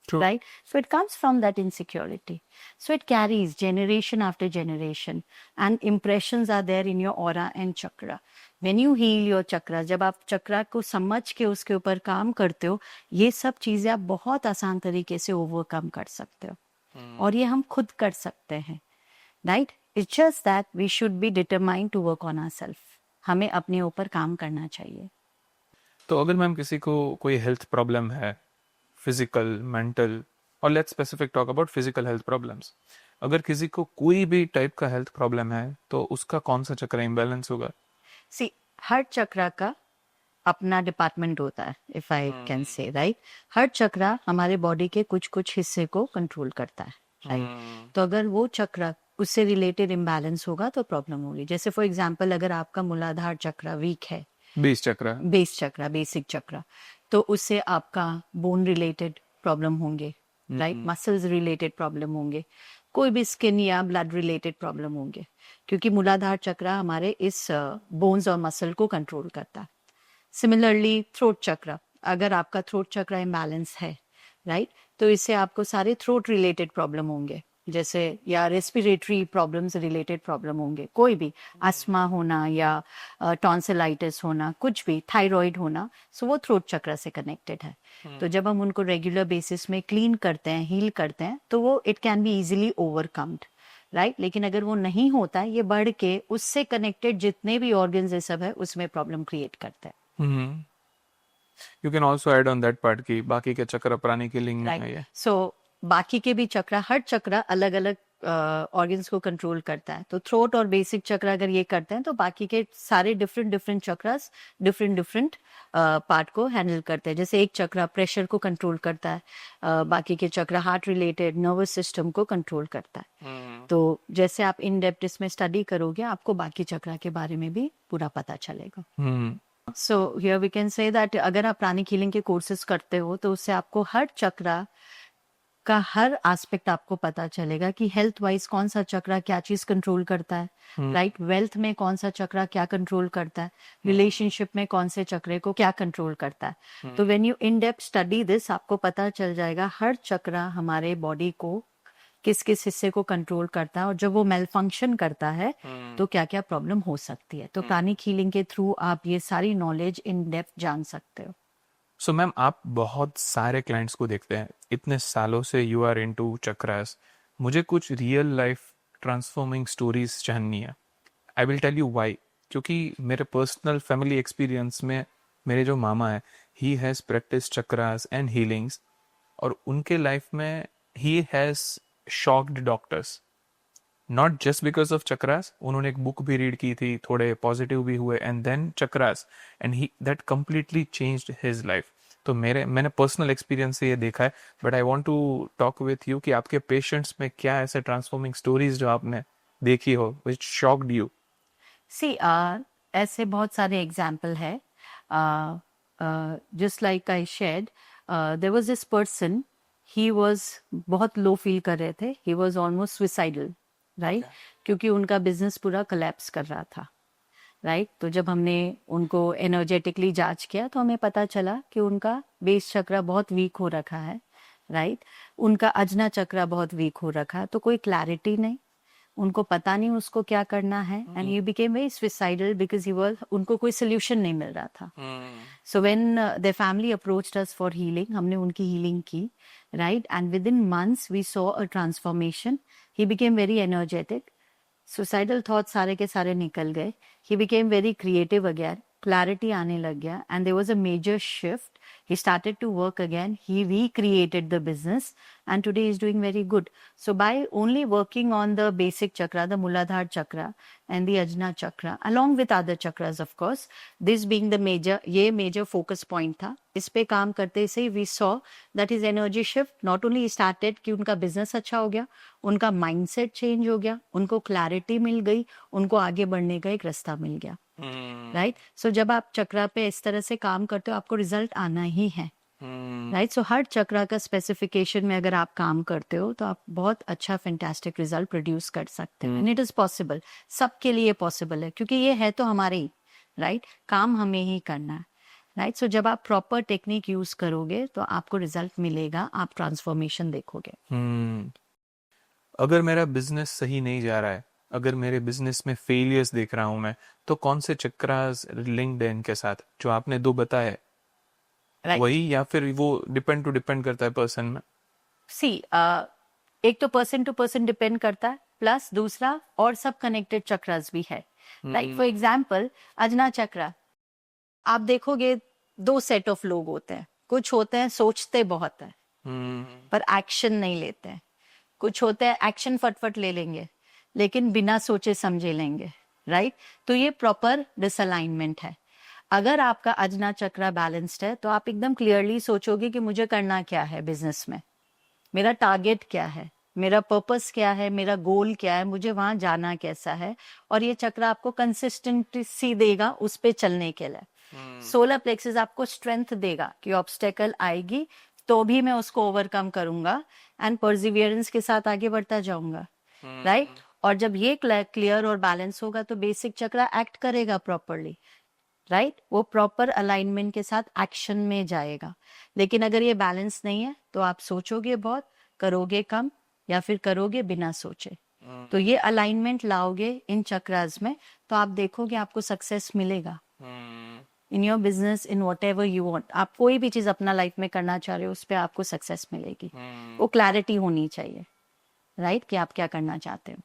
right? So it comes from that insecurity. So it carries generation after generation, and impressions are there in your aura and chakra. When you heal your chakra, जब आप चक्रा को समझ के उसके ऊपर काम करते हो, ये सब चीजें आप बहुत आसान तरीके से ओवरकम कर सकते हो. और ये हम खुद कर सकते हैं, right? It's just that we should be determined to work on ourselves. हमें अपने ऊपर काम करना चाहिए. तो अगर मैम किसी को कोई हेल्थ प्रॉब्लम है, फिजिकल, मेंटल, और let's specific talk about physical health problems, अगर किसी को कोई भी टाइप का हेल्थ प्रॉब्लम है तो उसका कौन सा चक्र इम्बैलेंस होगा? सी, हर चक्रा का अपना डिपार्टमेंट होता है, if I can say, right? हर चक्रा हमारे बॉडी के कुछ कुछ हिस्से को कंट्रोल करता है, राइट? तो अगर वो चक्रा उससे रिलेटेड इम्बैलेंस होगा तो प्रॉब्लम होगी। जैसे फॉर एग्जांपल अगर आपका मूलाधार चक्र वीक है, बेस चक्र। बेसिक चक्र, तो उससे आपका बोन रिलेटेड प्रॉब्लम होंगे, राइट, मसल्स रिलेटेड प्रॉब्लम होंगे, कोई भी स्किन या ब्लड रिलेटेड प्रॉब्लम होंगे, क्योंकि मूलाधार चक्र हमारे इस बोन्स और मसल को कंट्रोल करता है। सिमिलरली थ्रोट चक्र, अगर आपका थ्रोट चक्र इम्बैलेंस है, राइट, तो इससे आपको सारे थ्रोट रिलेटेड प्रॉब्लम होंगे, जैसे या रेस्पिरेटरी प्रॉब्लम्स रिलेटेड प्रॉब्लम होंगे, कोई भी अस्थमा होना या टॉन्सिलाइटिस होना, कुछ भी थायराइड होना, सो वो थ्रोट चक्र से कनेक्टेड है। तो जब हम उनको रेगुलर बेसिस में क्लीन करते हैं, हील करते हैं, तो वो it can be easily overcomed, right. लेकिन अगर वो नहीं होता है, ये बढ़ के उससे कनेक्टेड जितने भी ऑर्गन्स ये सब है उसमें प्रॉब्लम क्रिएट करता है। You can also add on that part की बाकी के चक्र प्राणी की लिंग में है ये। सो बाकी के भी चक्र, हर चक्र अलग अलग ऑर्गन्स को कंट्रोल करता है। तो थ्रोट और बेसिक चक्र अगर ये करते हैं तो बाकी के सारे डिफरेंट चक्रस डिफरेंट पार्ट को हैंडल करते हैं। जैसे एक चक्र प्रेशर को कंट्रोल करता है, बाकी के चक्र हार्ट रिलेटेड नर्वस सिस्टम को कंट्रोल करता है। तो जैसे आप इन डेप्थ इसमें स्टडी करोगे, आपको बाकी चक्र के बारे में भी पूरा पता चलेगा। So here we can say that अगर आप प्राणिक हीलिंग के कोर्सेज करते हो तो उससे आपको हर चक्र का हर एस्पेक्ट आपको पता चलेगा कि हेल्थ वाइज कौन सा चक्र क्या चीज कंट्रोल करता है, राइट, वेल्थ में कौन सा चक्र क्या कंट्रोल करता है, रिलेशनशिप में कौन से चक्र को क्या कंट्रोल करता है। तो when you in depth study this, आपको पता चल जाएगा हर चक्र हमारे बॉडी को किस किस हिस्से को कंट्रोल करता है, और जब वो मेल फंक्शन करता है तो क्या क्या प्रॉब्लम हो सकती है। तो प्राणिक हीलिंग के थ्रू आप ये सारी नॉलेज इन डेप्थ जान सकते हो। सो मैम, आप बहुत सारे क्लाइंट्स को देखते हैं, इतने सालों से यू आर इनटू चक्रास, मुझे कुछ रियल लाइफ ट्रांसफॉर्मिंग स्टोरीज जाननी है। I will tell you why. क्योंकि मेरे पर्सनल फैमिली एक्सपीरियंस में मेरे जो मामा है, he has practice chakras and healings, और उनके लाइफ में he has shocked doctors, not just because of chakras. उन्होंने एक बुक भी रीड की थी, थोड़े पॉजिटिव भी हुए, and then chakras, and he that completely changed his life. तो मैंने पर्सनल एक्सपीरियंस से ये देखा है, but I want to talk with you कि आपके पेशेंट्स में क्या ऐसे ट्रांसफॉर्मिंग स्टोरीज जो आपने देखी हो विच शॉक्ड यू। सी ऐसे बहुत सारे एग्जाम्पल है। Just like I shared, there was this person, he was बहुत लो फील कर रहे थे, he was almost suicidal, right, क्योंकि उनका बिजनेस पूरा कोलैप्स कर रहा था, राइट। तो जब हमने उनको एनर्जेटिकली जांच किया तो हमें पता चला कि उनका बेस चक्र बहुत वीक हो रखा है, राइट, उनका अजना चक्र बहुत वीक हो रखा है, तो कोई क्लैरिटी नहीं, उनको पता नहीं उसको क्या करना है, and he became very suicidal because he was, उनको कोई सोल्यूशन नहीं मिल रहा था। So when the family approached us for healing, हमने उनकी हीलिंग की, right, and within months we saw a transformation. He became very energetic, suicidal thought सारे के सारे निकल गए, he became very creative again, clarity आने लग गया, and there was a major shift. He started to work again, he recreated the business, and today he is doing very good. So by only working on the basic chakra, the Muladhar chakra and the Ajna chakra, along with other chakras of course, this being the major focus point था, इस पे काम करते से we saw that his energy shift not only started कि उनका business अच्छा हो गया, उनका mindset change हो गया, उनको clarity मिल गई, उनको आगे बढ़ने का एक रास्ता मिल गया, राइट। सो जब आप चक्रा पे इस तरह से काम करते हो, आपको रिजल्ट आना ही है, राइट। सो हर चक्रा का स्पेसिफिकेशन में अगर आप काम करते हो तो आप बहुत अच्छा फैंटास्टिक रिजल्ट प्रोड्यूस कर सकते हो, एंड इट इज पॉसिबल, सबके लिए पॉसिबल है, क्योंकि ये है तो हमारे ही, राइट, काम हमें ही करना है, राइट। सो जब आप प्रॉपर टेक्निक यूज करोगे तो आपको रिजल्ट मिलेगा, आप ट्रांसफॉर्मेशन देखोगे। अगर मेरा बिजनेस सही नहीं जा रहा है, अगर मेरे बिजनेस में फेलियर्स देख रहा हूं मैं, तो कौन से चक्रास लिंक्ड है इनके साथ जो आपने दो बताए, वही, या फिर वो डिपेंड करता है पर्सन में? सी एक तो पर्सन टू पर्सन डिपेंड करता है, प्लस दूसरा और सब कनेक्टेड चक्रास भी है, राइट। फॉर एग्जाम्पल अजना चक्र, आप देखोगे दो सेट ऑफ लोग होते हैं, कुछ होते हैं सोचते बहुत है पर एक्शन नहीं लेते हैं, कुछ होते हैं एक्शन फटफट ले लेंगे लेकिन बिना सोचे समझे लेंगे, राइट। तो ये प्रॉपर डिसअलाइनमेंट है। अगर आपका अजना चक्र बैलेंस्ड है तो आप एकदम क्लियरली सोचोगे कि मुझे करना क्या है बिजनेस में, मेरा टारगेट क्या है, मेरा पर्पस क्या है, मेरा गोल क्या है, मुझे वहां जाना कैसा है, और ये चक्र आपको कंसिस्टेंसी देगा उस पे चलने के लिए। सोलर प्लेक्सस आपको स्ट्रेंथ देगा कि ऑब्स्टेकल आएगी तो भी मैं उसको ओवरकम करूंगा एंड परसिवियरेंस के साथ आगे बढ़ता जाऊंगा, राइट। और जब ये क्लियर और बैलेंस होगा तो बेसिक चक्र एक्ट करेगा प्रॉपरली, राइट। वो प्रॉपर अलाइनमेंट के साथ एक्शन में जाएगा। लेकिन अगर ये बैलेंस नहीं है तो आप सोचोगे बहुत, करोगे कम, या फिर करोगे बिना सोचे। तो ये अलाइनमेंट लाओगे इन चक्रास में तो आप देखोगे आपको सक्सेस मिलेगा in your business, in what ever you want. आप कोई भी चीज अपना लाइफ में करना चाह रहे हो उस पर आपको सक्सेस मिलेगी। वो क्लैरिटी होनी चाहिए, राइट, कि आप क्या करना चाहते हो।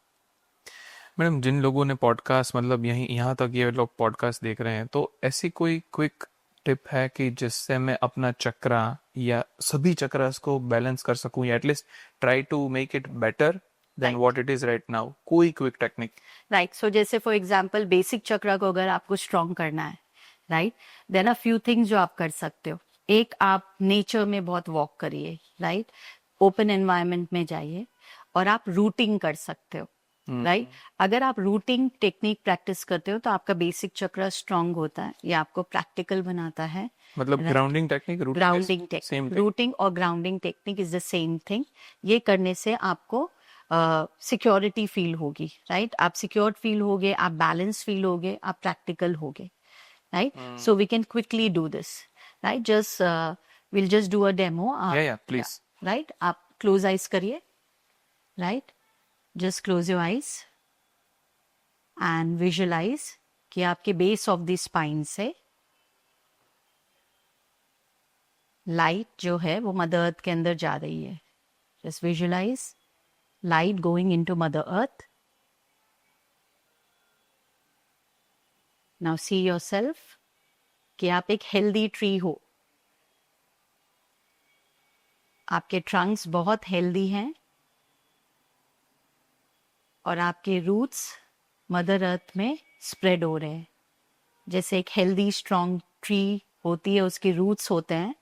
मैडम, जिन लोगों ने पॉडकास्ट मतलब यहीं यहाँ तक ये लोग पॉडकास्ट देख रहे हैं, तो ऐसी कोई क्विक टिप है कि जिससे मैं अपना चक्रा या सभी चक्रास को बैलेंस कर सकूं, या at least try to make it better than what it is right now? कोई क्विक टेक्निक? राइट, सो जैसे फॉर एग्जांपल बेसिक चक्र को अगर आपको स्ट्रॉन्ग करना है, right, there are few things जो आप कर सकते हो। एक, आप नेचर में बहुत वॉक करिए, राइट, ओपन एनवायरनमेंट में जाइए, और आप रूटिंग कर सकते हो, राइट। अगर आप रूटिंग टेक्निक प्रैक्टिस करते हो तो आपका बेसिक चक्र स्ट्रांग होता है, ये आपको प्रैक्टिकल बनाता है। मतलब grounding technique, grounding technique, rooting और grounding technique is the same thing. ये करने से आपको सिक्योरिटी फील होगी, राइट। आप सिक्योर फील होगे, आप बैलेंस फील होगे, आप प्रैक्टिकल होगे, right. So we can quickly do this, right. Just will just do a demo. Please. Right, आप क्लोज आइज करिए, right, just close your eyes and visualize कि आपके बेस ऑफ द स्पाइन से light जो है वो mother earth के अंदर जा रही है। Just visualize light going into Mother Earth. Now see yourself कि आप एक हेल्दी ट्री हो, आपके ट्रंक्स बहुत हेल्दी हैं और आपके रूट्स मदर अर्थ में स्प्रेड हो रहे हैं। जैसे एक हेल्दी स्ट्रॉन्ग ट्री होती है, उसके रूट्स होते हैं।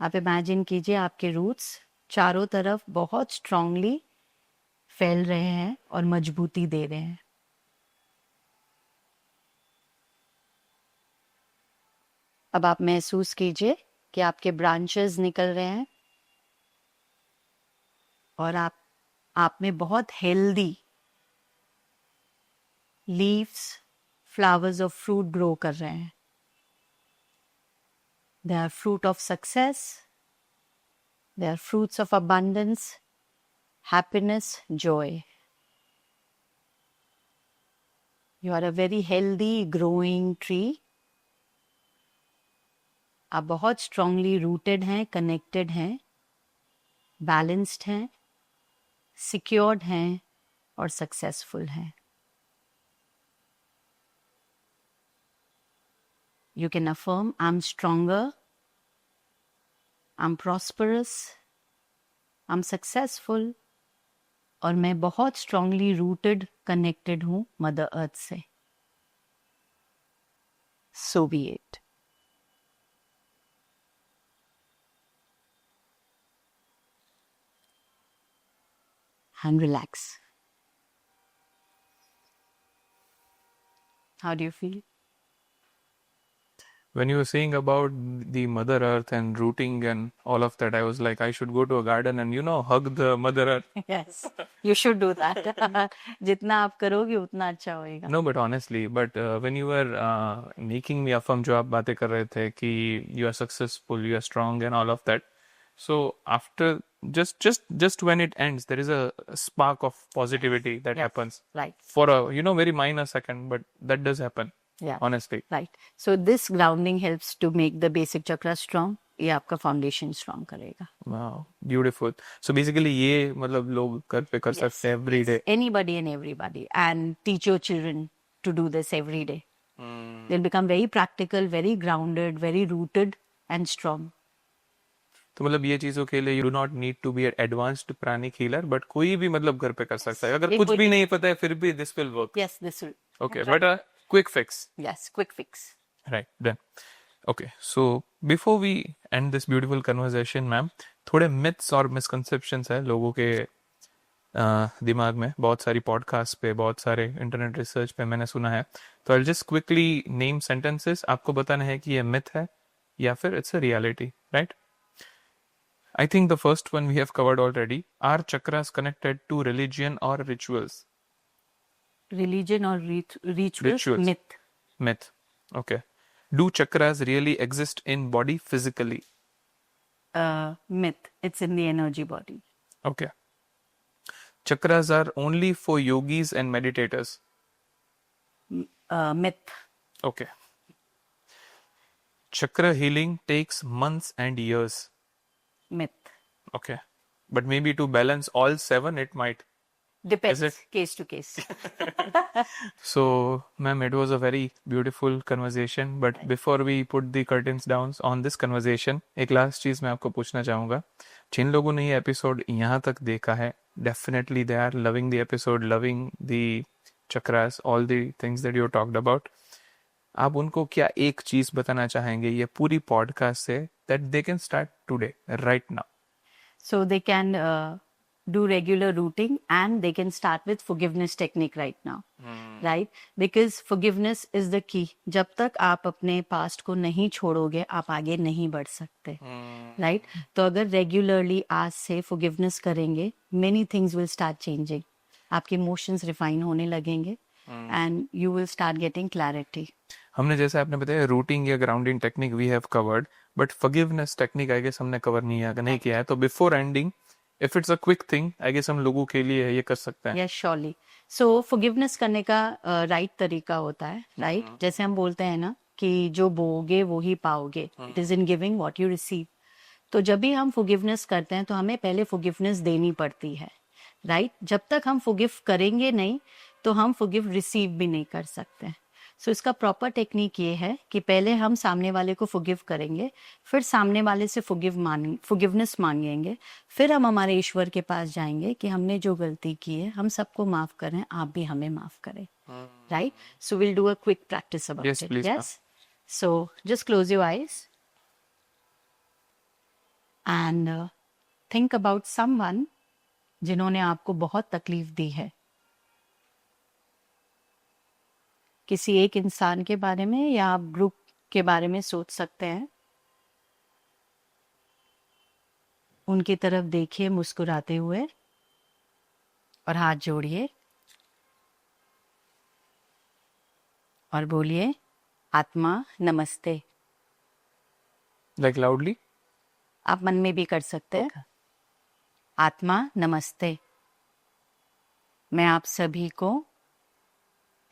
आप इमेजिन कीजिए आपके रूट्स चारों तरफ बहुत स्ट्रांगली फैल रहे हैं और मजबूती दे रहे हैं। अब आप महसूस कीजिए कि आपके ब्रांचेस निकल रहे हैं और आप में बहुत healthy leaves, flowers of fruit grow कर रहे हैं। They are fruit of success, they are fruits of abundance, happiness, joy. You are a very healthy growing tree. आप बहुत strongly rooted हैं, connected हैं, balanced हैं, secured हैं और successful हैं. You can affirm, I'm stronger, I'm prosperous, I'm successful, और मैं बहुत स्ट्रांगली रूटेड कनेक्टेड हूं मदर अर्थ से। So be it. And relax. How do you feel? When you were saying about the Mother Earth and rooting and all of that, I was like, I should go to a garden and, hug the Mother Earth. Yes, you should do that. जितना आप करोगे उतना अच्छा होएगा। No, but honestly, when you were making me affirm, जो आप बातें कर रहे थे कि you are successful, you are strong and all of that. So after just when it ends, there is a spark of positivity that Yes, happens right. for a very minor second, but that does happen. Yeah. Honestly. Right. So this grounding helps to make the basic chakra strong. ये आपका foundation strong करेगा। Wow, beautiful. So basically ये मतलब लोग घर पे कर सकते हैं every day. Anybody and everybody, and teach your children to do this every day. They'll become very practical, very grounded, very rooted and strong. तो मतलब ये चीजों के लिए you do not need to be an advanced pranic healer, but कोई भी मतलब घर पे कर सकता है। अगर कुछ भी नहीं पता है फिर भी this will work. Yes, this will. Okay, but a quick fix. Yes, quick fix. Right, done. Okay, so before we end this beautiful conversation, ma'am, थोड़े myths और misconceptions है लोगों के दिमाग में बहुत सारी पॉडकास्ट पे, बहुत सारे इंटरनेट रिसर्च पे मैंने सुना है। तो I just quickly name sentences, आपको बताना है कि ये मिथ है या फिर it's a reality, right? I think the first one we have covered already. Are chakras connected to religion or rituals? Religion or rituals? Rituals. Myth. Myth. Okay. Do chakras really exist in body physically? Myth. It's in the energy body. Okay. Chakras are only for yogis and meditators. Myth. Okay. Chakra healing takes months and years. Myth. Okay. But maybe to balance all seven, it might. Depends. Is it? Case to case. So, ma'am, it was a very beautiful conversation. But before we put the curtains down on this conversation, एक last चीज मैं आपको पूछना चाहूँगा। जिन लोगों ने ये episode यहाँ तक देखा है, definitely they are loving the episode, loving the chakras, all the things that you talked about. आप उनको क्या एक चीज बताना चाहेंगे ये पूरी पॉडकास्ट से, that they can start today, right now? So they can do regular routing and they can start with forgiveness technique right now. Right? Because forgiveness is the key. जब तक आप अपने पास्ट को नहीं छोड़ोगे, आप आगे नहीं बढ़ सकते. Right? तो अगर रेगुलरली आज से forgiveness करेंगे, many things will start changing. आपके इमोशंस रिफाइन होने लगेंगे and you will start getting clarity. हमने जैसे आपने बताया रूटिंग या grounding technique we have covered, but forgiveness technique I guess हमने कवर नहीं किया है। तो before ending, if it's a quick thing, I guess हम लोगों के लिए ये कर सकते हैं। Yes, surely. सो फॉरगिवनेस करने का राइट तरीका होता है, राइट? जैसे हम बोलते हैं ना कि जो बोओगे वो ही पाओगे, it is in giving what you receive. तो जब भी हम फॉरगिवनेस करते हैं तो हमें पहले फॉरगिवनेस देनी पड़ती है, राइट? जब तक हम फॉरगिव करेंगे नहीं तो हम फॉरगिव रिसीव भी नहीं कर सकते। सो इसका प्रॉपर टेक्निक ये है कि पहले हम सामने वाले को फॉरगिव करेंगे, फिर सामने वाले से फॉरगिवनेस मांगेंगे, फिर हम हमारे ईश्वर के पास जाएंगे कि हमने जो गलती की है हम सबको माफ करें, आप भी हमें माफ करें, right? So will do a quick practice about Yes, it. please, yes, so just close your eyes and think about someone जिन्होंने आपको बहुत तकलीफ दी है। किसी एक इंसान के बारे में या आप ग्रुप के बारे में सोच सकते हैं। उनकी तरफ देखिए मुस्कुराते हुए और हाथ जोड़िए और बोलिए, आत्मा नमस्ते। Like loudly? आप मन में भी कर सकते हैं। आत्मा नमस्ते, मैं आप सभी को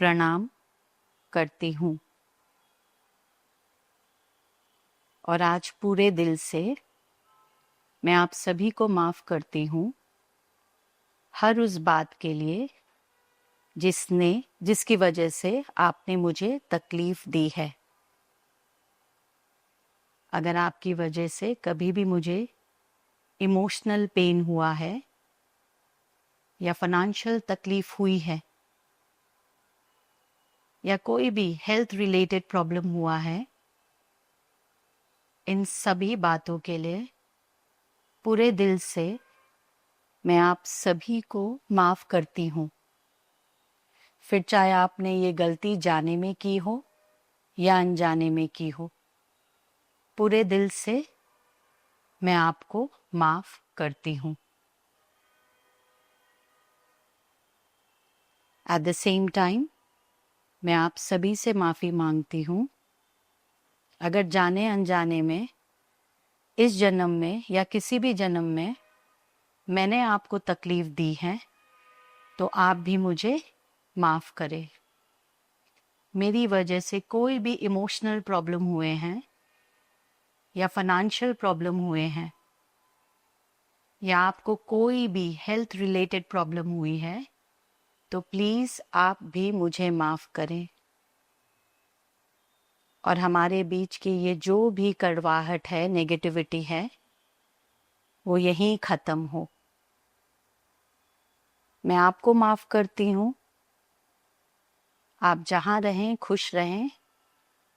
प्रणाम करती हूँ और आज पूरे दिल से मैं आप सभी को माफ करती हूँ हर उस बात के लिए जिसकी वजह से आपने मुझे तकलीफ दी है। अगर आपकी वजह से कभी भी मुझे इमोशनल पेन हुआ है या फाइनेंशियल तकलीफ हुई है या कोई भी हेल्थ रिलेटेड प्रॉब्लम हुआ है, इन सभी बातों के लिए पूरे दिल से मैं आप सभी को माफ करती हूँ। फिर चाहे आपने ये गलती जाने में की हो या अनजाने में की हो, पूरे दिल से मैं आपको माफ करती हूँ। एट द सेम टाइम मैं आप सभी से माफ़ी मांगती हूँ अगर जाने अनजाने में इस जन्म में या किसी भी जन्म में मैंने आपको तकलीफ दी है, तो आप भी मुझे माफ़ करें। मेरी वजह से कोई भी इमोशनल प्रॉब्लम हुए हैं या फाइनेंशियल प्रॉब्लम हुए हैं या आपको कोई भी हेल्थ रिलेटेड प्रॉब्लम हुई है, तो प्लीज़ आप भी मुझे माफ़ करें और हमारे बीच की ये जो भी कड़वाहट है, नेगेटिविटी है, वो यहीं ख़त्म हो। मैं आपको माफ़ करती हूँ। आप जहाँ रहें खुश रहें,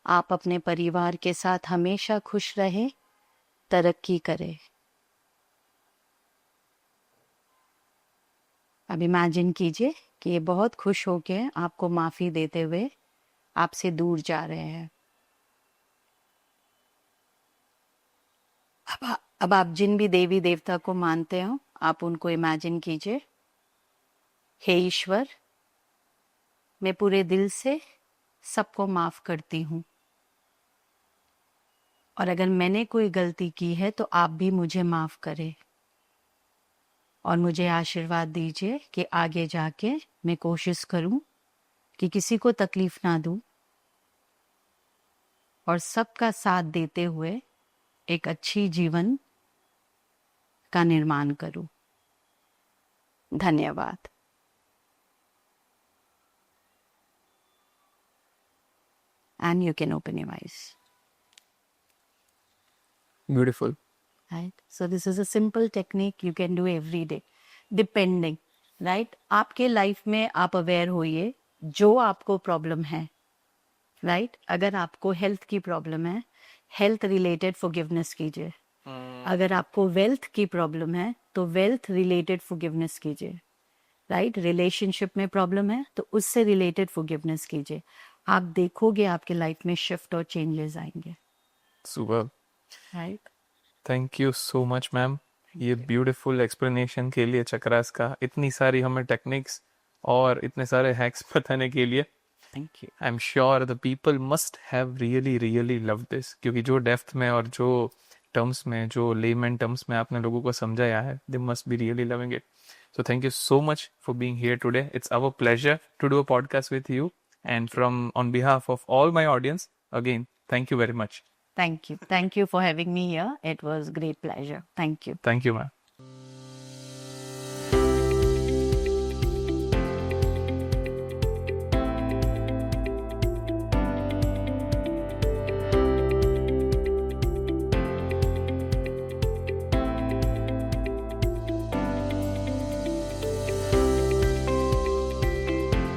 आप अपने परिवार के साथ हमेशा खुश रहें, तरक्की करें। अब इमेजिन कीजिए कि ये बहुत खुश होके आपको माफी देते हुए आपसे दूर जा रहे हैं। अब आप जिन भी देवी देवता को मानते हो, आप उनको इमेजिन कीजिए, हे ईश्वर, मैं पूरे दिल से सबको माफ करती हूँ, और अगर मैंने कोई गलती की है तो आप भी मुझे माफ करें, और मुझे आशीर्वाद दीजिए कि आगे जाके मैं कोशिश करूं कि किसी को तकलीफ ना दूं और सबका साथ देते हुए एक अच्छी जीवन का निर्माण करूं। धन्यवाद। And you can open your eyes. Beautiful. Right? So this is a simple technique you can do every day, depending, right? आपके लाइफ में आप अवेयर होइए जो आपको प्रॉब्लम है, राइट? अगर आपको हेल्थ की प्रॉब्लम है, हेल्थ रिलेटेड फॉरगिवनेस कीजिए। अगर आपको वेल्थ की प्रॉब्लम है तो वेल्थ रिलेटेड फॉरगिवनेस कीजिए, राइट? रिलेशनशिप में प्रॉब्लम है तो उससे रिलेटेड फॉरगिवनेस कीजिए। आप देखोगे आपके लाइफ में शिफ्ट और चेंजेस आएंगे, Super. Right? Thank you so much ma'am, ये ब्यूटीफुल एक्सप्लेनेशन के लिए, चक्रास का इतनी सारी हमें टेक्निक्स और इतने सारे हैक्स बताने के लिए। Thank you. I am sure the people must have really really love this, क्योंकि जो डेप्थ में और जो टर्म्स में, जो लेमन टर्म्स में आपने लोगों को समझाया है, they must be really loving it. So thank you so much for being here today. It's our pleasure to do a podcast with you. And on behalf of all my audience, again, thank you very much. Thank you. Thank you for having me here. It was great pleasure. Thank you. Thank you, ma'am.